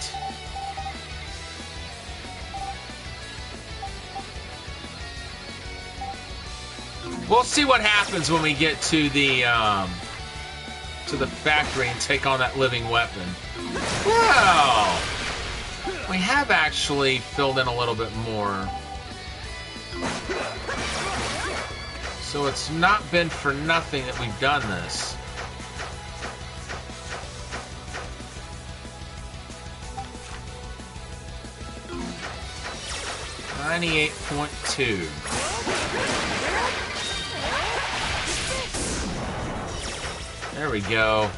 We'll see what happens when we get to the factory and take on that living weapon. Wow. We have actually filled in a little bit more. So it's not been for nothing that we've done this. $98.2. There we go.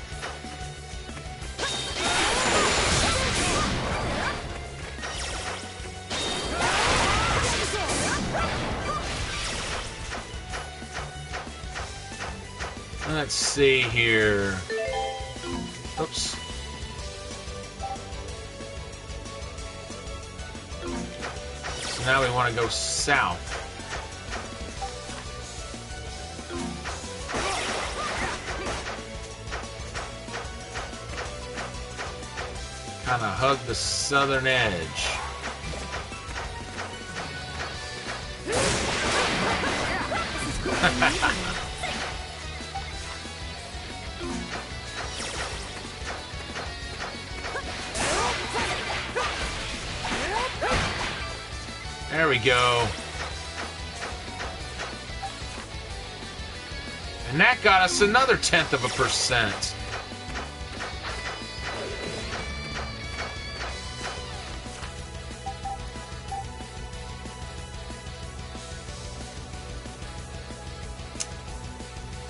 Let's see here. Oops. So now we want to go south. Kind of hug the southern edge. There we go. And that got us another 0.1%.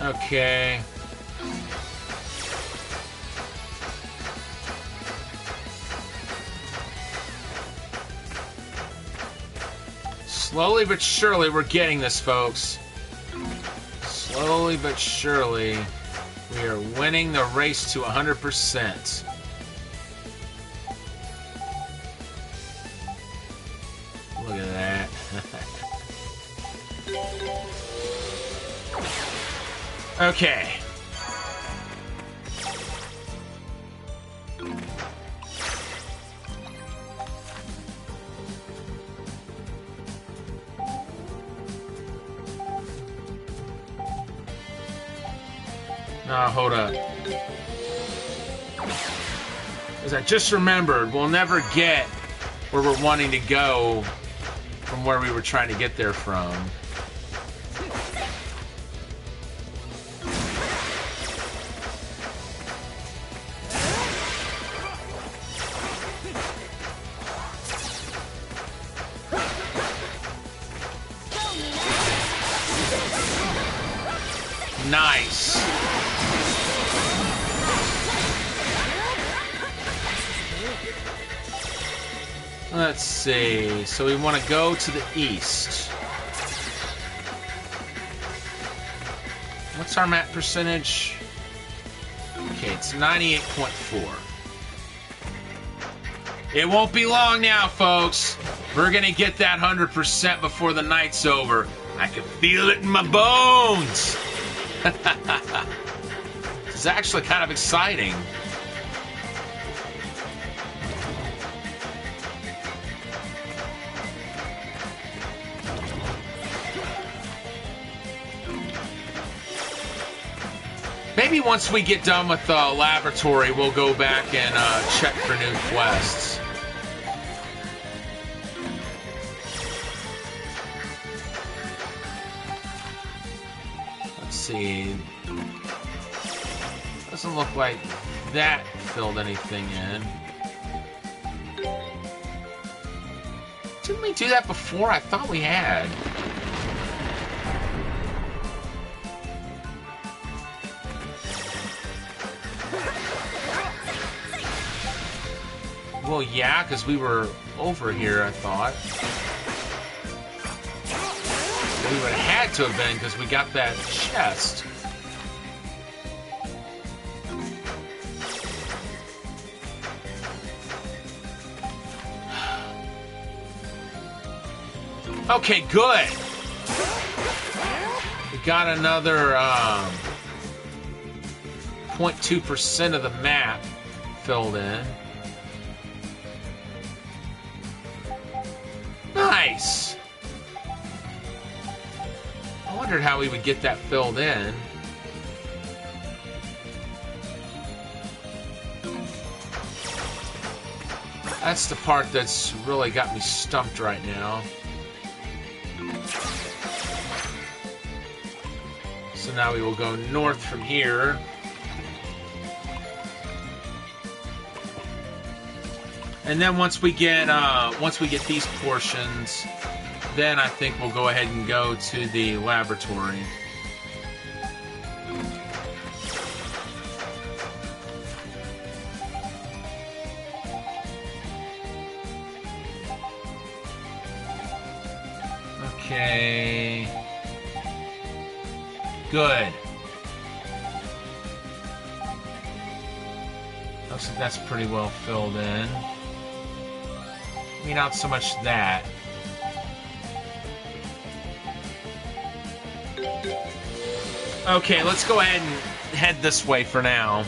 Okay. Slowly but surely, we're getting this, folks. Slowly but surely, we are winning the race to 100%. Look at that. Okay. Now, hold up. As I just remembered, we'll never get where we're wanting to go from where we were trying to get there from. Nice. Let's see. So we want to go to the east. What's our map percentage? Okay, it's 98.4. It won't be long now, folks. We're going to get that 100% before the night's over. I can feel it in my bones. This is actually kind of exciting. Maybe once we get done with the laboratory, we'll go back and check for new quests. Let's see. Doesn't look like that filled anything in. Didn't we do that before? I thought we had. Well, yeah, because we were over here, I thought. We would have had to have been, because we got that chest. Okay, good. We got another 0.2% of the map filled in. Nice! I wondered how we would get that filled in. That's the part that's really got me stumped right now. So now we will go north from here. And then once we get these portions, then I think we'll go ahead and go to the laboratory. Okay. Good. Looks like that's pretty well filled in. I mean, not so much that. Okay, let's go ahead and head this way for now.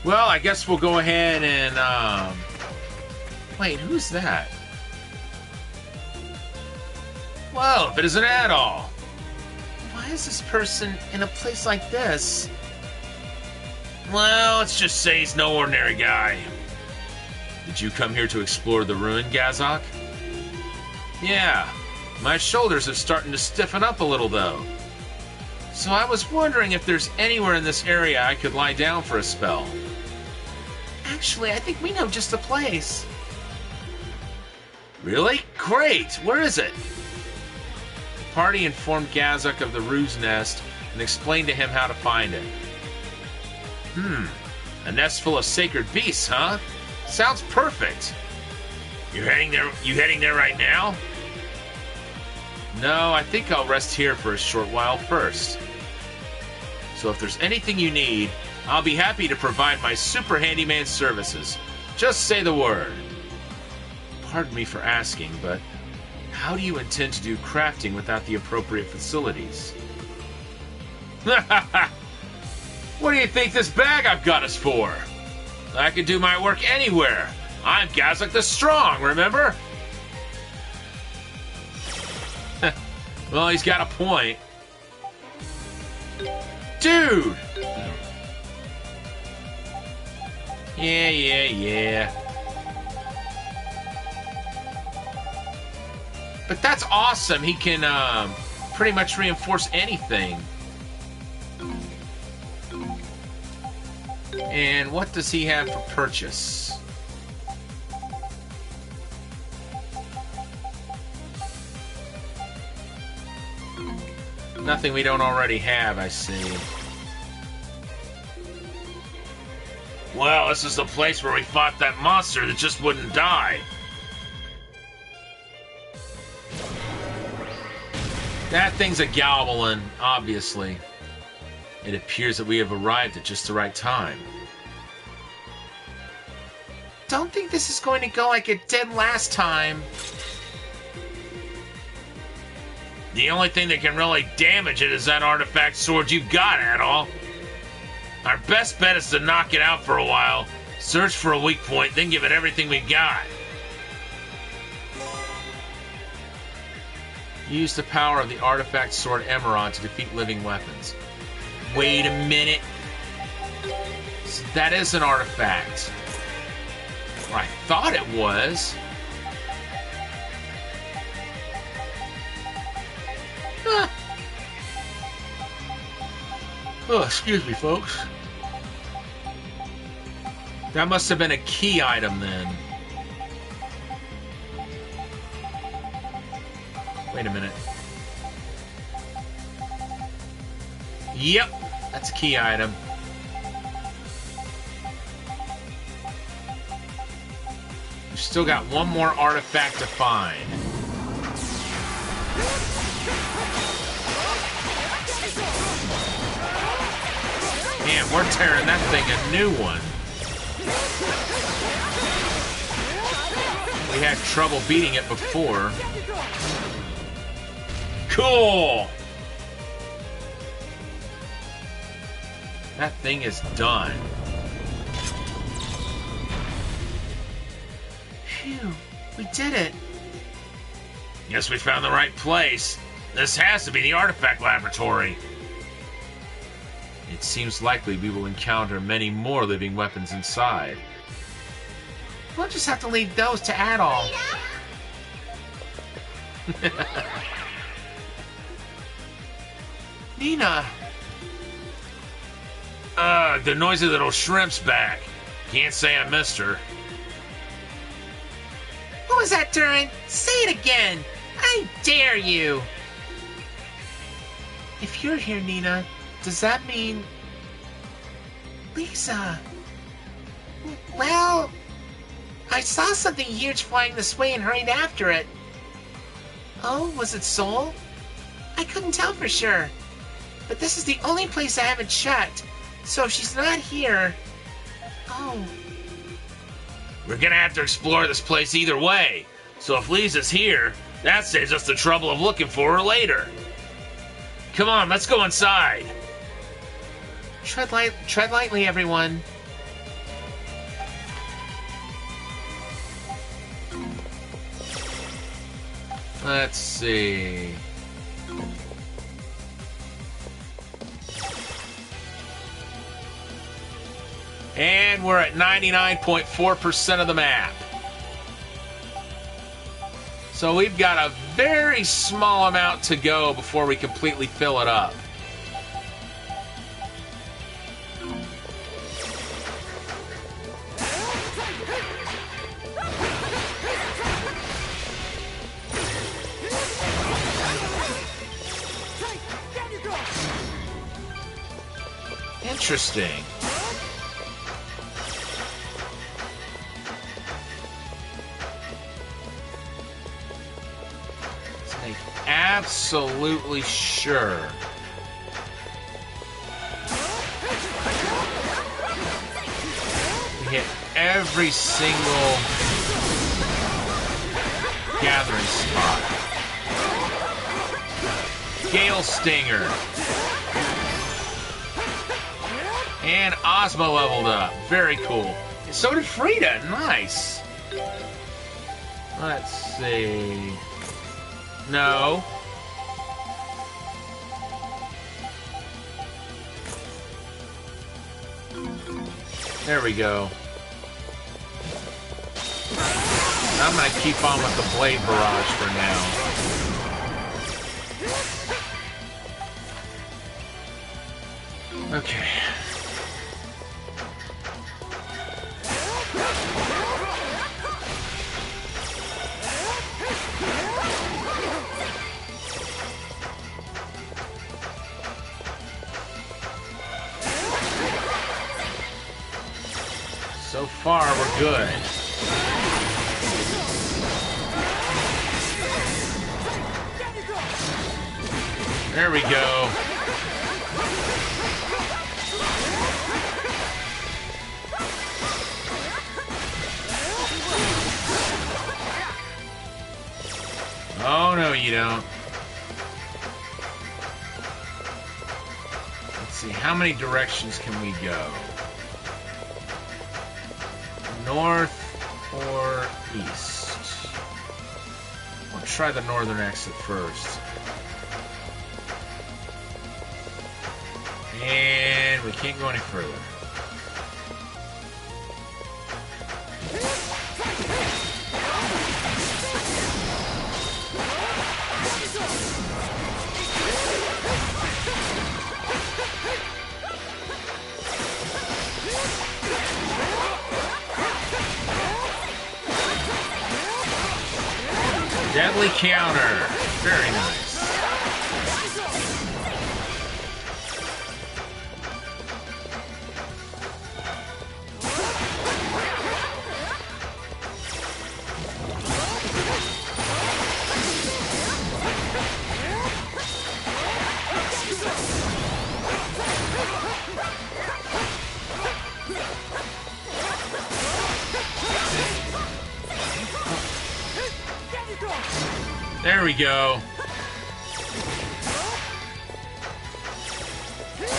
Well, I guess we'll go ahead and, wait, who's that? Whoa, if it isn't at all. Why is this person in a place like this? Well, let's just say he's no ordinary guy. Did you come here to explore the ruin, Gazok? Yeah. My shoulders are starting to stiffen up a little, though. So I was wondering if there's anywhere in this area I could lie down for a spell. Actually, I think we know just the place. Really? Great! Where is it? The party informed Gazuk of the ruse nest and explained to him how to find it. A nest full of sacred beasts, huh? Sounds perfect. You heading there right now? No, I think I'll rest here for a short while first. So if there's anything you need, I'll be happy to provide my super handyman services. Just say the word. Pardon me for asking, but how do you intend to do crafting without the appropriate facilities? What do you think this bag I've got us for? I can do my work anywhere. I'm Gazuk the Strong, remember? Well, he's got a point. Dude! Yeah. But that's awesome. He can pretty much reinforce anything. And what does he have for purchase? Nothing we don't already have, I see. Well, this is the place where we fought that monster that just wouldn't die. That thing's a goblin, obviously. It appears that we have arrived at just the right time. Don't think this is going to go like it did last time. The only thing that can really damage it is that artifact sword you've got, Adol. Our best bet is to knock it out for a while, search for a weak point, then give it everything we've got. Use the power of the artifact sword Emerald to defeat living weapons. Wait a minute. So that is an artifact. Or I thought it was. Huh. Oh, excuse me, folks. That must have been a key item then. Wait a minute. Yep, that's a key item. We've still got one more artifact to find. Man, we're tearing that thing a new one. We had trouble beating it before. Cool! That thing is done. Phew, we did it. Guess we found the right place. This has to be the artifact laboratory. It seems likely we will encounter many more living weapons inside. We'll just have to leave those to Adol. Nina! The noisy little shrimp's back. Can't say I missed her. What was that, Durin? Say it again! I dare you! If you're here, Nina, does that mean... Lisa... Well... I saw something huge flying this way and hurried after it. Oh, was it Sol? I couldn't tell for sure. But this is the only place I haven't checked. So if she's not here... Oh... We're gonna have to explore this place either way. So if Lisa's here, that saves us the trouble of looking for her later. Come on, let's go inside. Tread lightly, everyone. Let's see. And we're at 99.4% of the map. So we've got a very small amount to go before we completely fill it up. Interesting. Let's make absolutely sure. We hit every single gathering spot. Gale Stinger. And Ozma leveled up. Very cool. So did Frida. Nice. Let's see. No. There we go. I'm going to keep on with the Blade Barrage for now. Okay. So far, we're good. There we go. Oh, no, you don't. Let's see, how many directions can we go? North or east? We'll try the northern exit first. And we can't go any further. Deadly counter. Very nice. There we go. Let's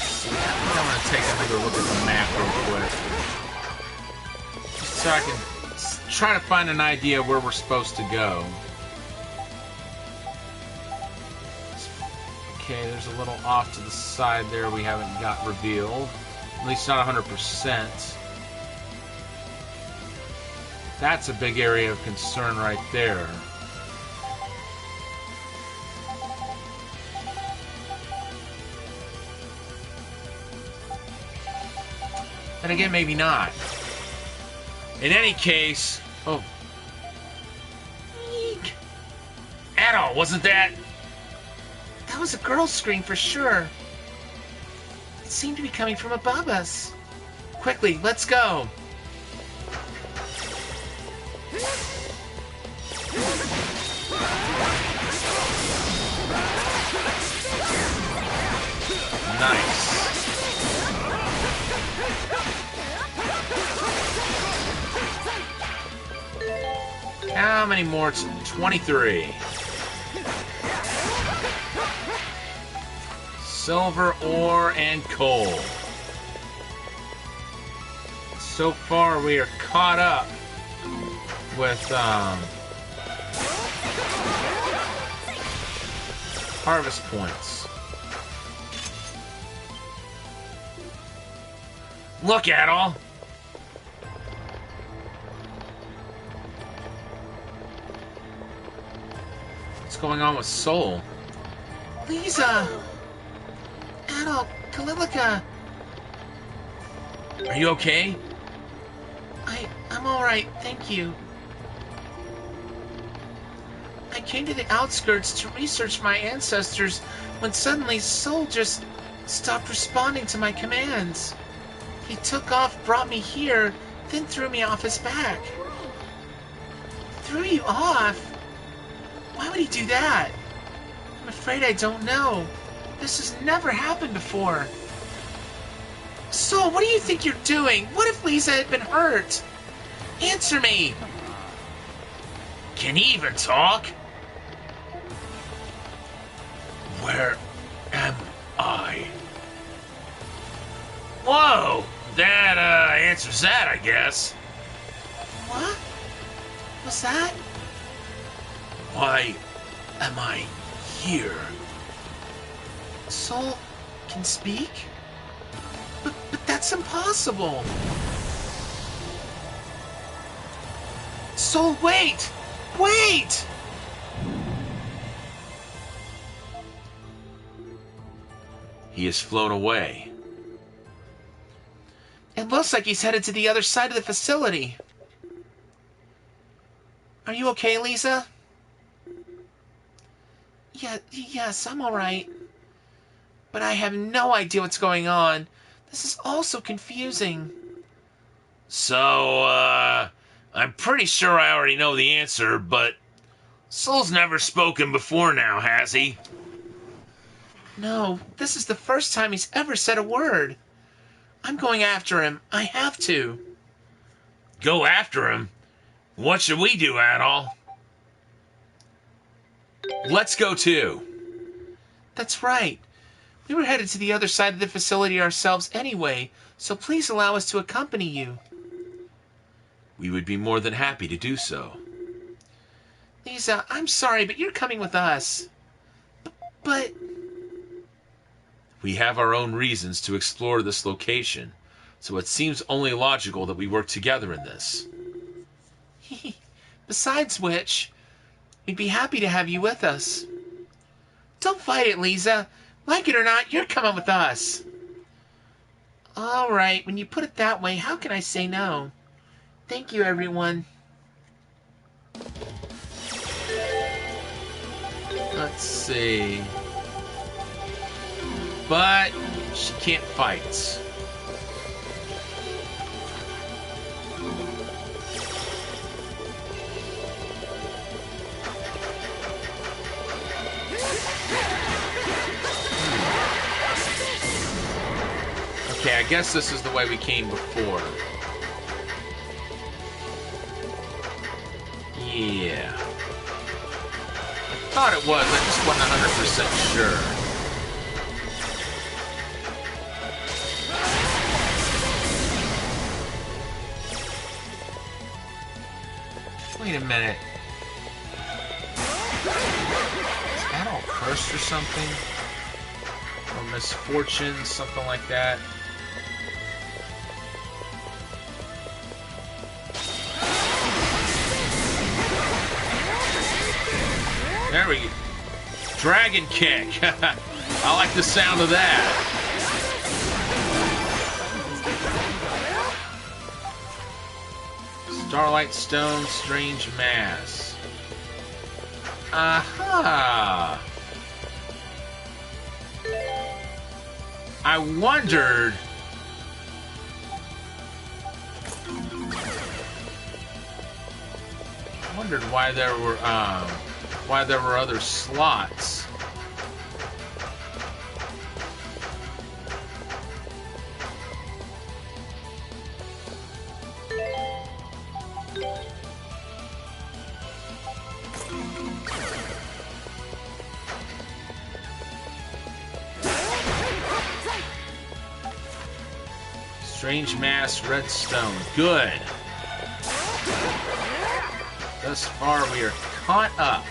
see. I think I'm going to take another look at the map real quick. Just so I can try to find an idea where we're supposed to go. Okay, there's a little off to the side there we haven't got revealed. At least not 100%. That's a big area of concern right there. And again, maybe not. In any case... Oh. Eek. Adol, wasn't that... That was a girl's scream for sure. It seemed to be coming from above us. Quickly, let's go. Nice. How many more? 23. Silver, ore, and coal. So far, we are caught up with harvest points. Look, Adol. going on with Soul? Lisa! Adult, Kalilica, Are you okay? I'm alright, thank you. I came to the outskirts to research my ancestors when suddenly Soul just stopped responding to my commands. He took off, brought me here, then threw me off his back. Threw you off? Why would he do that? I'm afraid I don't know. This has never happened before. Soul, what do you think you're doing? What if Lisa had been hurt? Answer me! Can he even talk? Where am I? Whoa! That, answers that, I guess. What? Was that? Why am I here? Soul can speak? But that's impossible. Soul, wait! Wait! He has flown away. It looks like he's headed to the other side of the facility. Are you okay, Lisa? Yes, I'm alright. But I have no idea what's going on. This is all so confusing. So, I'm pretty sure I already know the answer, but Soul's never spoken before now, has he? No, this is the first time he's ever said a word. I'm going after him. I have to. Go after him? What should we do, Adol? Let's go too. That's right. We were headed to the other side of the facility ourselves anyway, so please allow us to accompany you. We would be more than happy to do so. Lisa, I'm sorry, but you're coming with us. But... We have our own reasons to explore this location, so it seems only logical that we work together in this. Besides which, we'd be happy to have you with us. Don't fight it, Lisa. Like it or not, you're coming with us. All right, when you put it that way, how can I say no? Thank you, everyone. Let's see. But she can't fight. Okay, I guess this is the way we came before. Yeah. I thought it was, I just wasn't 100% sure. Wait a minute. Is that all cursed or something? Or misfortune, something like that? There we go. Dragon kick. I like the sound of that. Starlight Stone, Strange Mass. Aha! I wondered... why there were other slots. Strange Mass, Redstone. Good. Thus far, we are caught up.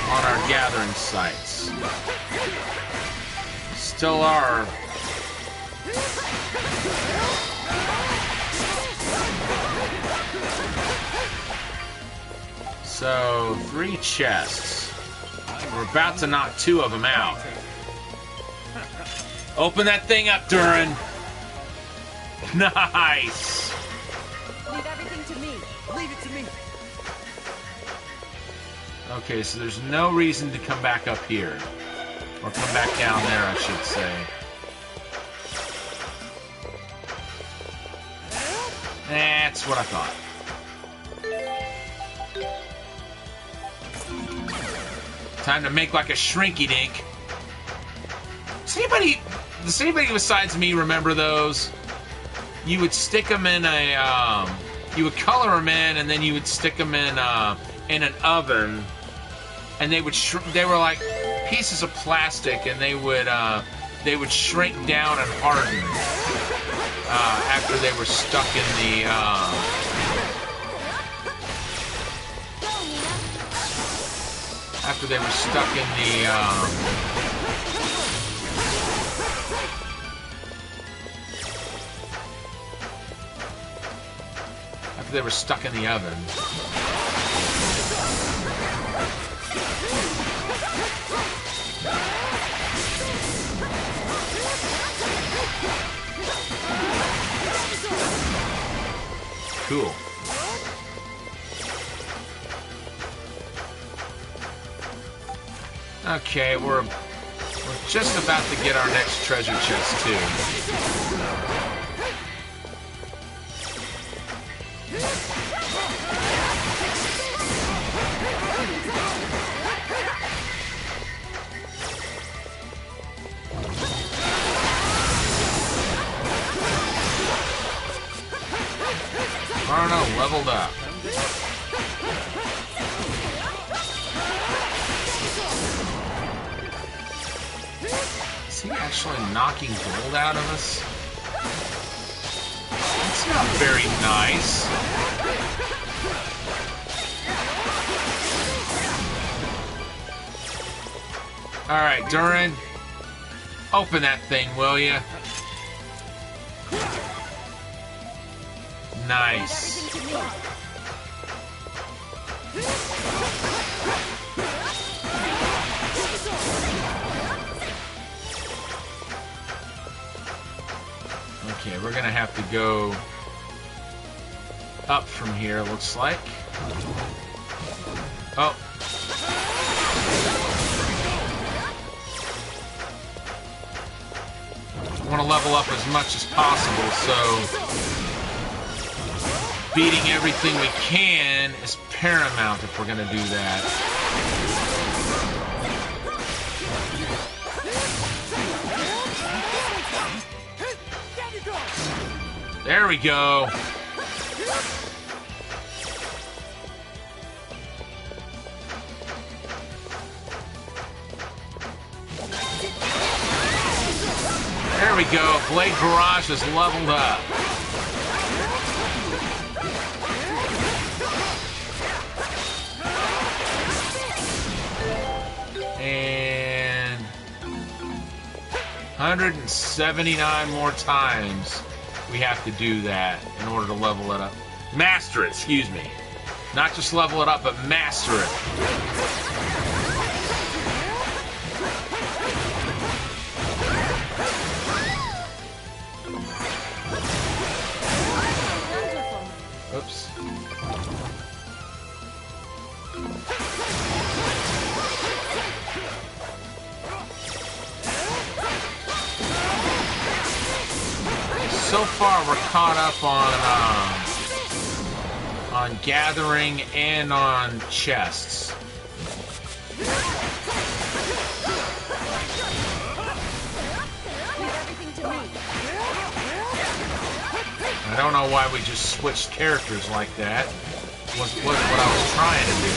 On our gathering sites. Still are. So, 3 chests. We're about to knock 2 of them out. Open that thing up, Durin. Nice. Leave everything to me. Leave it to me. Okay, so there's no reason to come back up here. Or come back down there, I should say. That's what I thought. Time to make like a shrinky-dink. Does anybody besides me remember those? You would stick them in a, you would color them in, and then you would stick them in an oven, and they were like pieces of plastic, and they would shrink down and harden after they were stuck in the. After they were stuck in the. After they were stuck in the oven. Cool. Okay, we're just about to get our next treasure chest too. I don't know, leveled up. Is he actually knocking gold out of us? That's not very nice. Alright, Durin. Open that thing, will ya? Nice. Okay, we're gonna have to go up from here, looks like. Oh. I want to level up as much as possible, so beating everything we can is paramount if we're going to do that. There we go. There we go. Blade Barrage is leveled up. And 179 more times we have to do that in order to level it up. Master it, excuse me. Not just level it up, but master it. Oops. So far, we're caught up on gathering and on chests. I don't know why we just switched characters like that. Wasn't what I was trying to do.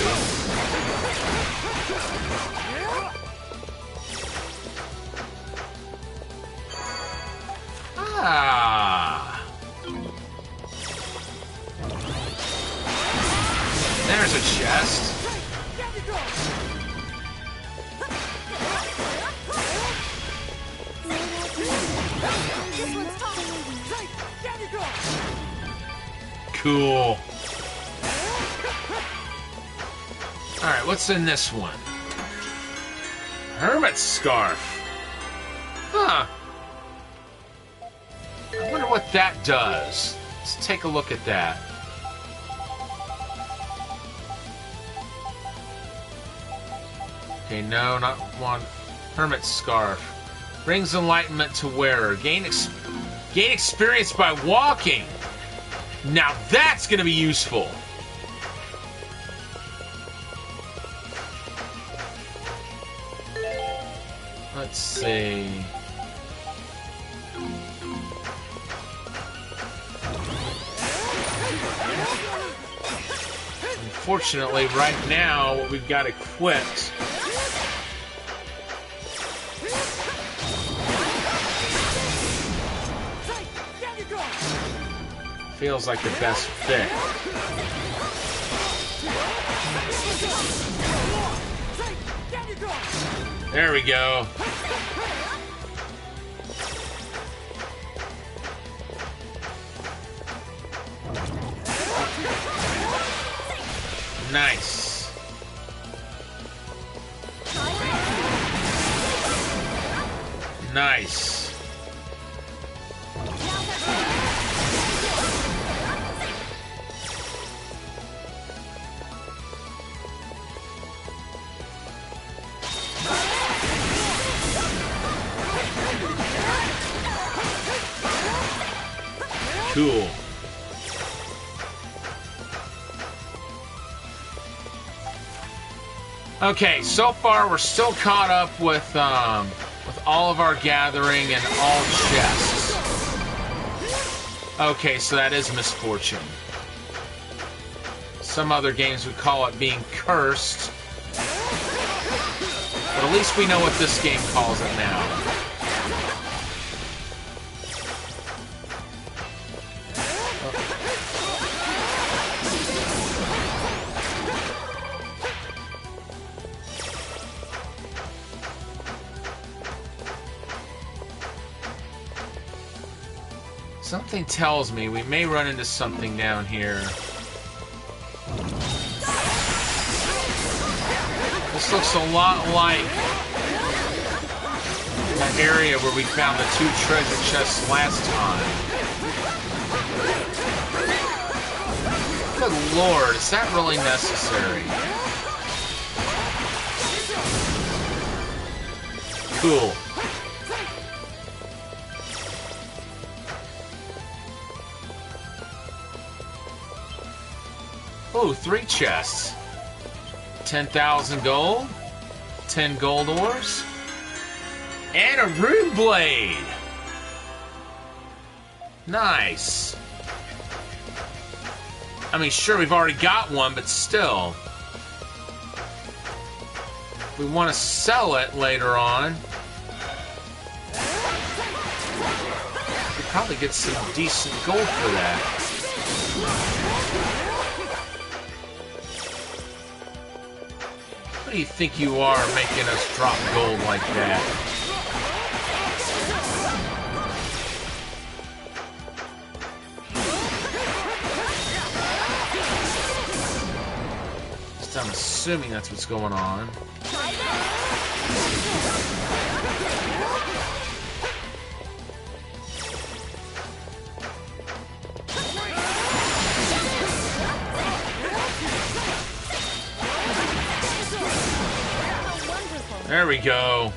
Ah. There's a chest. cool. Alright, what's in this one? Hermit Scarf. Huh. I wonder what that does. Let's take a look at that. Okay, no, not one. Hermit Scarf. Brings enlightenment to wearer. Gain experience by walking. Now that's going to be useful. Let's see. Unfortunately, right now, what we've got equipped feels like the best fit. There we go. Nice. Nice. Cool. Okay, so far we're still caught up with all of our gathering and all chests. Okay, so that is misfortune. Some other games would call it being cursed. But at least we know what this game calls it now. Something tells me we may run into something down here. This looks a lot like that area where we found the 2 treasure chests last time. Good lord, is that really necessary? Cool. Oh, 3 chests. 10,000 gold, 10 gold ores, and a rune blade. Nice. I mean, sure, we've already got one, but still. If we want to sell it later on, we could probably get some decent gold for that. What do you think you are, making us drop gold like that? Just I'm assuming that's what's going on. There we go.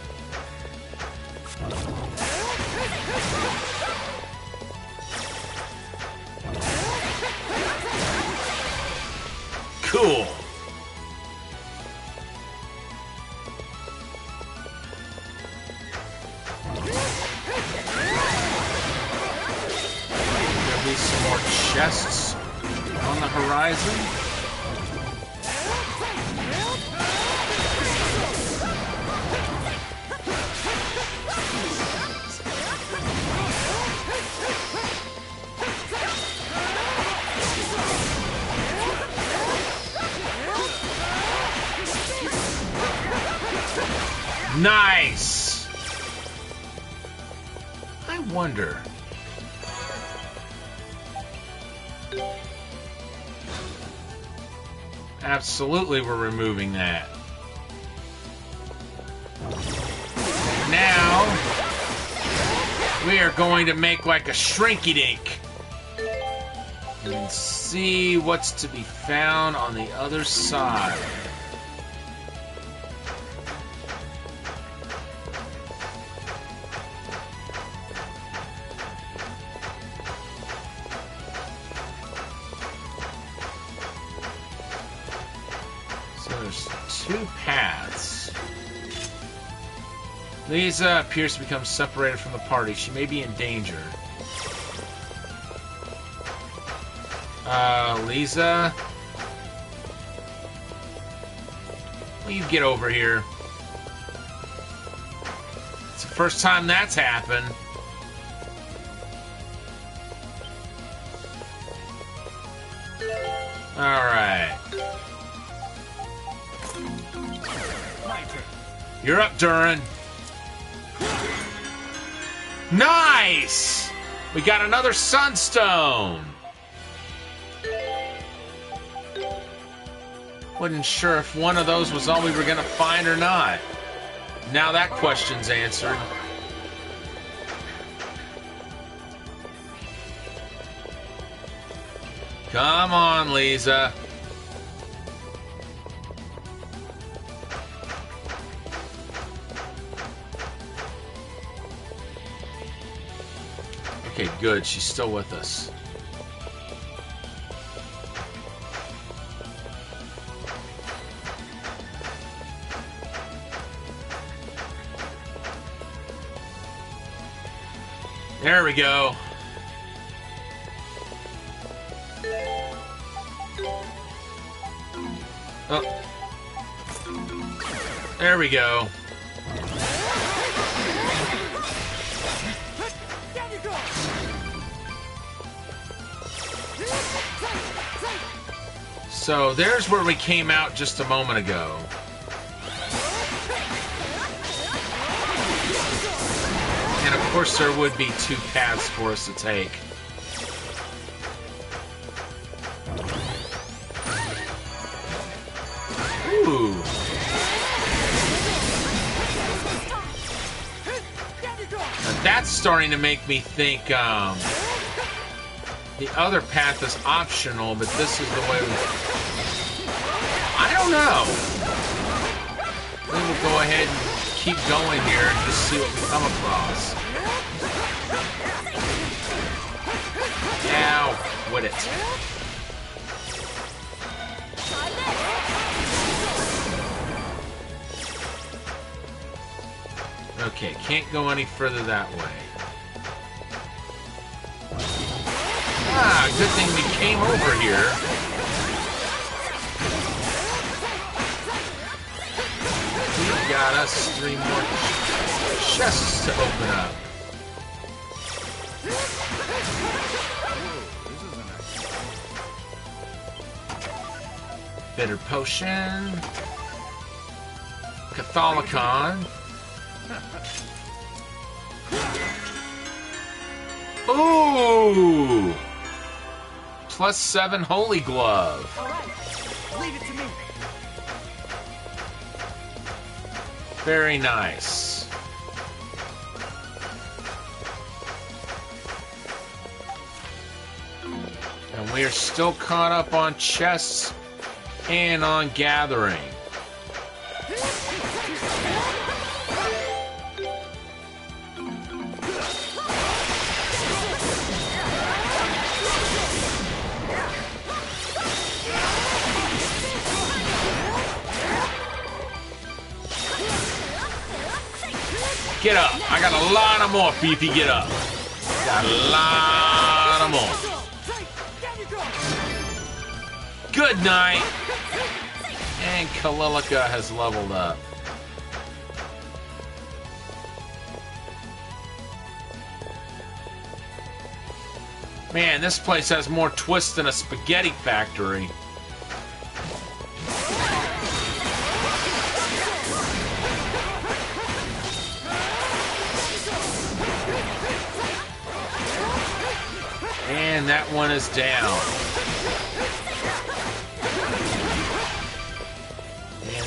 Cool. There'll be some more chests on the horizon. Nice! I wonder. Absolutely, we're removing that. Now, we are going to make like a shrinky-dink. And see what's to be found on the other side. So there's two paths. Lisa appears to become separated from the party. She may be in danger. Lisa? Will you get over here? It's the first time that's happened. Alright. You're up, Durin. Nice! We got another Sunstone! Wasn't sure if one of those was all we were gonna find or not. Now that question's answered. Come on, Lisa. Okay, good. She's still with us. There we go. Oh. There we go. So there's where we came out just a moment ago. And of course there would be two paths for us to take. Ooh. Now that's starting to make me think the other path is optional, but this is the way we... I don't know. We will go ahead and keep going here and just see what we come across. Ow. With it. Okay, can't go any further that way. Ah, good thing we came over here. We got us 3 more chests to open up. Bitter potion. Catholicon. Ooh! +7 Holy Glove. All right, leave it to me. Very nice. And we are still caught up on chests and on gathering. Get up. I got a lot of more, Fifi. Get up. Got a lot of more. Good night. And Kalilica has leveled up. Man, this place has more twists than a spaghetti factory. And that one is down.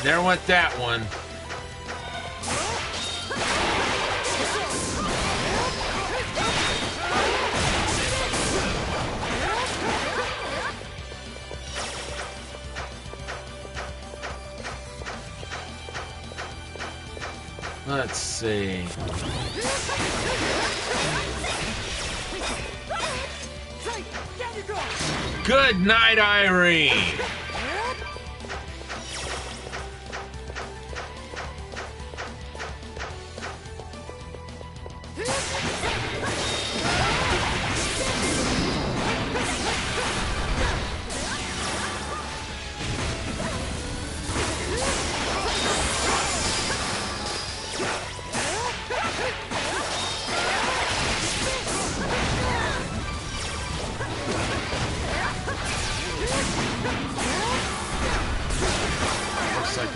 And there went that one. Let's see. Good night, Irene.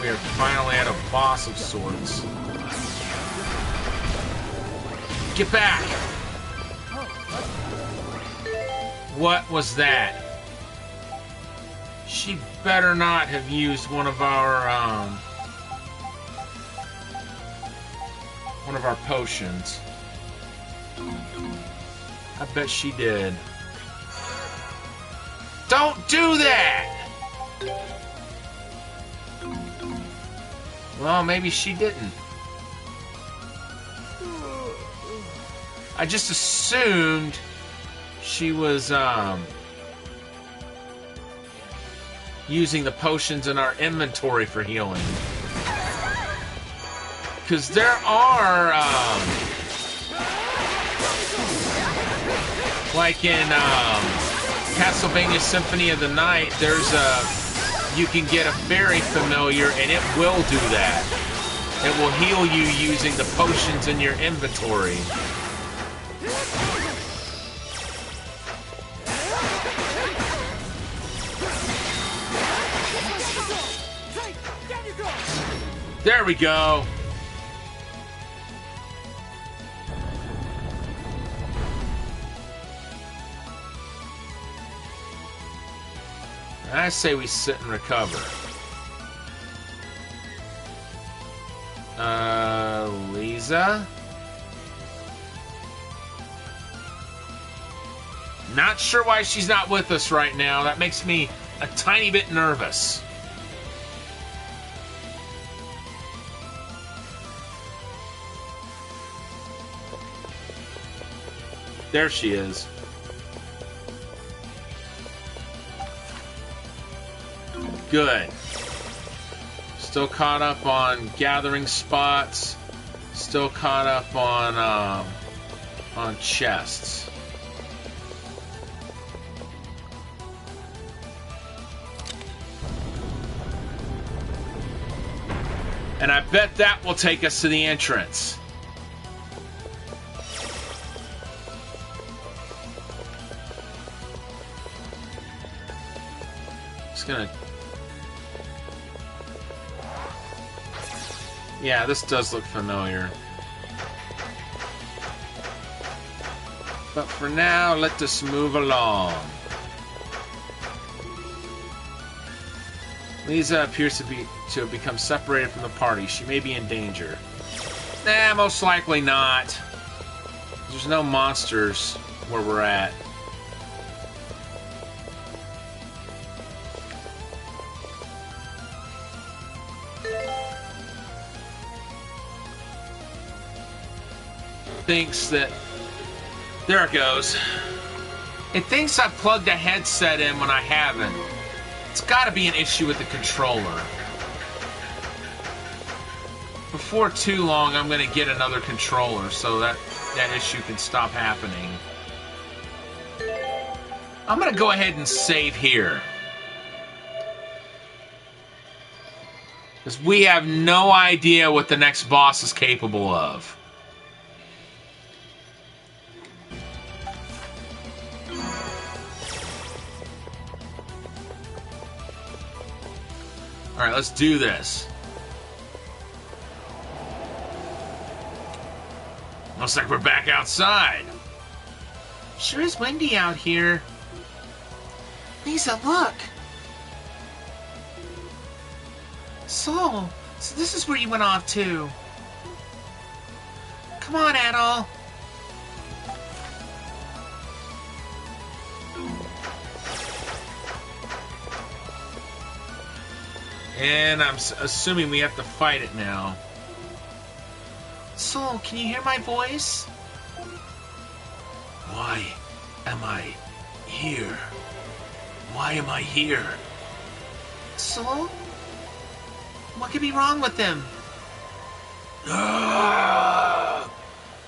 We are finally at a boss of sorts. Get back! What was that? She better not have used one of our potions. I bet she did. Don't do that! Well, maybe she didn't. I just assumed she was using the potions in our inventory for healing. Because there are, like in Castlevania Symphony of the Night, there's you can get a fairy familiar and it will do that. It will heal you using the potions in your inventory. There we go. I say we sit and recover. Lisa? Not sure why she's not with us right now. That makes me a tiny bit nervous. There she is. Good. Still caught up on gathering spots. Still caught up on chests. And I bet that will take us to the entrance. Just gonna... Yeah, this does look familiar. But for now, let us move along. Lisa appears to have become separated from the party. She may be in danger. Nah, most likely not. There's no monsters where we're at. Thinks that... There it goes. It thinks I plugged a headset in when I haven't. It's got to be an issue with the controller. Before too long, I'm going to get another controller so that issue can stop happening. I'm going to go ahead and save here. Because we have no idea what the next boss is capable of. Alright, let's do this. Looks like we're back outside. Sure is windy out here. Lisa, look. So this is where you went off to. Come on, Adol. And I'm assuming we have to fight it now. Soul, can you hear my voice? Why am I here? Why am I here? Soul? What could be wrong with him? Ah,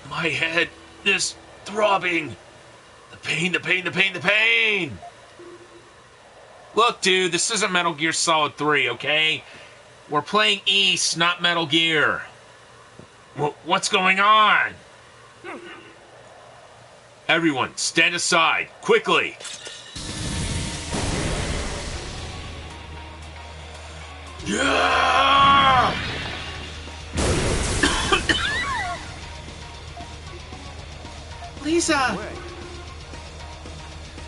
my head is throbbing. The pain, the pain, the pain, the pain. Look, dude, this isn't Metal Gear Solid 3, okay? We're playing East, not Metal Gear. What's going on? Everyone, stand aside, quickly. Yeah! Lisa!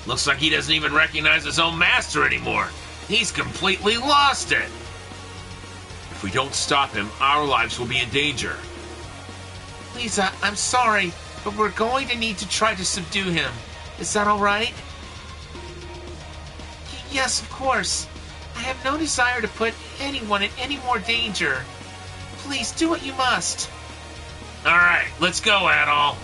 Looks like he doesn't even recognize his own master anymore. He's completely lost it. If we don't stop him, our lives will be in danger. Lisa, I'm sorry, but we're going to need to try to subdue him. Is that all right? Yes, of course. I have no desire to put anyone in any more danger. Please, do what you must. All right, let's go, Adol.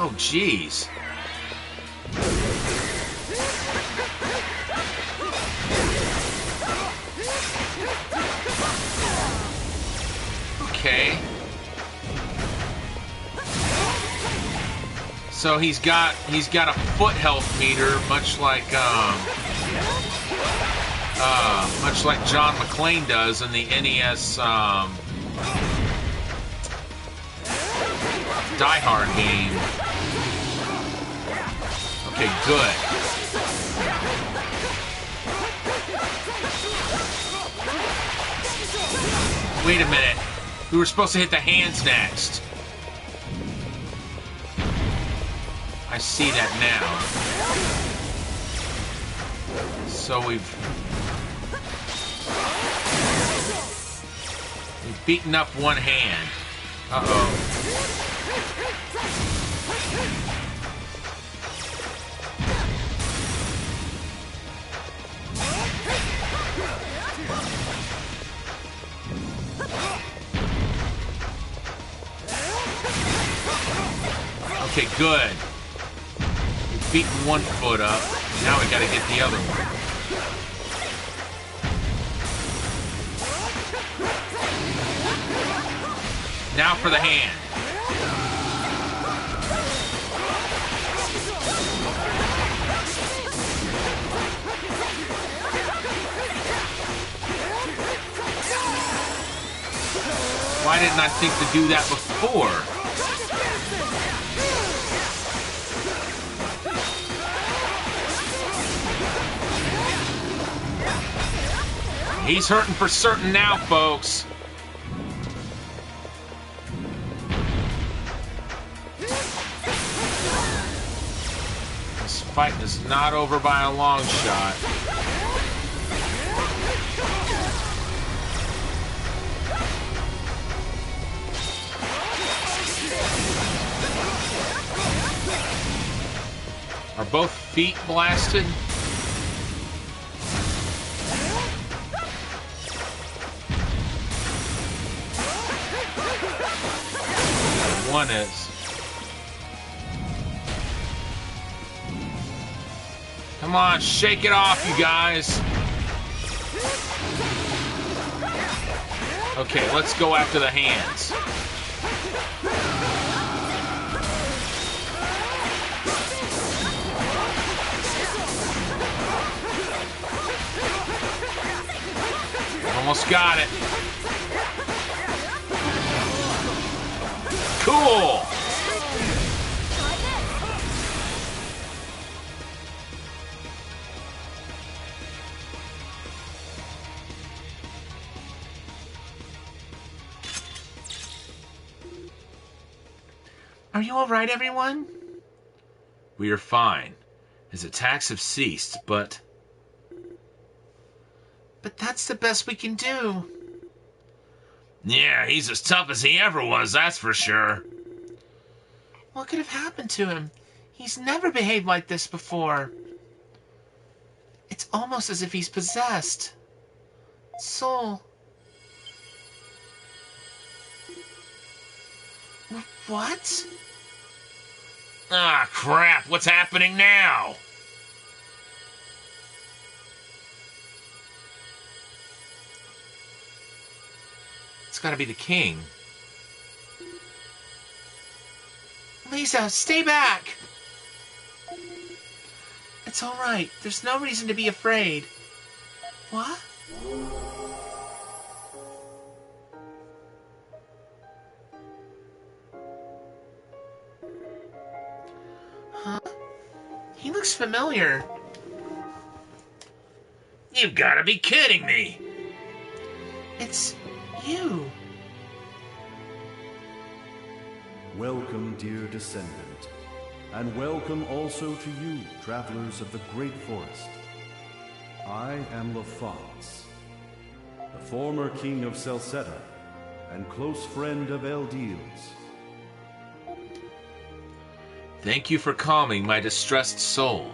Oh, jeez. Okay. So he's got a foot health meter, much like John McClane does in the NES Die Hard game. Okay, good. Wait a minute. We were supposed to hit the hands next. I see that now. So we've beaten up one hand. Uh-oh. Okay, good. We've beaten one foot up. Now we gotta get the other one. Now for the hand. Why didn't I think to do that before? He's hurting for certain now, folks. This fight is not over by a long shot. Are both feet blasted? One is. Come on, shake it off, you guys. Okay, let's go after the hands. Almost got it. Cool. Are you alright, everyone? We are fine. His attacks have ceased, but that's the best we can do. yeah, he's as tough as he ever was, that's for sure. What could have happened to him? He's never behaved like this before. It's almost as if he's possessed. Soul. What? Ah, crap, what's happening now? It's gotta be the king. Lisa, stay back! It's alright. There's no reason to be afraid. What? Huh? He looks familiar. You've gotta be kidding me! It's you. Welcome, dear descendant, and welcome also to you, travelers of the Great Forest. I am Lafonce, the former king of Celceta and close friend of Eldiel's. Thank you for calming my distressed soul.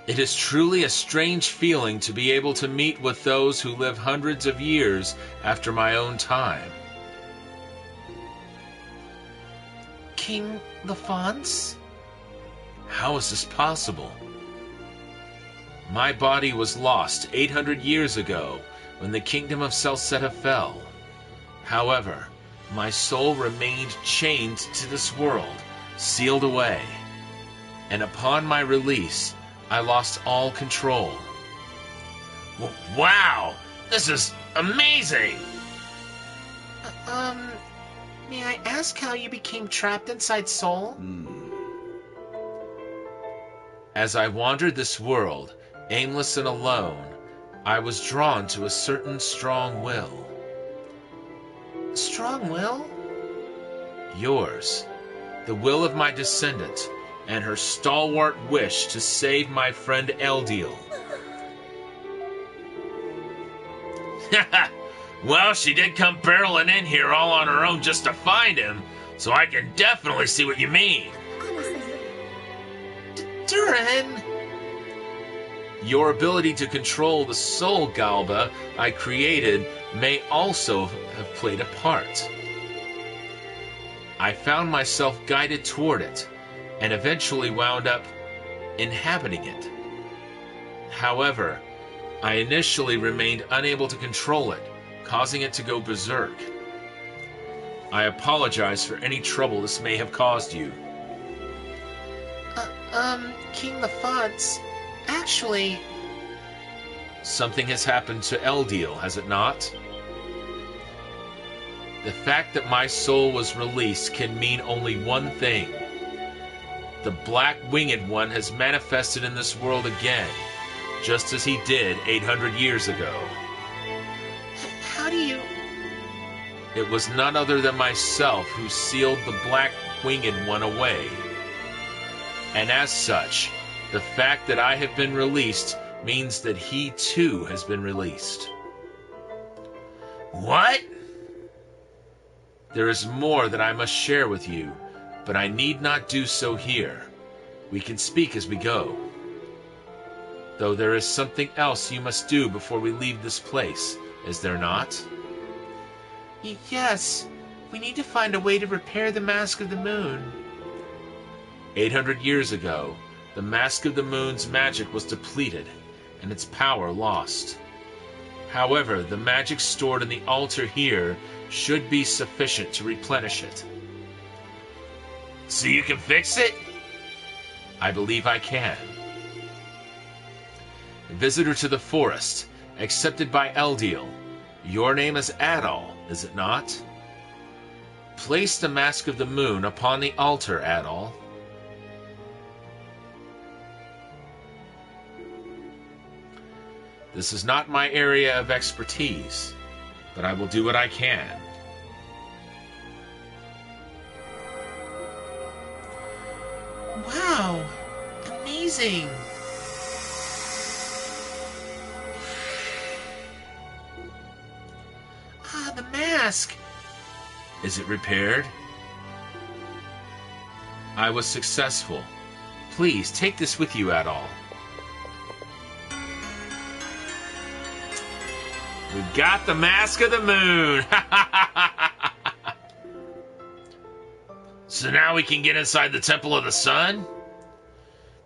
It is truly a strange feeling to be able to meet with those who live hundreds of years after my own time. King Lafonce? How is this possible? My body was lost 800 years ago when the kingdom of Celceta fell. However, my soul remained chained to this world, sealed away. And upon my release, I lost all control. Wow! This is amazing! May I ask how you became trapped inside Soul? As I wandered this world, aimless and alone, I was drawn to a certain strong will. Strong will? Yours. The will of my descendant, and her stalwart wish to save my friend Eldiel. Well, she did come barreling in here all on her own just to find him, so I can definitely see what you mean. Durin! Your ability to control the soul Galba I created may also have played a part. I found myself guided toward it, and eventually wound up inhabiting it. However, I initially remained unable to control it, causing it to go berserk. I apologize for any trouble this may have caused you. King Lafonce, actually... Something has happened to Eldiel, has it not? The fact that my soul was released can mean only one thing. The Black Winged One has manifested in this world again, just as he did 800 years ago. How do you... It was none other than myself who sealed the Black Winged One away. And as such, the fact that I have been released means that he too has been released. What? There is more that I must share with you, but I need not do so here. We can speak as we go. Though there is something else you must do before we leave this place, is there not? Yes. We need to find a way to repair the Mask of the Moon. 800 years ago, the Mask of the Moon's magic was depleted, and its power lost. However, the magic stored in the altar here should be sufficient to replenish it. So you can fix it? I believe I can. Visitor to the forest, accepted by Eldiel. Your name is Adal, is it not? Place the Mask of the Moon upon the altar, Adal. This is not my area of expertise, but I will do what I can. amazing. Ah, the mask. Is it repaired? I was successful. Please, take this with you at all. We got the Mask of the Moon! So now we can get inside the Temple of the Sun?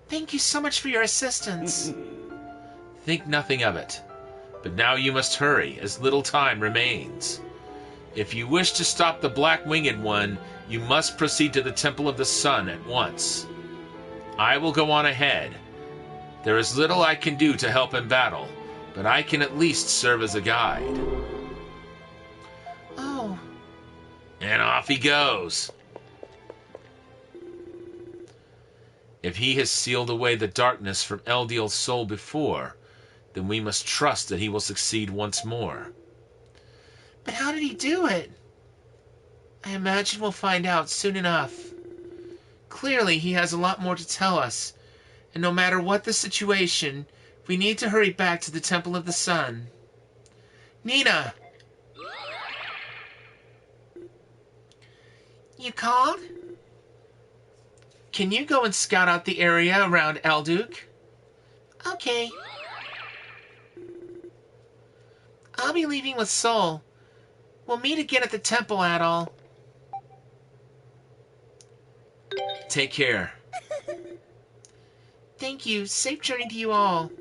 Thank you so much for your assistance. Think nothing of it. But now you must hurry, as little time remains. If you wish to stop the Black Winged One, you must proceed to the Temple of the Sun at once. I will go on ahead. There is little I can do to help in battle, but I can at least serve as a guide. Oh. And off he goes. If he has sealed away the darkness from Eldiel's soul before, then we must trust that he will succeed once more. But how did he do it? I imagine we'll find out soon enough. Clearly, he has a lot more to tell us, and no matter what the situation, we need to hurry back to the Temple of the Sun. Nina! You called? Can you go and scout out the area around Elduk? Okay. I'll be leaving with Sol. We'll meet again at the temple, Adol. Take care. Thank you. Safe journey to you all.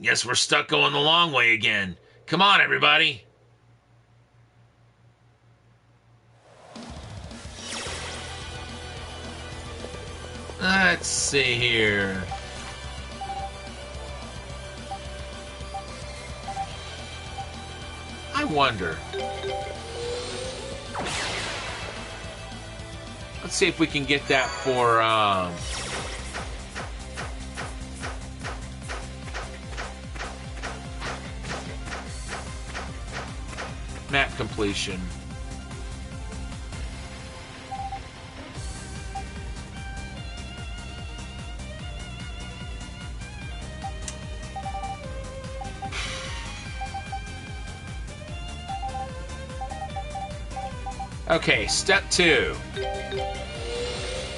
Guess we're stuck going the long way again. Come on, everybody. Let's see here. I wonder. Let's see if we can get that for, map completion. Okay, step 2.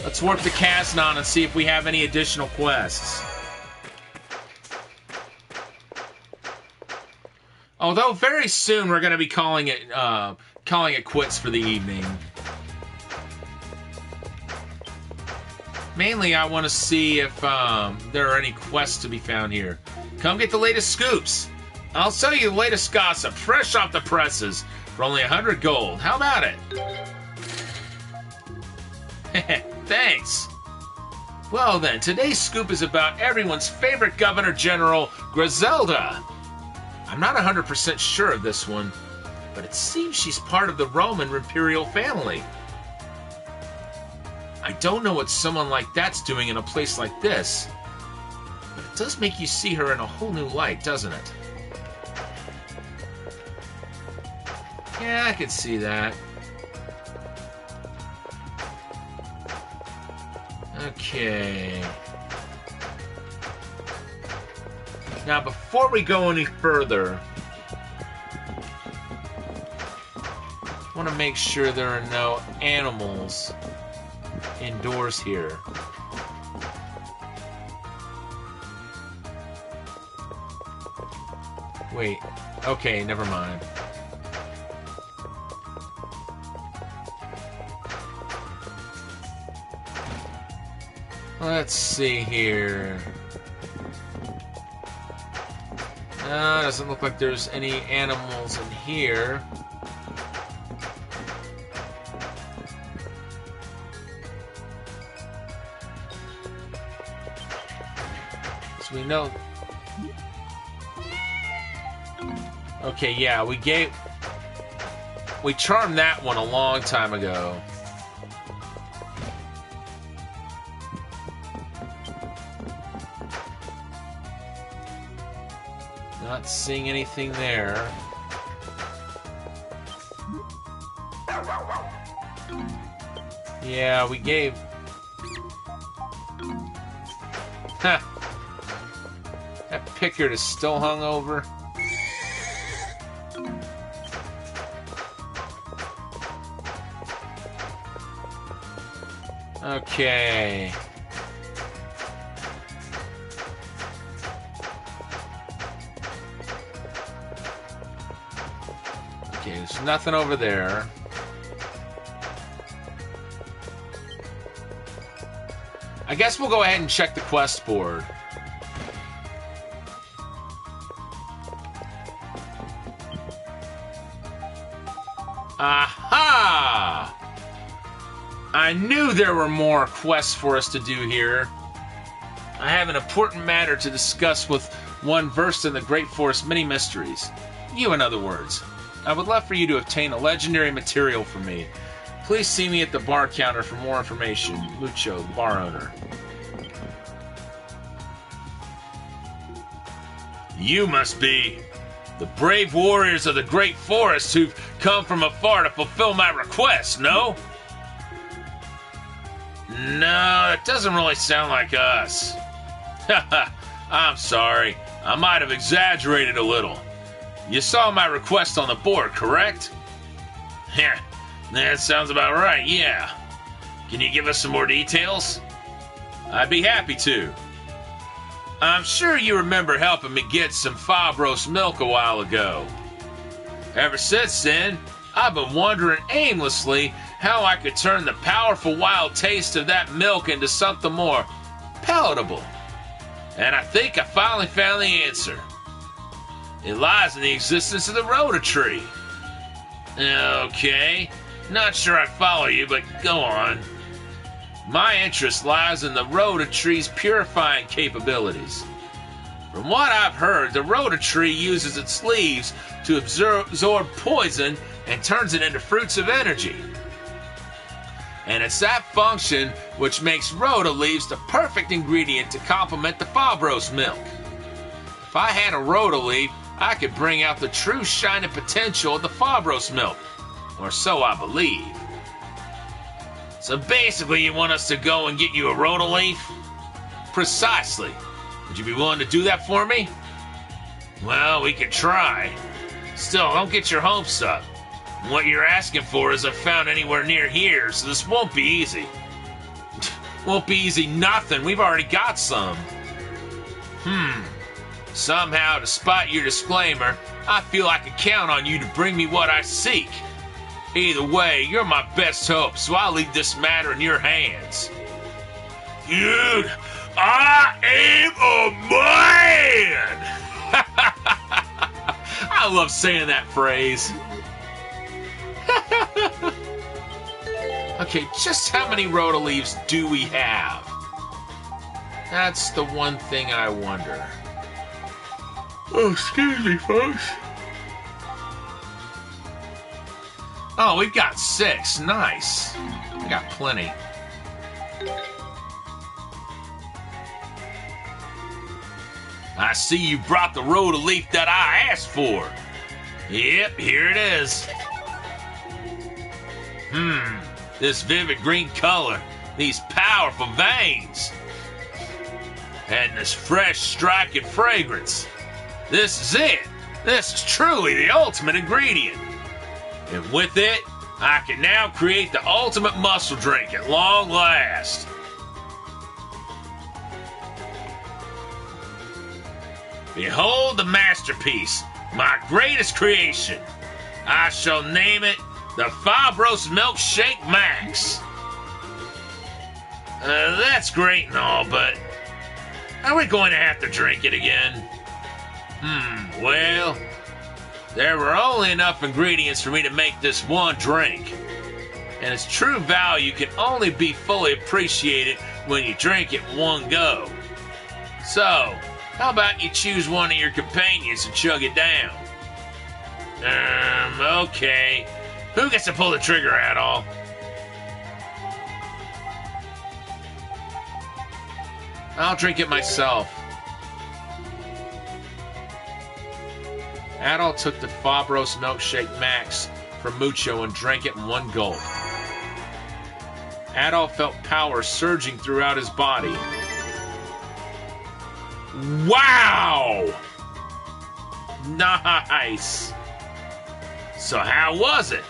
Let's warp to Kaznan and see if we have any additional quests. Although very soon we're going to be calling it quits for the evening. Mainly, I want to see if there are any quests to be found here. Come get the latest scoops. I'll sell you the latest gossip, fresh off the presses, for only 100 gold. How about it? Thanks. Well then, today's scoop is about everyone's favorite Governor General, Griselda. I'm not 100% sure of this one, but it seems she's part of the Roman imperial family. I don't know what someone like that's doing in a place like this, but it does make you see her in a whole new light, doesn't it? Yeah, I could see that. Okay. Now, before we go any further, I want to make sure there are no animals indoors here. Wait. Okay, never mind. Let's see here. Doesn't look like there's any animals in here. So we know. Okay, yeah, we charmed that one a long time ago. Not seeing anything there. Yeah, we gave... Huh. That Pickard is still hungover. Okay. Okay, there's nothing over there. I guess we'll go ahead and check the quest board. Aha! I knew there were more quests for us to do here. I have an important matter to discuss with one versed in the Great Forest many mysteries. You, in other words. I would love for you to obtain a legendary material from me. Please see me at the bar counter for more information. Mucho, the bar owner. You must be the brave warriors of the Great Forest who've come from afar to fulfill my request, no? No, it doesn't really sound like us. I'm sorry. I might have exaggerated a little. You saw my request on the board, correct? Yeah, that sounds about right, yeah. Can you give us some more details? I'd be happy to. I'm sure you remember helping me get some Fabros milk a while ago. Ever since then, I've been wondering aimlessly how I could turn the powerful wild taste of that milk into something more palatable. And I think I finally found the answer. It lies in the existence of the Rhoda tree. Okay, not sure I follow you, but go on. My interest lies in the Rhoda tree's purifying capabilities. From what I've heard, the Rhoda tree uses its leaves to absorb poison and turns it into fruits of energy. And it's that function which makes Rhoda leaves the perfect ingredient to complement the Fabros milk. If I had a Rhoda leaf, I could bring out the true shining potential of the Fabros milk, or so I believe. So basically you want us to go and get you a Rhoda leaf? Precisely. Would you be willing to do that for me? Well, we could try. Still, don't get your hopes up. What you're asking for isn't found anywhere near here, so this won't be easy. Won't be easy nothing. We've already got some. Somehow, despite your disclaimer, I feel I can count on you to bring me what I seek. Either way, you're my best hope, so I'll leave this matter in your hands. Dude, I am a man! I love saying that phrase. Okay, just how many Rhoda leaves do we have? That's the one thing I wonder. Oh, excuse me, folks. Oh, we've got 6. Nice. We got plenty. I see you brought the Rhoda leaf that I asked for. Yep, here it is. This vivid green color, these powerful veins, and this fresh, striking fragrance. This is it. This is truly the ultimate ingredient. And with it, I can now create the ultimate muscle drink at long last. Behold the masterpiece, my greatest creation. I shall name it the Fabros Milkshake Max. That's great and all, but are we going to have to drink it again? Well, there were only enough ingredients for me to make this one drink. And its true value can only be fully appreciated when you drink it in one go. So, how about you choose one of your companions and chug it down? Okay. Who gets to pull the trigger at all? I'll drink it myself. Adol took the Fabros Milkshake Max from Mucho and drank it in one gulp. Adol felt power surging throughout his body. Wow! Nice! So how was it?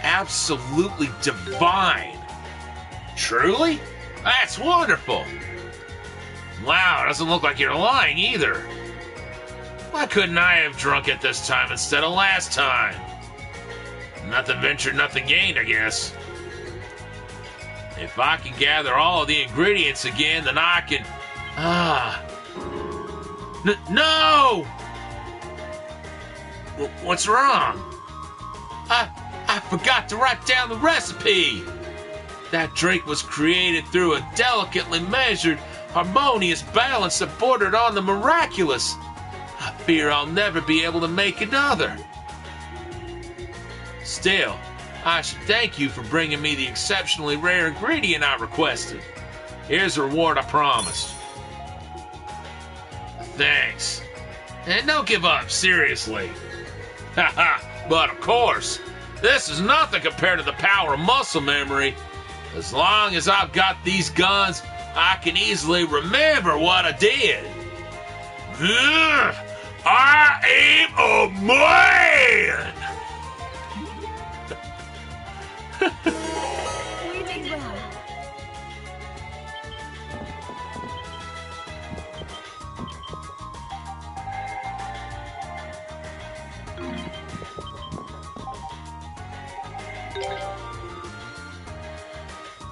Absolutely divine. Truly? That's wonderful. Wow, doesn't look like you're lying either. Why couldn't I have drunk it this time instead of last time? Nothing ventured, nothing gained, I guess. If I can gather all of the ingredients again, then I can... No! What's wrong? I forgot to write down the recipe. That drink was created through a delicately measured, harmonious balance that bordered on the miraculous. I fear I'll never be able to make another. Still, I should thank you for bringing me the exceptionally rare ingredient I requested. Here's the reward I promised. Thanks. And don't give up, seriously. Haha, but of course, this is nothing compared to the power of muscle memory. As long as I've got these guns, I can easily remember what I did. I am a man! You did well.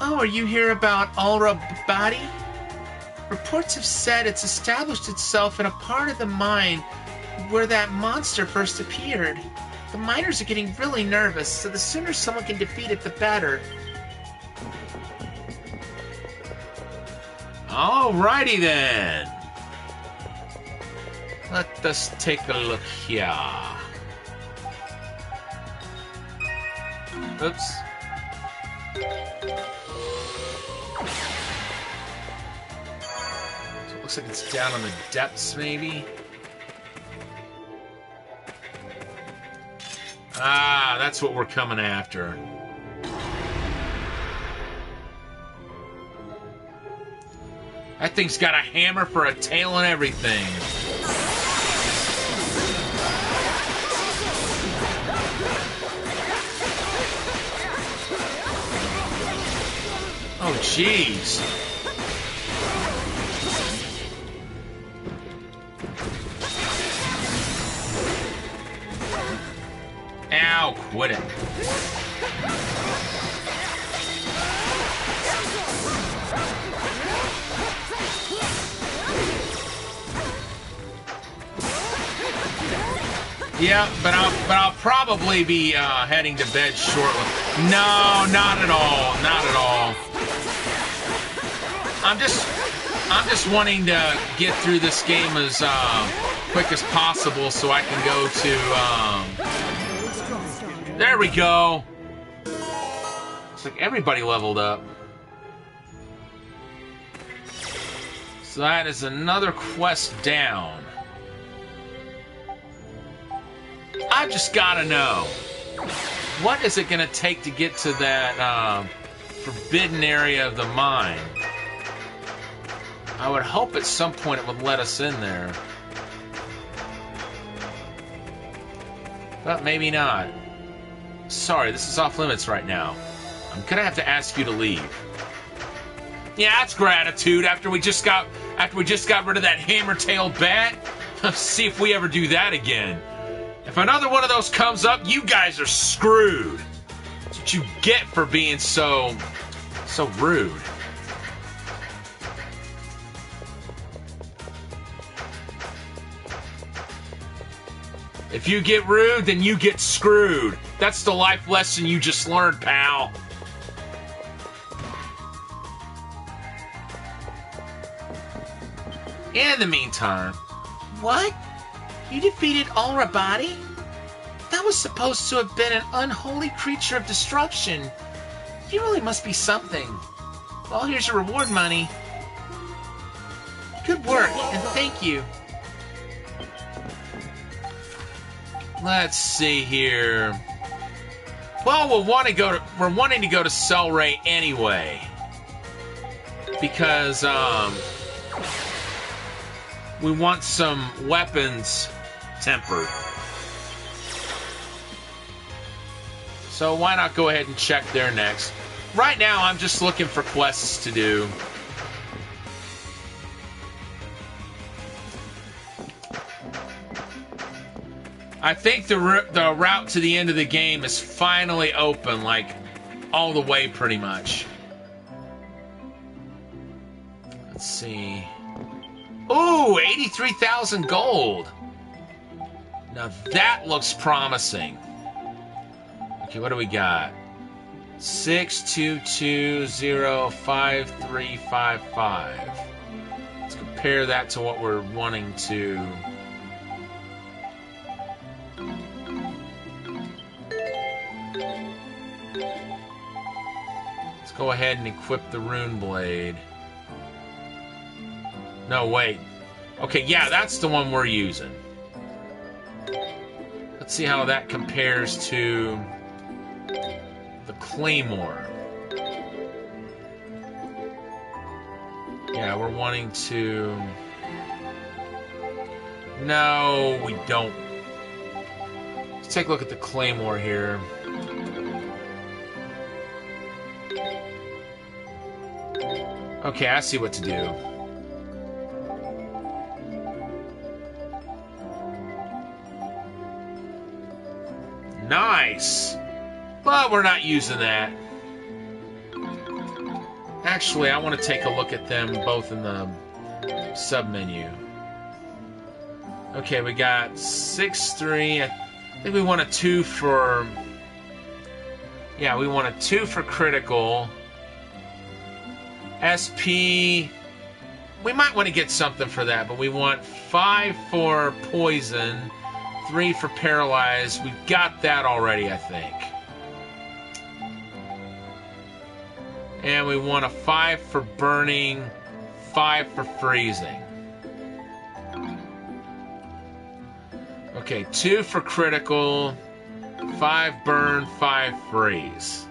Oh, are you here about Aura Body? Reports have said it's established itself in a part of the mine where that monster first appeared. The miners are getting really nervous, so the sooner someone can defeat it, the better. Alrighty then. Let us take a look here. Oops. So it looks like it's down on the depths, maybe. Ah, that's what we're coming after. That thing's got a hammer for a tail and everything. Oh, jeez. Ow, quit it. Yeah, but I'll probably be heading to bed shortly. No, not at all. Not at all. I'm just wanting to get through this game as quick as possible so I can go to there we go. Looks like everybody leveled up. So that is another quest down. I just gotta know, what is it gonna take to get to that forbidden area of the mine? I would hope at some point it would let us in there. But maybe not. Sorry, this is off limits right now. I'm gonna have to ask you to leave. Yeah, that's gratitude after we just got rid of that hammer-tailed bat. See if we ever do that again. If another one of those comes up, you guys are screwed. That's what you get for being so rude. If you get rude, then you get screwed. That's the life lesson you just learned, pal. In the meantime... What? You defeated Aura Body? That was supposed to have been an unholy creature of destruction. You really must be something. Well, here's your reward money. Good work, and thank you. Let's see here. Well, we're wanting to go to Celceta anyway. Because, We want some weapons tempered. So why not go ahead and check there next? Right now, I'm just looking for quests to do. I think the route to the end of the game is finally open, like, all the way pretty much. Let's see. Ooh, 83,000 gold. Now that looks promising. Okay, what do we got? 6220535. Let's compare that to what we're wanting to. Let's go ahead and equip the rune blade. No, wait. Okay, yeah, that's the one we're using. Let's see how that compares to the claymore. Yeah, we're wanting to... No, we don't. Let's take a look at the claymore here. Okay, I see what to do. Nice! But we're not using that. Actually, I want to take a look at them both in the sub-menu. Okay, we got 6-3. I think we want a 2 for... Yeah, we want a 2 for critical. SP... We might want to get something for that, but we want 5 for poison, 3 for paralyzed. We've got that already, I think. And we want a 5 for burning, 5 for freezing. Okay, 2 for critical, 5 burn, 5 freeze.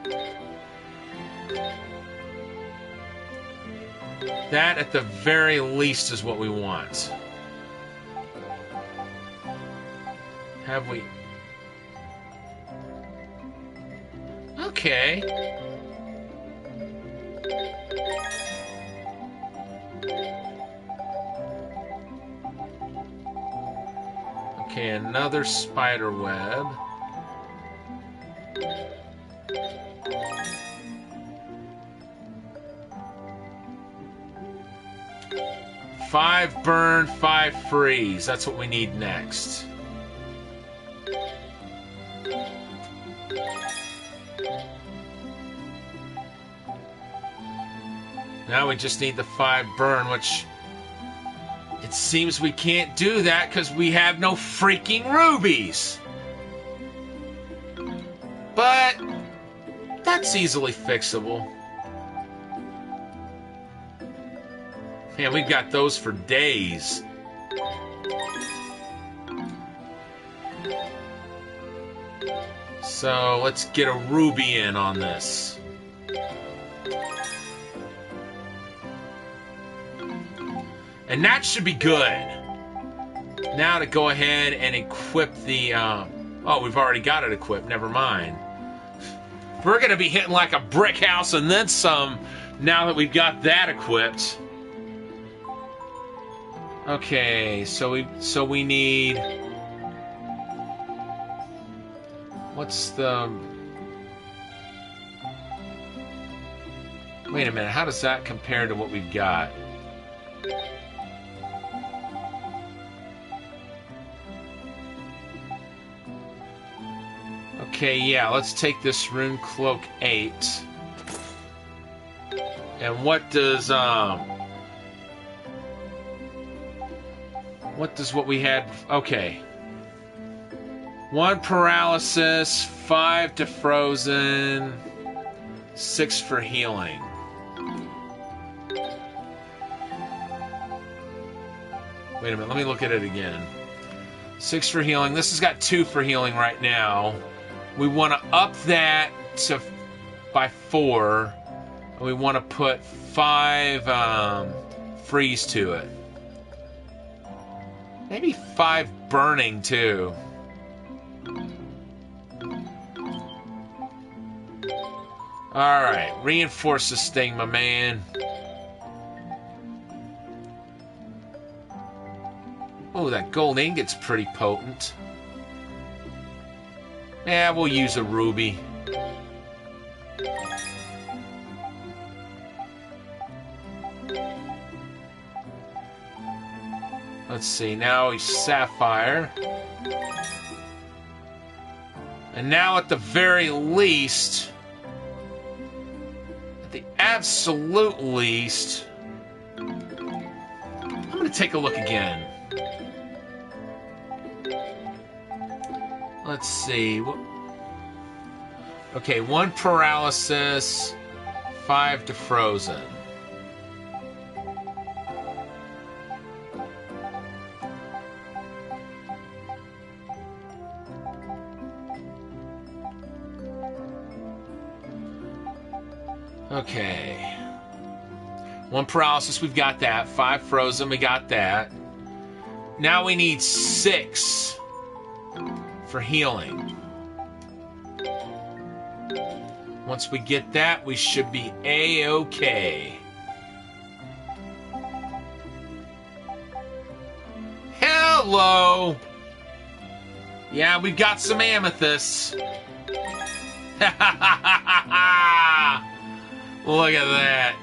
That, at the very least, is what we want. Have we... Okay. Okay, another spider web. Five burn, 5 freeze. That's what we need next. Now we just need the 5 burn, which it seems we can't do that because we have no freaking rubies. But that's easily fixable. Man, we've got those for days. So let's get a ruby in on this. And that should be good. Now to go ahead and equip the... oh, we've already got it equipped. Never mind. We're going to be hitting like a brick house and then some now that we've got that equipped. Okay, so we need... What's the... Wait a minute, how does that compare to what we've got? Okay, yeah, let's take this Rune Cloak 8. And what does what we had? Okay. 1 paralysis, 5 to frozen, 6 for healing. Wait a minute, let me look at it again. 6 for healing. This has got 2 for healing right now. We want to up that by 4. And we want to put 5 freeze to it. Maybe 5 burning, too. Alright, reinforce this thing, my man. Oh, that gold ingot's pretty potent. Yeah, we'll use a ruby. Let's see, now he's sapphire. And now at the very least, at the absolute least, I'm gonna take a look again. Let's see. Okay, 1 paralysis, 5 to frozen. Okay. 1 paralysis, we've got that. 5 frozen, we got that. Now we need 6 for healing. Once we get that, we should be A-okay. Hello! Yeah, we've got some amethysts. Look at that.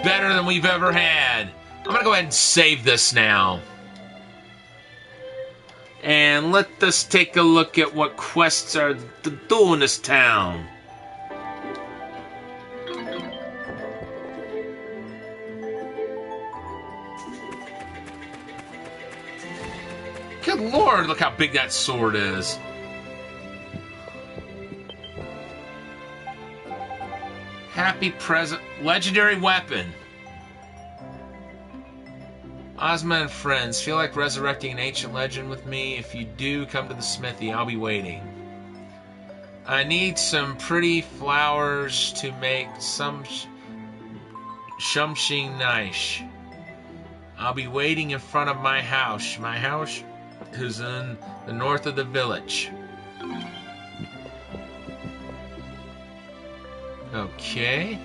Better than we've ever had. I'm gonna go ahead and save this now. And let us take a look at what quests are to do in this town. Good lord, look how big that sword is. Happy present. Legendary weapon. Ozma and friends, feel like resurrecting an ancient legend with me? If you do, come to the smithy. I'll be waiting. I need some pretty flowers to make some shumshing nice. I'll be waiting in front of my house. My house is in the north of the village. Okay.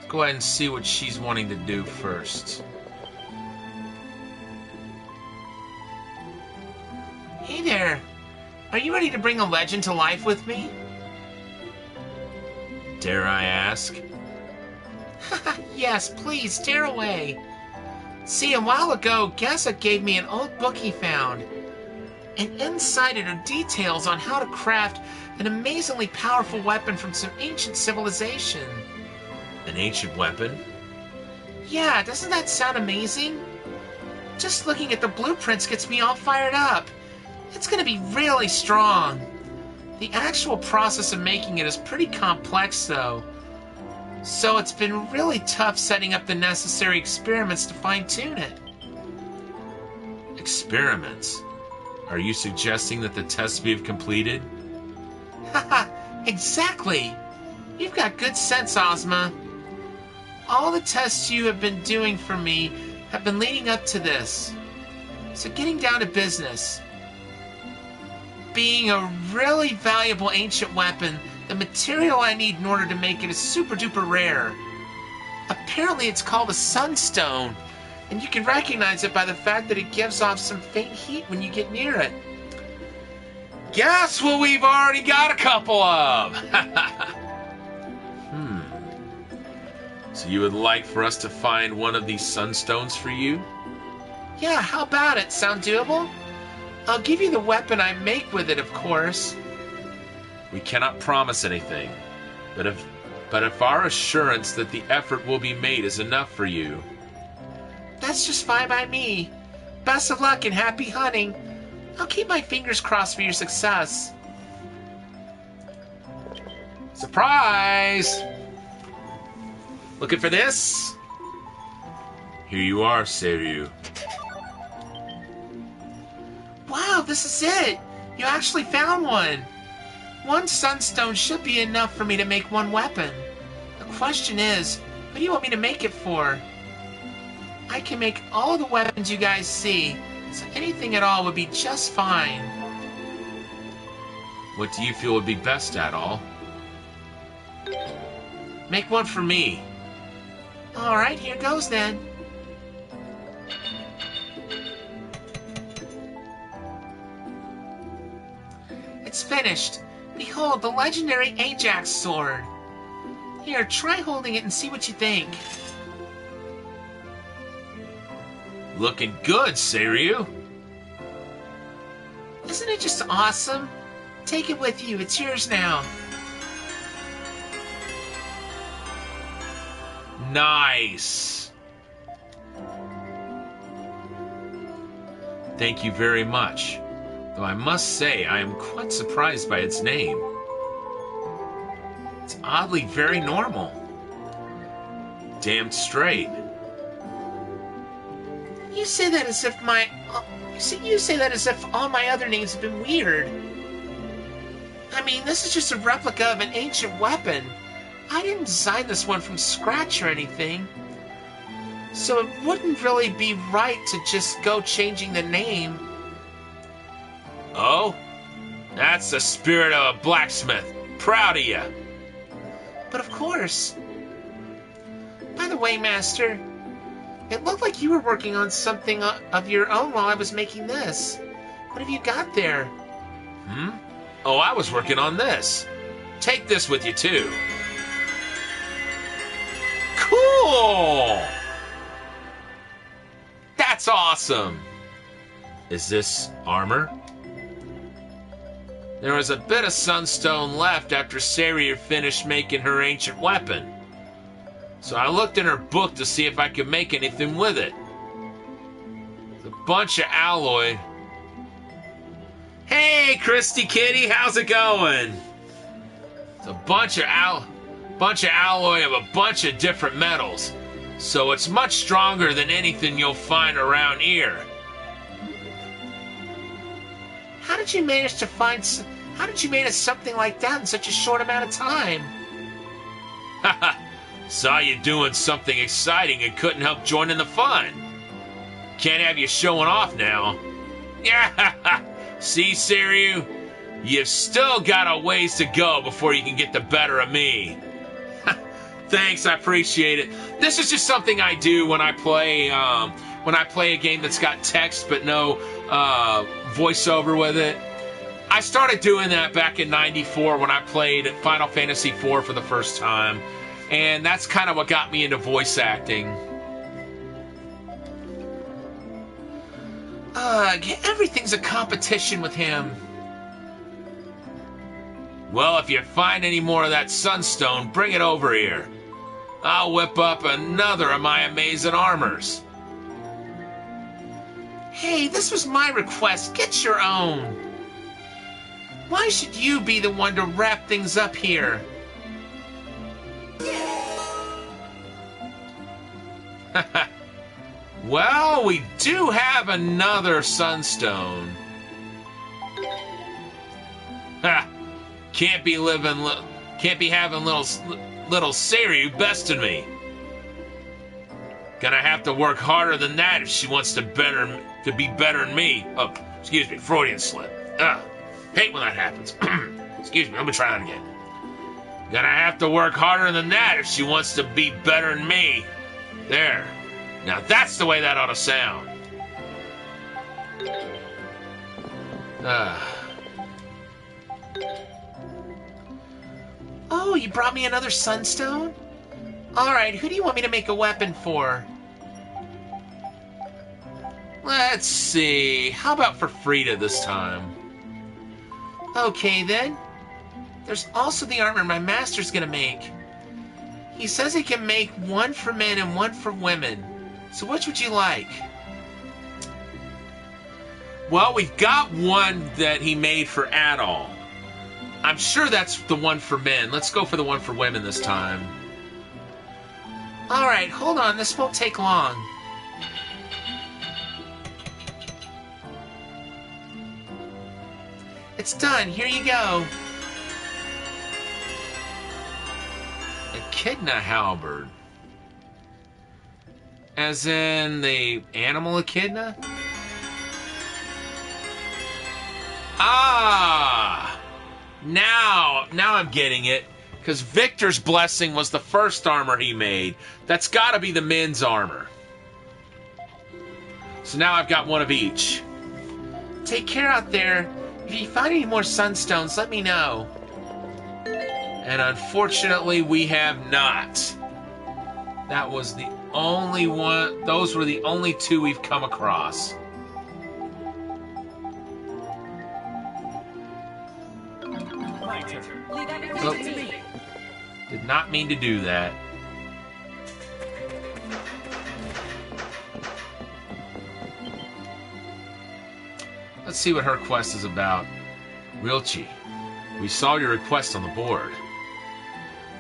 Go ahead and see what she's wanting to do first. Hey there. Are you ready to bring a legend to life with me? Dare I ask? Yes, please, dare away. See, a while ago, Gessa gave me an old book he found. And inside it are details on how to craft an amazingly powerful weapon from some ancient civilization. An ancient weapon? Yeah, doesn't that sound amazing? Just looking at the blueprints gets me all fired up. It's gonna be really strong. The actual process of making it is pretty complex, though. So it's been really tough setting up the necessary experiments to fine-tune it. Experiments? Are you suggesting that the tests we have completed? Haha, exactly. You've got good sense, Ozma. All the tests you have been doing for me have been leading up to this. So getting down to business. Being a really valuable ancient weapon, the material I need in order to make it is super duper rare. Apparently it's called a sunstone, and you can recognize it by the fact that it gives off some faint heat when you get near it. Guess what we've already got a couple of! So you would like for us to find one of these sunstones for you? Yeah, how about it? Sound doable? I'll give you the weapon I make with it, of course. We cannot promise anything, but if our assurance that the effort will be made is enough for you... That's just fine by me. Best of luck and happy hunting. I'll keep my fingers crossed for your success. Surprise! Looking for this? Here you are, Seiryu. Wow, this is it! You actually found one! 1 sunstone should be enough for me to make 1 weapon. question is, what do you want me to make it for? I can make all the weapons you guys see, so anything at all would be just fine. What do you feel would be best at all? Make one for me. Alright, here goes then. It's finished. Behold, the legendary Ajax sword. Here, try holding it and see what you think. Looking good, Seiryu. Isn't it just awesome? Take it with you. It's yours now. Nice. Thank you very much. Though I must say, I am quite surprised by its name. It's oddly very normal. Damn straight. You say that as if you say that as if all my other names have been weird. I mean, this is just a replica of an ancient weapon. I didn't design this one from scratch or anything. So it wouldn't really be right to just go changing the name. Oh? That's the spirit of a blacksmith. Proud of you. But of course. By the way, Master, it looked like you were working on something of your own while I was making this. What have you got there? Oh, I was working on this. Take this with you, too. Cool! That's awesome! Is this armor? There was a bit of sunstone left after Seiryu finished making her ancient weapon. So I looked in her book to see if I could make anything with it. It's a bunch of alloy. Hey, Christy Kitty, how's it going? It's a bunch of alloy of a bunch of different metals. So it's much stronger than anything you'll find around here. How did you manage something like that in such a short amount of time? Haha. Saw you doing something exciting and couldn't help joining the fun. Can't have you showing off now. Yeah, see, Seiryu? You've still got a ways to go before you can get the better of me. Thanks, I appreciate it. This is just something I do when I play a game that's got text but no voiceover with it. I started doing that back in '94 when I played Final Fantasy IV for the first time. And that's kind of what got me into voice acting. Ugh, everything's a competition with him. Well, if you find any more of that sunstone, bring it over here. I'll whip up another of my amazing armors. Hey, this was my request. Get your own. Why should you be the one to wrap things up here? Well, we do have another sunstone. Ha! Can't be having little Seiryu besting me. Gonna have to work harder than that if she wants to be better than me. Oh, excuse me, Freudian slip. Hate when that happens. Excuse me, let me try that again. Gonna have to work harder than that if she wants to be better than me. There. Now that's the way that ought to sound. Oh, you brought me another sunstone? Alright, who do you want me to make a weapon for? Let's see. How about for Frida this time? Okay, then. There's also the armor my master's gonna make. He says he can make one for men and one for women. So which would you like? Well, we've got one that he made for Adol. I'm sure that's the one for men. Let's go for the one for women this time. Alright, hold on. This won't take long. It's done. Here you go. echidna halberd. As in the animal echidna? Ah! Now I'm getting it. Because Victor's blessing was the first armor he made. That's got to be the men's armor. So now I've got one of each. Take care out there. If you find any more sunstones, let me know. And unfortunately, we have not. That was the only one. Those were the only two we've come across. My turn. Leave everything Oh. to me. Did not mean to do that. Let's see what her quest is about. Rilchi, we saw your request on the board.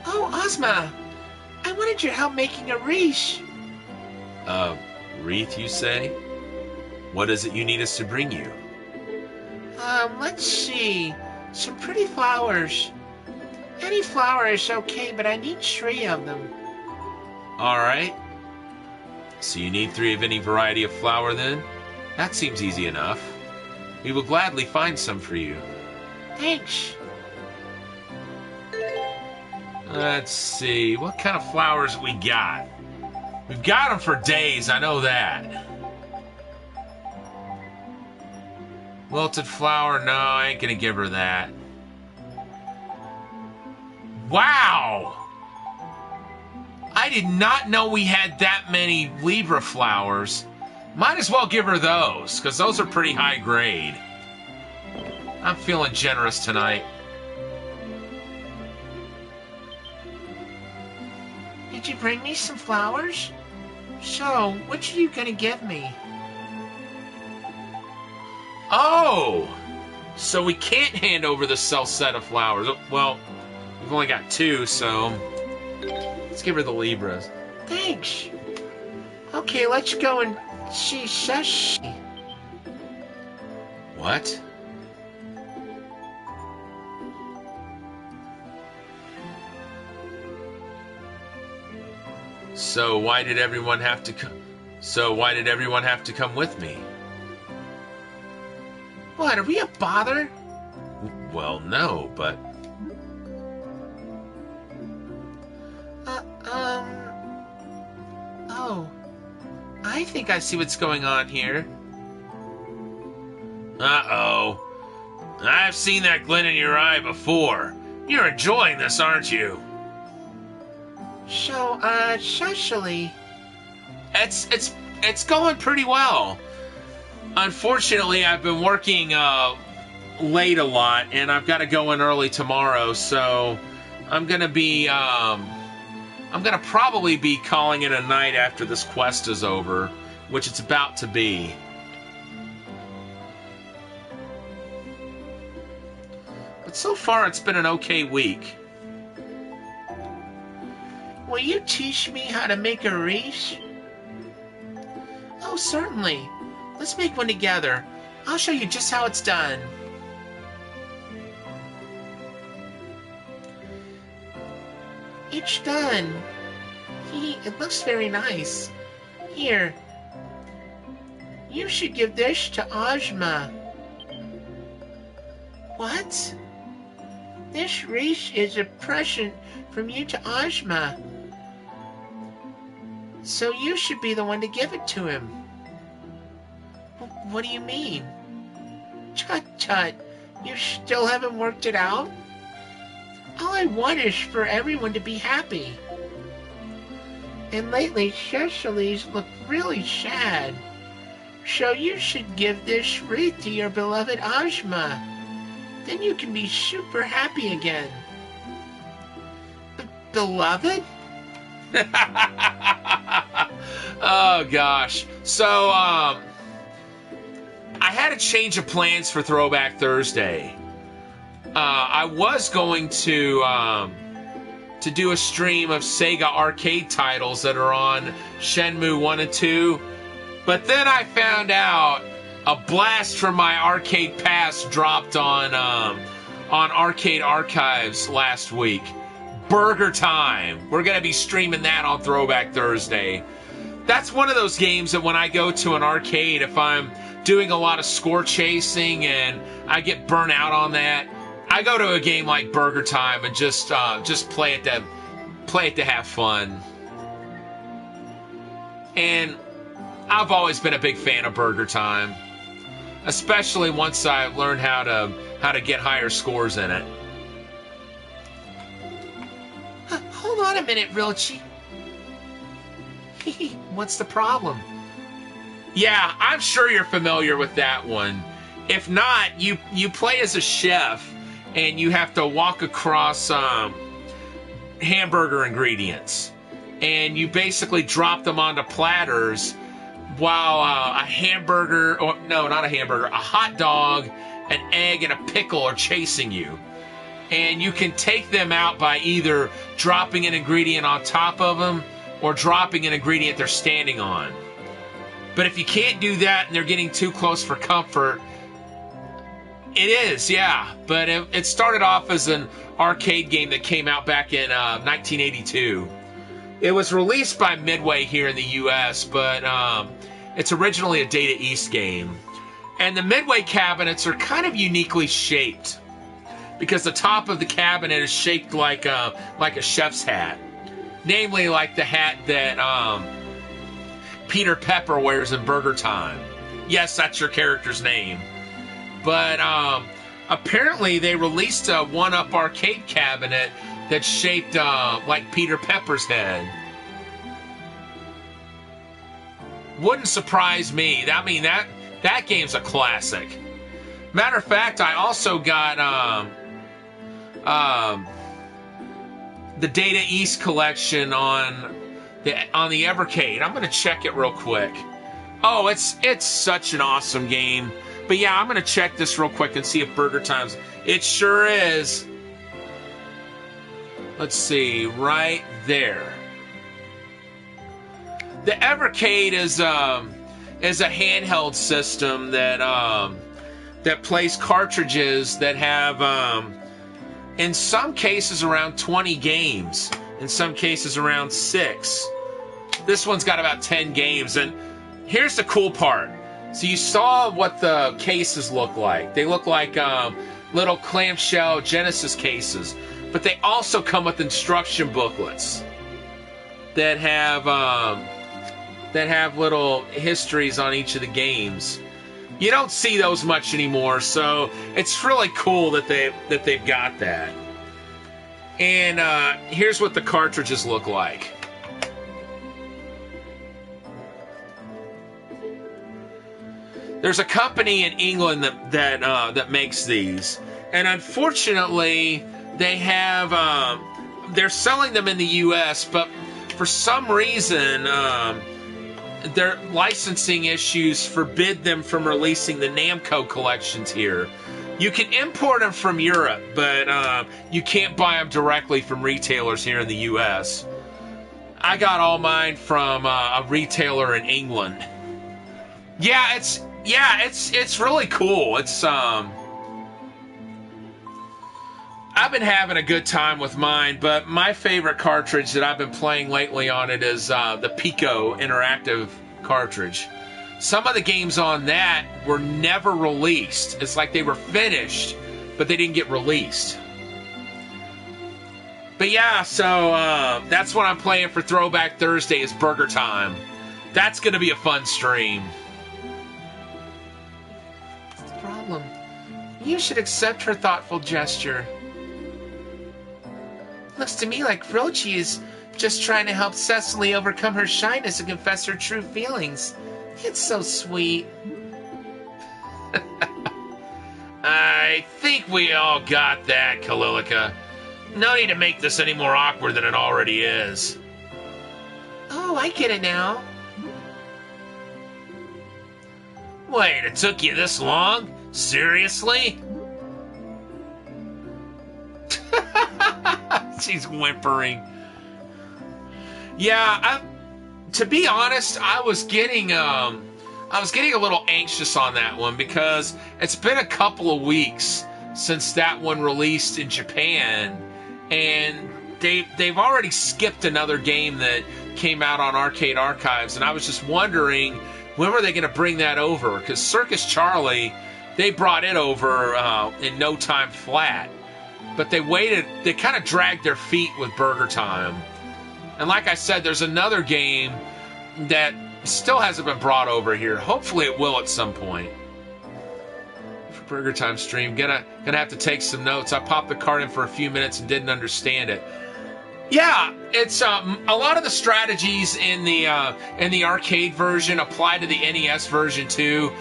Oh, Ozma. I wanted your help making a wreath. Wreath, you say? What is it you need us to bring you? Let's see. Some pretty flowers. Any flower is okay, but I need 3 of them. All right. So you need 3 of any variety of flower, then? That seems easy enough. We will gladly find some for you. Thanks. Let's see. What kind of flowers we got? We've got them for days, I know that. Wilted flower? No, I ain't gonna give her that. Wow! I did not know we had that many Libra flowers. Might as well give her those, because those are pretty high grade. I'm feeling generous tonight. Did you bring me some flowers? So, which are you gonna give me? Oh! So we can't hand over the Celceta flowers. Well, we've only got 2, so let's give her the Libras. Thanks. Okay, let's go and see Sashi. What? So why did everyone have to come? So why did everyone have to come with me? What, are we a bother? Well, no, but Oh. I think I see what's going on here. uh-oh. I've seen that glint in your eye before. You're enjoying this, aren't you? So, Cecily. It's going pretty well. Unfortunately, I've been working late a lot, and I've got to go in early tomorrow, so I'm gonna probably be calling it a night after this quest is over, which it's about to be. But so far, it's been an okay week. Will you teach me how to make a wreath? Oh, certainly. Let's make one together. I'll show you just how it's done. It's done. It looks very nice. Here. You should give this to Ozma. What? This wreath is a present from you to Ozma. So you should be the one to give it to him. What do you mean? Tut. You still haven't worked it out? All I want is for everyone to be happy. And lately, Cecily's looked really sad. So you should give this wreath to your beloved Ozma. Then you can be super happy again. Beloved? Oh, gosh. So, I had a change of plans for Throwback Thursday. I was going to do a stream of Sega arcade titles that are on Shenmue 1 and 2, but then I found out a blast from my arcade past dropped on Arcade Archives last week. Burger Time. We're going to be streaming that on Throwback Thursday. That's one of those games that when I go to an arcade, if I'm doing a lot of score chasing and I get burnt out on that, I go to a game like Burger Time and just play it to have fun. And I've always been a big fan of Burger Time, especially once I learned how to get higher scores in it. Hold on a minute, Rilchi. What's the problem? Yeah, I'm sure you're familiar with that one. If not, you play as a chef and you have to walk across hamburger ingredients. And you basically drop them onto platters while a hamburger, or no, not a hamburger, a hot dog, an egg, and a pickle are chasing you. And you can take them out by either dropping an ingredient on top of them or dropping an ingredient they're standing on. But if you can't do that and they're getting too close for comfort, it is, yeah. But it started off as an arcade game that came out back in 1982. It was released by Midway here in the U.S., but it's originally a Data East game. And the Midway cabinets are kind of uniquely shaped because the top of the cabinet is shaped like a chef's hat. Namely, like the hat that Peter Pepper wears in Burger Time. Yes, that's your character's name. But apparently they released a one-up arcade cabinet that's shaped like Peter Pepper's head. Wouldn't surprise me. I mean, that game's a classic. Matter of fact, I also got the Data East collection on the Evercade. I'm going to check it real quick. Oh, it's such an awesome game. But yeah, I'm going to check this real quick and see if Burger Time's... It sure is. Let's see, right there. The Evercade is a handheld system that plays cartridges that have, in some cases, around 20 games. In some cases, around 6. This one's got about 10 games. And here's the cool part. So you saw what the cases look like. They look like little clamshell Genesis cases. But they also come with instruction booklets that have little histories on each of the games. You don't see those much anymore, so it's really cool that they've got that. And here's what the cartridges look like. There's a company in England that makes these, and unfortunately, they're selling them in the U.S., but for some reason, their licensing issues forbid them from releasing the Namco collections here. You can import them from Europe, but you can't buy them directly from retailers here in the U.S. I got all mine from a retailer in England. Yeah, it's really cool. I've been having a good time with mine, but my favorite cartridge that I've been playing lately on it is the Pico interactive cartridge. Some of the games on that were never released. It's like they were finished, but they didn't get released. But yeah, so that's what I'm playing for Throwback Thursday is Burger Time. That's going to be a fun stream. What's the problem? You should accept her thoughtful gesture. Looks to me like Frochi is just trying to help Cecily overcome her shyness and confess her true feelings. It's so sweet. I think we all got that, Kalilica. No need to make this any more awkward than it already is. Oh, I get it now. Wait, it took you this long? Seriously? She's whimpering. Yeah, to be honest, I was getting a little anxious on that one because it's been a couple of weeks since that one released in Japan, and they've already skipped another game that came out on Arcade Archives, and I was just wondering when were they going to bring that over? Because Circus Charlie, they brought it over in no time flat, but they waited. They kind of dragged their feet with Burger Time, and like I said, there's another game that still hasn't been brought over here. Hopefully, it will at some point. For Burger Time stream, gonna have to take some notes. I popped the card in for a few minutes and didn't understand it. Yeah, it's a lot of the strategies in the arcade version apply to the NES version too.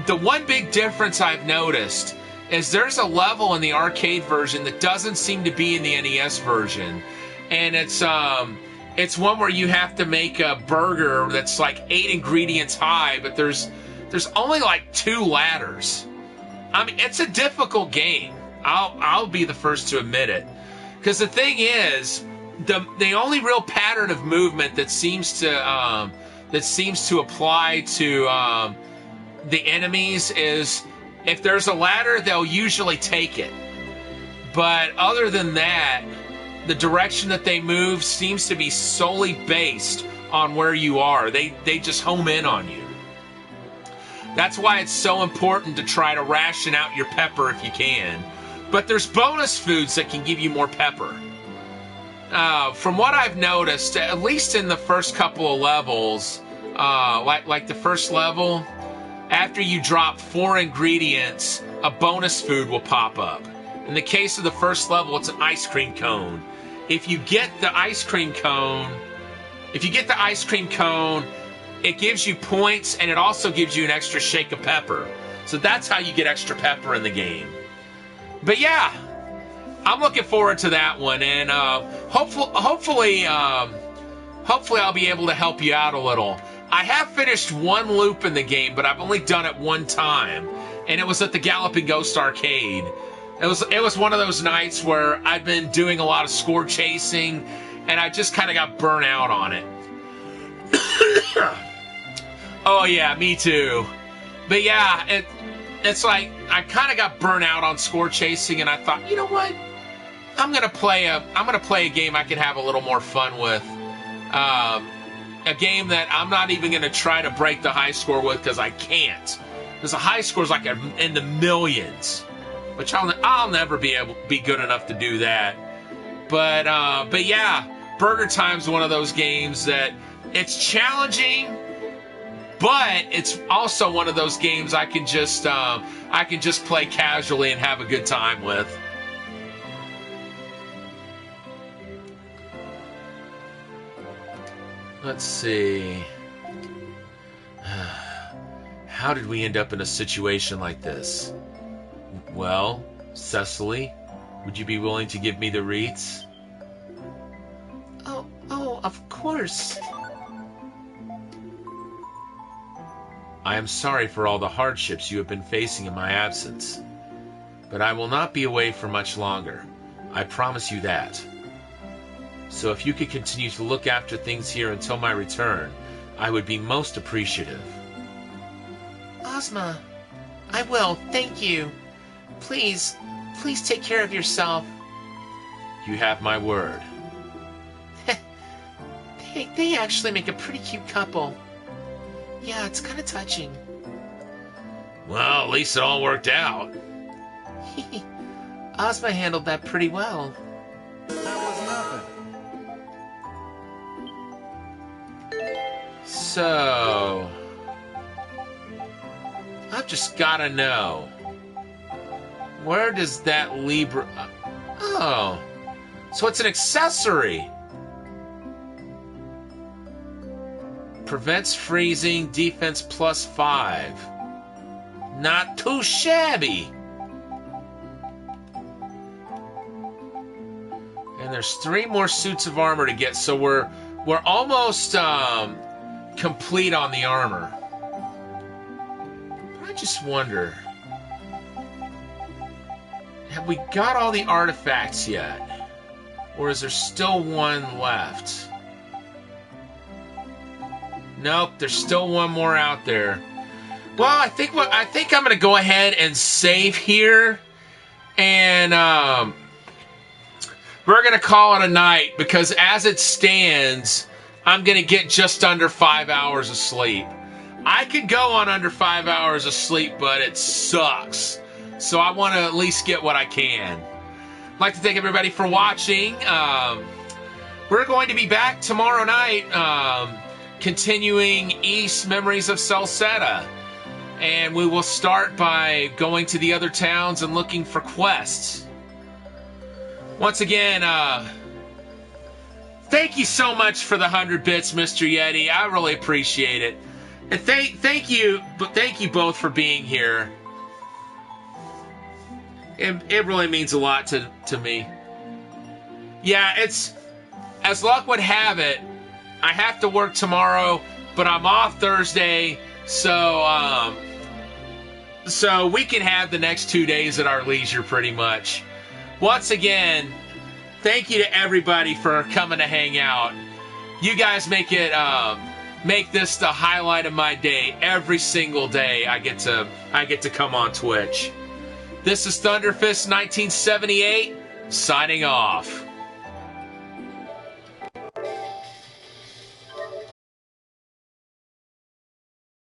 The one big difference I've noticed is there's a level in the arcade version that doesn't seem to be in the NES version, and it's one where you have to make a burger that's like 8 ingredients high, but there's only like 2 ladders. I mean, it's a difficult game. I'll be the first to admit it, because the thing is, the only real pattern of movement that seems to apply to the enemies is if there's a ladder, they'll usually take it. But other than that, the direction that they move seems to be solely based on where you are. They just home in on you. That's why it's so important to try to ration out your pepper if you can. But there's bonus foods that can give you more pepper. From what I've noticed, at least in the first couple of levels, like the first level, after you drop 4 ingredients, a bonus food will pop up. In the case of the first level, it's an ice cream cone. If you get the ice cream cone, it gives you points, and it also gives you an extra shake of pepper. So that's how you get extra pepper in the game. But yeah, I'm looking forward to that one, and hopefully I'll be able to help you out a little. I have finished one loop in the game, but I've only done it one time, and it was at the Galloping Ghost Arcade. It was one of those nights where I've been doing a lot of score chasing, and I just kind of got burnt out on it. Oh yeah, me too. But yeah, it's like I kind of got burnt out on score chasing, and I thought, you know what? I'm gonna play a game I can have a little more fun with. A game that I'm not even gonna try to break the high score with, because I can't. Because the high score is like in the millions, which I'll never be good enough to do that. But yeah, Burger Time's one of those games that it's challenging, but it's also one of those games I can just play casually and have a good time with. Let's see. How did we end up in a situation like this? Well, Cecily, would you be willing to give me the wreaths? Oh, of course. I am sorry for all the hardships you have been facing in my absence, but I will not be away for much longer. I promise you that. So if you could continue to look after things here until my return, I would be most appreciative. Ozma, I will, thank you. Please take care of yourself. You have my word. They actually make a pretty cute couple. Yeah, it's kind of touching. Well, at least it all worked out. Ozma handled that pretty well. That was nothing. So, I've just gotta know, where does that Libra... Oh, so it's an accessory. Prevents freezing, defense +5. Not too shabby. And there's 3 more suits of armor to get, so we're almost complete on the armor. But I just wonder, have we got all the artifacts yet? Or is there still one left? Nope, there's still one more out there. Well, I think I'm gonna go ahead and save here, and we're going to call it a night because as it stands, I'm going to get just under 5 hours of sleep. I could go on under 5 hours of sleep, but it sucks. So I want to at least get what I can. I'd like to thank everybody for watching. We're going to be back tomorrow night, continuing East Memories of Celceta. And we will start by going to the other towns and looking for quests. Once again, thank you so much for the 100 bits, Mr. Yeti. I really appreciate it. And thank you both for being here. It really means a lot to me. Yeah, it's, as luck would have it, I have to work tomorrow, but I'm off Thursday, so we can have the next 2 days at our leisure pretty much. Once again, thank you to everybody for coming to hang out. You guys make this the highlight of my day. Every single day I get to come on Twitch. This is Thunderfist 1978 signing off.